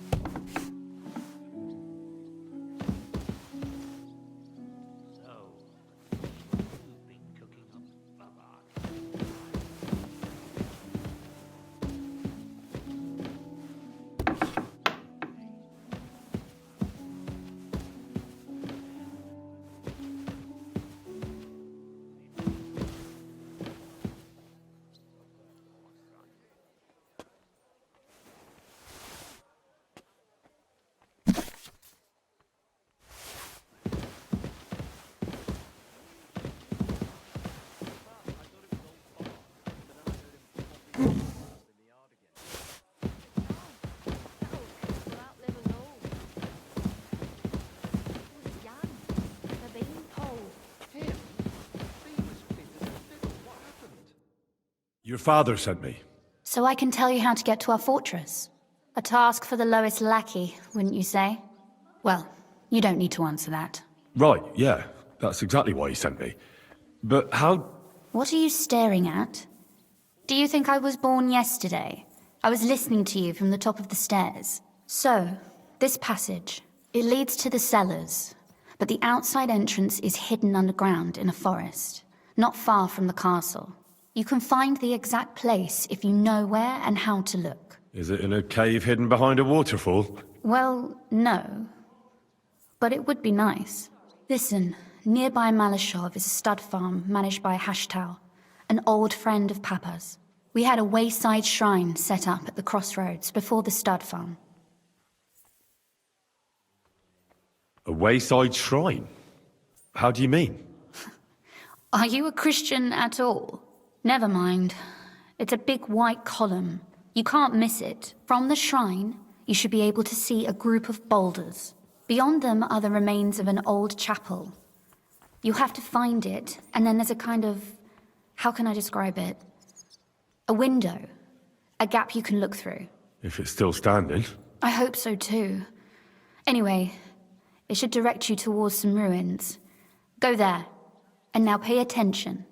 Your father sent me. So I can tell you how to get to our fortress. A task for the lowest lackey, wouldn't you say? Well, you don't need to answer that. Right, yeah. That's exactly why he sent me. But how... What are you staring at? Do you think I was born yesterday? I was listening to you from the top of the stairs. So, this passage, it leads to the cellars, but the outside entrance is hidden underground in a forest, not far from the castle. You can find the exact place if you know where and how to look. Is it in a cave hidden behind a waterfall? Well, no. But it would be nice. Listen, nearby Malashov is a stud farm managed by Hashtal, an old friend of Papa's. We had a wayside shrine set up at the crossroads before the stud farm. A wayside shrine? How do you mean? Are you a Christian at all? Never mind. It's a big white column. You can't miss it. From the shrine, you should be able to see a group of boulders. Beyond them are the remains of an old chapel. You have to find it, and then there's a kind of... how can I describe it? A window. A gap you can look through. If it's still standing. I hope so too. Anyway, it should direct you towards some ruins. Go there. And now pay attention.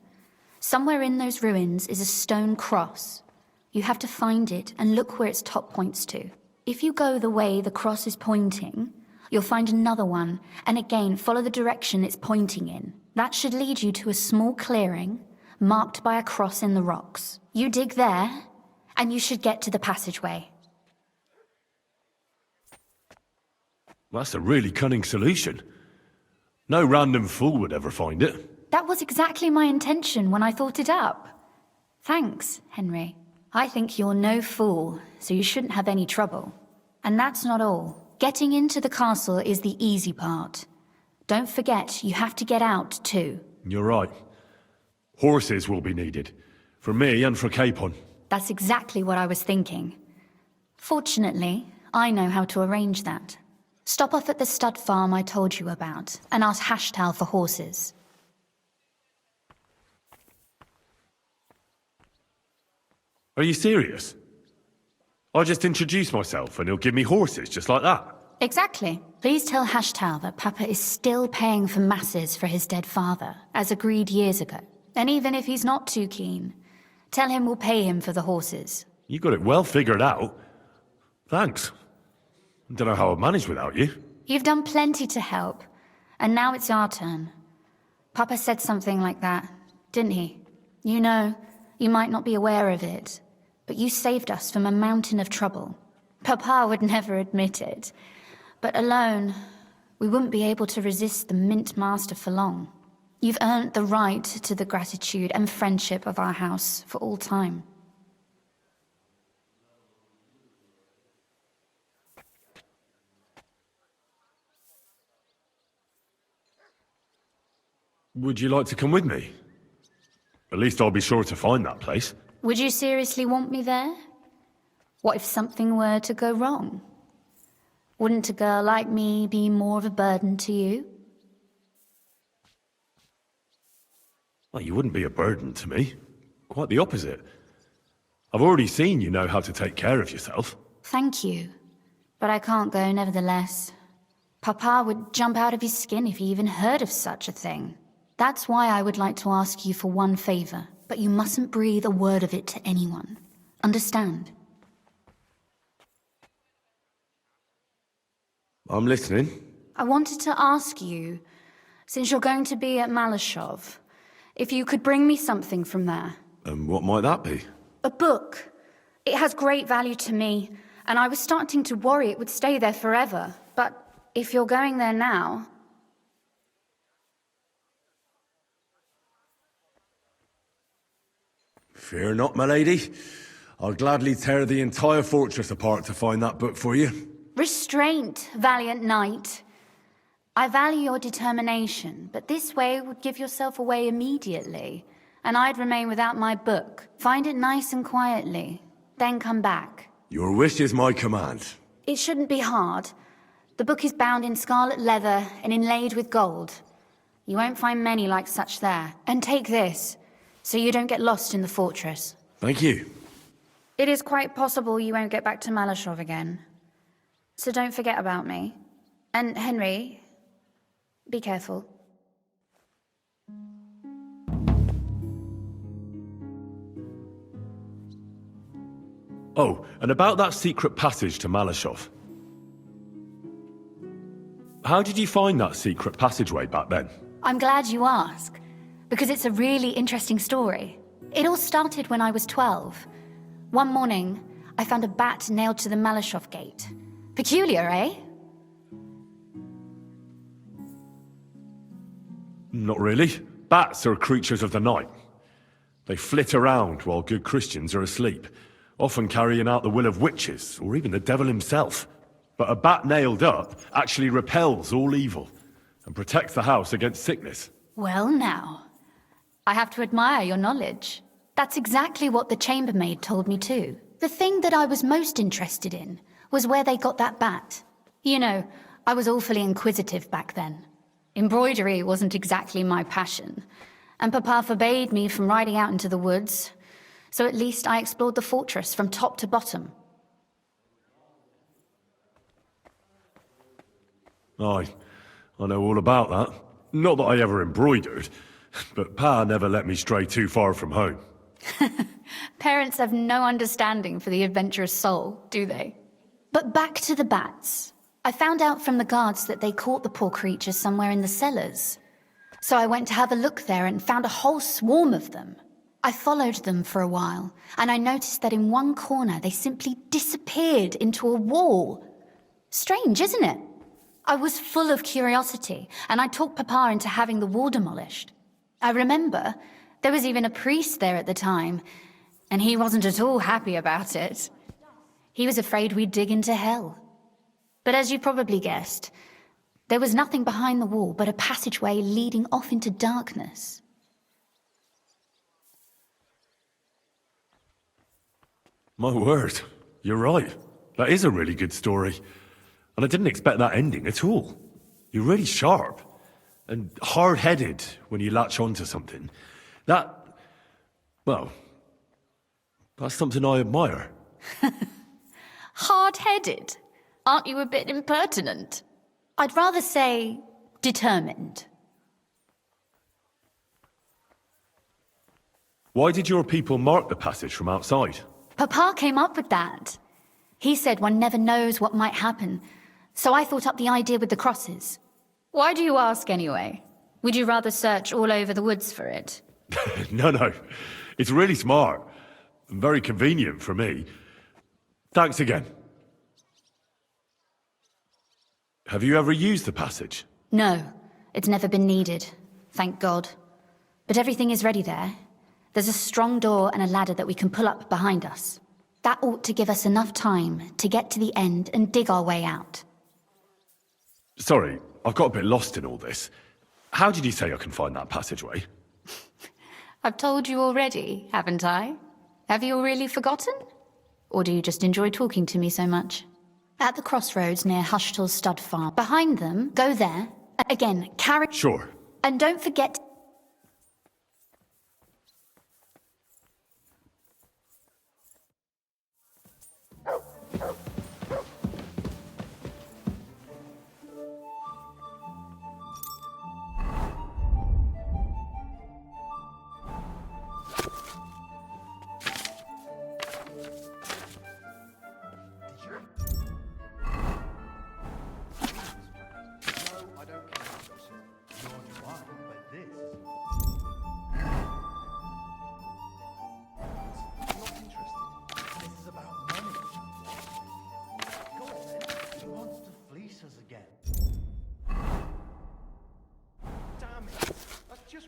Somewhere in those ruins is a stone cross. You have to find it and look where its top points to. If you go the way the cross is pointing, you'll find another one, and again follow the direction it's pointing in. That should lead you to a small clearing, marked by a cross in the rocks. You dig there, and you should get to the passageway. That's a really cunning solution. No random fool would ever find it. That was exactly my intention when I thought it up. Thanks, Henry. I think you're no fool, so you shouldn't have any trouble. And that's not all. Getting into the castle is the easy part. Don't forget, you have to get out too. You're right. Horses will be needed. For me and for Capon. That's exactly what I was thinking. Fortunately, I know how to arrange that. Stop off at the stud farm I told you about, and ask Hashtal for horses. Are you serious? I'll just introduce myself and he'll give me horses just like that. Exactly. Please tell Hashtal that Papa is still paying for masses for his dead father, as agreed years ago. And even if he's not too keen, tell him we'll pay him for the horses. You got it well figured out. Thanks. Don't know how I'd manage without you. You've done plenty to help, and now it's our turn. Papa said something like that, didn't he? You know, you might not be aware of it, but you saved us from a mountain of trouble. Papa would never admit it, but alone, we wouldn't be able to resist the Mint Master for long. You've earned the right to the gratitude and friendship of our house for all time. Would you like to come with me? At least I'll be sure to find that place. Would you seriously want me there? What if something were to go wrong? Wouldn't a girl like me be more of a burden to you? Well, you wouldn't be a burden to me. Quite the opposite. I've already seen you know how to take care of yourself. Thank you, but I can't go nevertheless. Papa would jump out of his skin if he even heard of such a thing. That's why I would like to ask you for one favor, but you mustn't breathe a word of it to anyone. Understand? I'm listening. I wanted to ask you, since you're going to be at Malashov, if you could bring me something from there. And what might that be? A book. It has great value to me, and I was starting to worry it would stay there forever. But if you're going there now... Fear not, my lady. I'll gladly tear the entire fortress apart to find that book for you. Restraint, valiant knight. I value your determination, but this way would give yourself away immediately, and I'd remain without my book. Find it nice and quietly, then come back. Your wish is my command. It shouldn't be hard. The book is bound in scarlet leather and inlaid with gold. You won't find many like such there. And take this, so you don't get lost in the fortress. Thank you. It is quite possible you won't get back to Malashov again. So don't forget about me. And Henry, be careful. Oh, and about that secret passage to Malashov. How did you find that secret passageway back then? I'm glad you ask, because it's a really interesting story. It all started when I was 12. One morning, I found a bat nailed to the Malashov gate. Peculiar, eh? Not really. Bats are creatures of the night. They flit around while good Christians are asleep, often carrying out the will of witches, or even the devil himself. But a bat nailed up actually repels all evil, and protects the house against sickness. Well now, I have to admire your knowledge. That's exactly what the chambermaid told me too. The thing that I was most interested in was where they got that bat. You know, I was awfully inquisitive back then. Embroidery wasn't exactly my passion, and Papa forbade me from riding out into the woods, so at least I explored the fortress from top to bottom. I know all about that. Not that I ever embroidered, but Pa never let me stray too far from home. Parents have no understanding for the adventurous soul, do they? But back to the bats. I found out from the guards that they caught the poor creatures somewhere in the cellars. So I went to have a look there and found a whole swarm of them. I followed them for a while, and I noticed that in one corner they simply disappeared into a wall. Strange, isn't it? I was full of curiosity, and I talked Papa into having the wall demolished. I remember there was even a priest there at the time, and he wasn't at all happy about it. He was afraid we'd dig into hell. But as you probably guessed, there was nothing behind the wall but a passageway leading off into darkness. My word, you're right. That is a really good story. And I didn't expect that ending at all. You're really sharp and hard-headed when you latch onto something. Well, that's something I admire. Hard-headed? Aren't you a bit impertinent? I'd rather say determined. Why did your people mark the passage from outside? Papa came up with that. He said one never knows what might happen, so I thought up the idea with the crosses. Why do you ask anyway? Would you rather search all over the woods for it? No. It's really smart. And very convenient for me. Thanks again. Have you ever used the passage? No, it's never been needed, thank God. But everything is ready there. There's a strong door and a ladder that we can pull up behind us. That ought to give us enough time to get to the end and dig our way out. Sorry, I've got a bit lost in all this. How did you say I can find that passageway? I've told you already, haven't I? Have you really forgotten? Or do you just enjoy talking to me so much? At the crossroads near Hushtal's stud farm. Behind them, go there. Again, carry... Sure. And don't forget...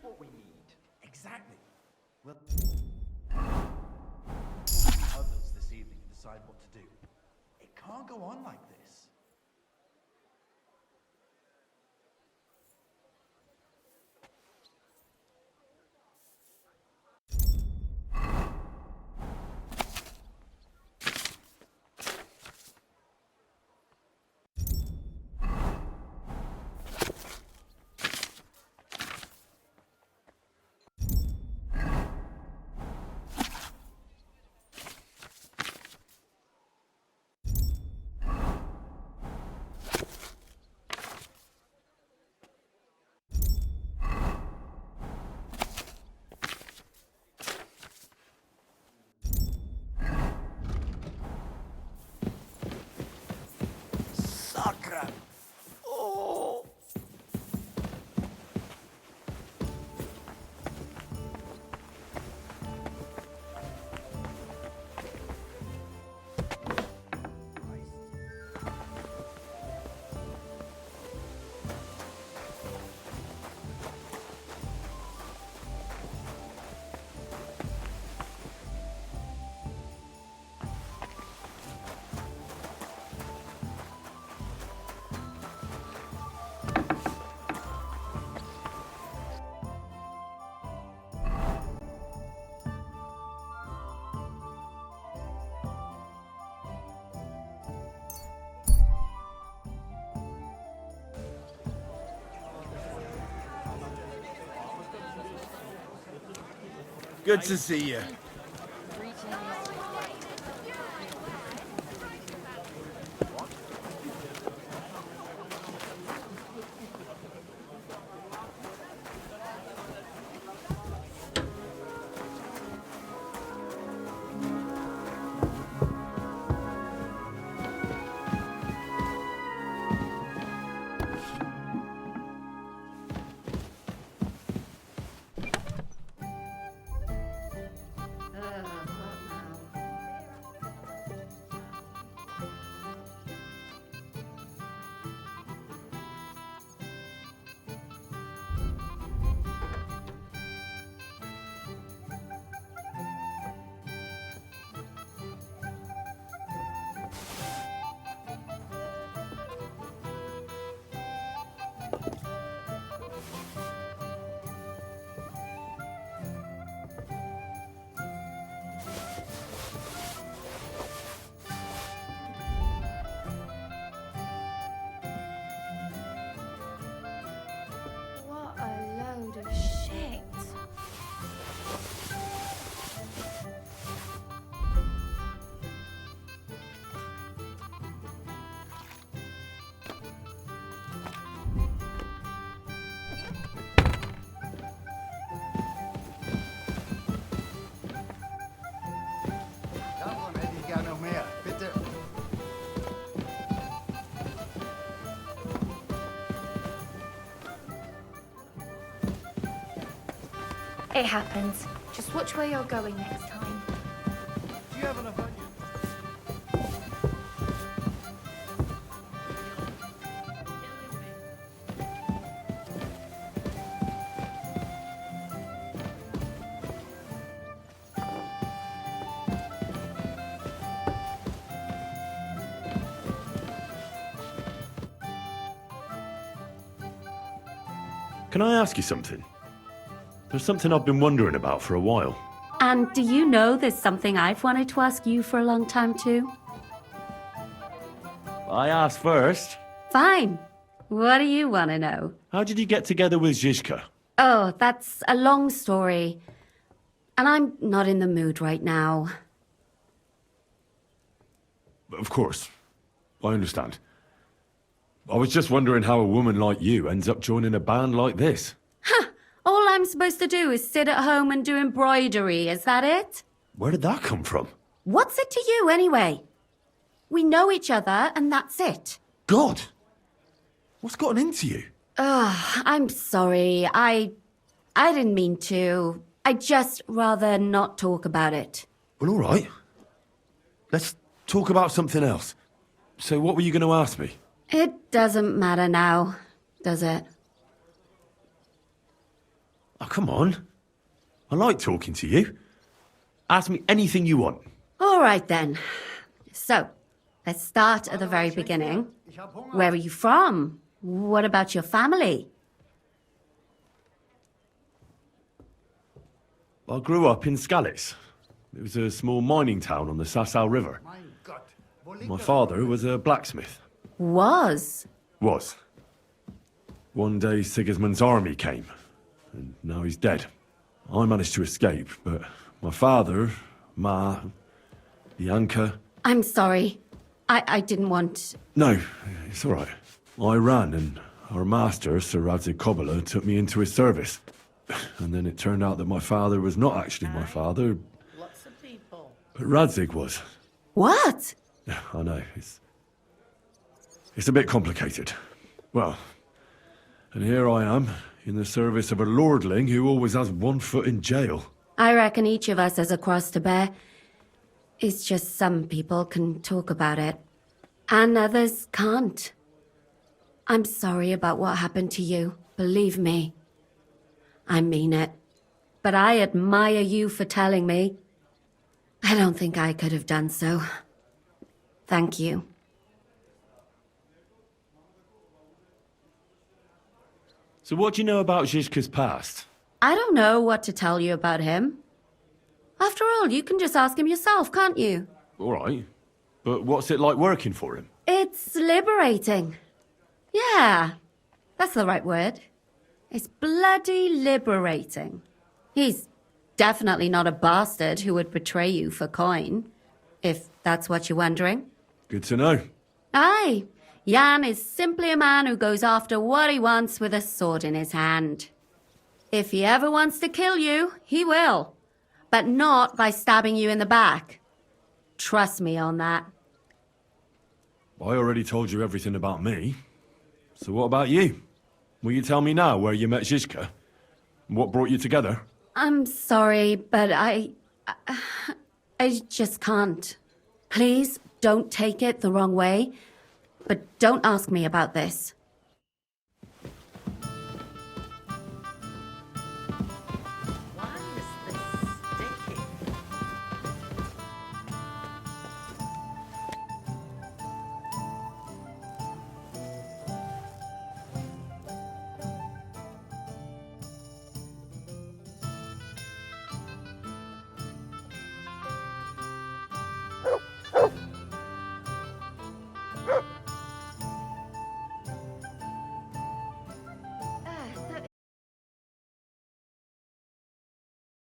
what we need. Exactly. We'll talk to the others this evening and decide what to do. It can't go on like this. Sacra! Oh! Good to see you. What a load of shit. Davon hätte ich gern noch mehr. Bitte. It happens. Just watch where you're going next time. Do you have enough onions? Can I ask you something? There's something I've been wondering about for a while. And do you know there's something I've wanted to ask you for a long time too? I asked first. Fine. What do you want to know? How did you get together with Zizka? Oh, that's a long story. And I'm not in the mood right now. Of course. I understand. I was just wondering how a woman like you ends up joining a band like this. All I'm supposed to do is sit at home and do embroidery, is that it? Where did that come from? What's it to you anyway? We know each other and that's it. God! What's gotten into you? I'm sorry. I didn't mean to. I'd just rather not talk about it. Well, all right. Let's talk about something else. So what were you going to ask me? It doesn't matter now, does it? Oh, come on. I like talking to you. Ask me anything you want. All right then. So, let's start at the very beginning. Where are you from? What about your family? I grew up in Scallis. It was a small mining town on the Sasau River. My father was a blacksmith. Was? Was. One day Sigismund's army came, and now he's dead. I managed to escape, but my father, Ma, Bianca... I'm sorry. I didn't want... No, it's all right. I ran, and our master, Sir Radzig Kobyla, took me into his service. And then it turned out that my father was not actually my father, but Radzig was. What? I know, it's a bit complicated. Well, and here I am, in the service of a lordling who always has one foot in jail. I reckon each of us has a cross to bear. It's just some people can talk about it, and others can't. I'm sorry about what happened to you, believe me. I mean it. But I admire you for telling me. I don't think I could have done so. Thank you. So what do you know about Zizka's past? I don't know what to tell you about him. After all, you can just ask him yourself, can't you? All right, but what's it like working for him? It's liberating. Yeah, that's the right word. It's bloody liberating. He's definitely not a bastard who would betray you for coin, if that's what you're wondering. Good to know. Aye, Jan is simply a man who goes after what he wants with a sword in his hand. If he ever wants to kill you, he will. But not by stabbing you in the back. Trust me on that. I already told you everything about me. So what about you? Will you tell me now where you met Zizka? And what brought you together? I'm sorry, but I just can't. Please don't take it the wrong way, but don't ask me about this.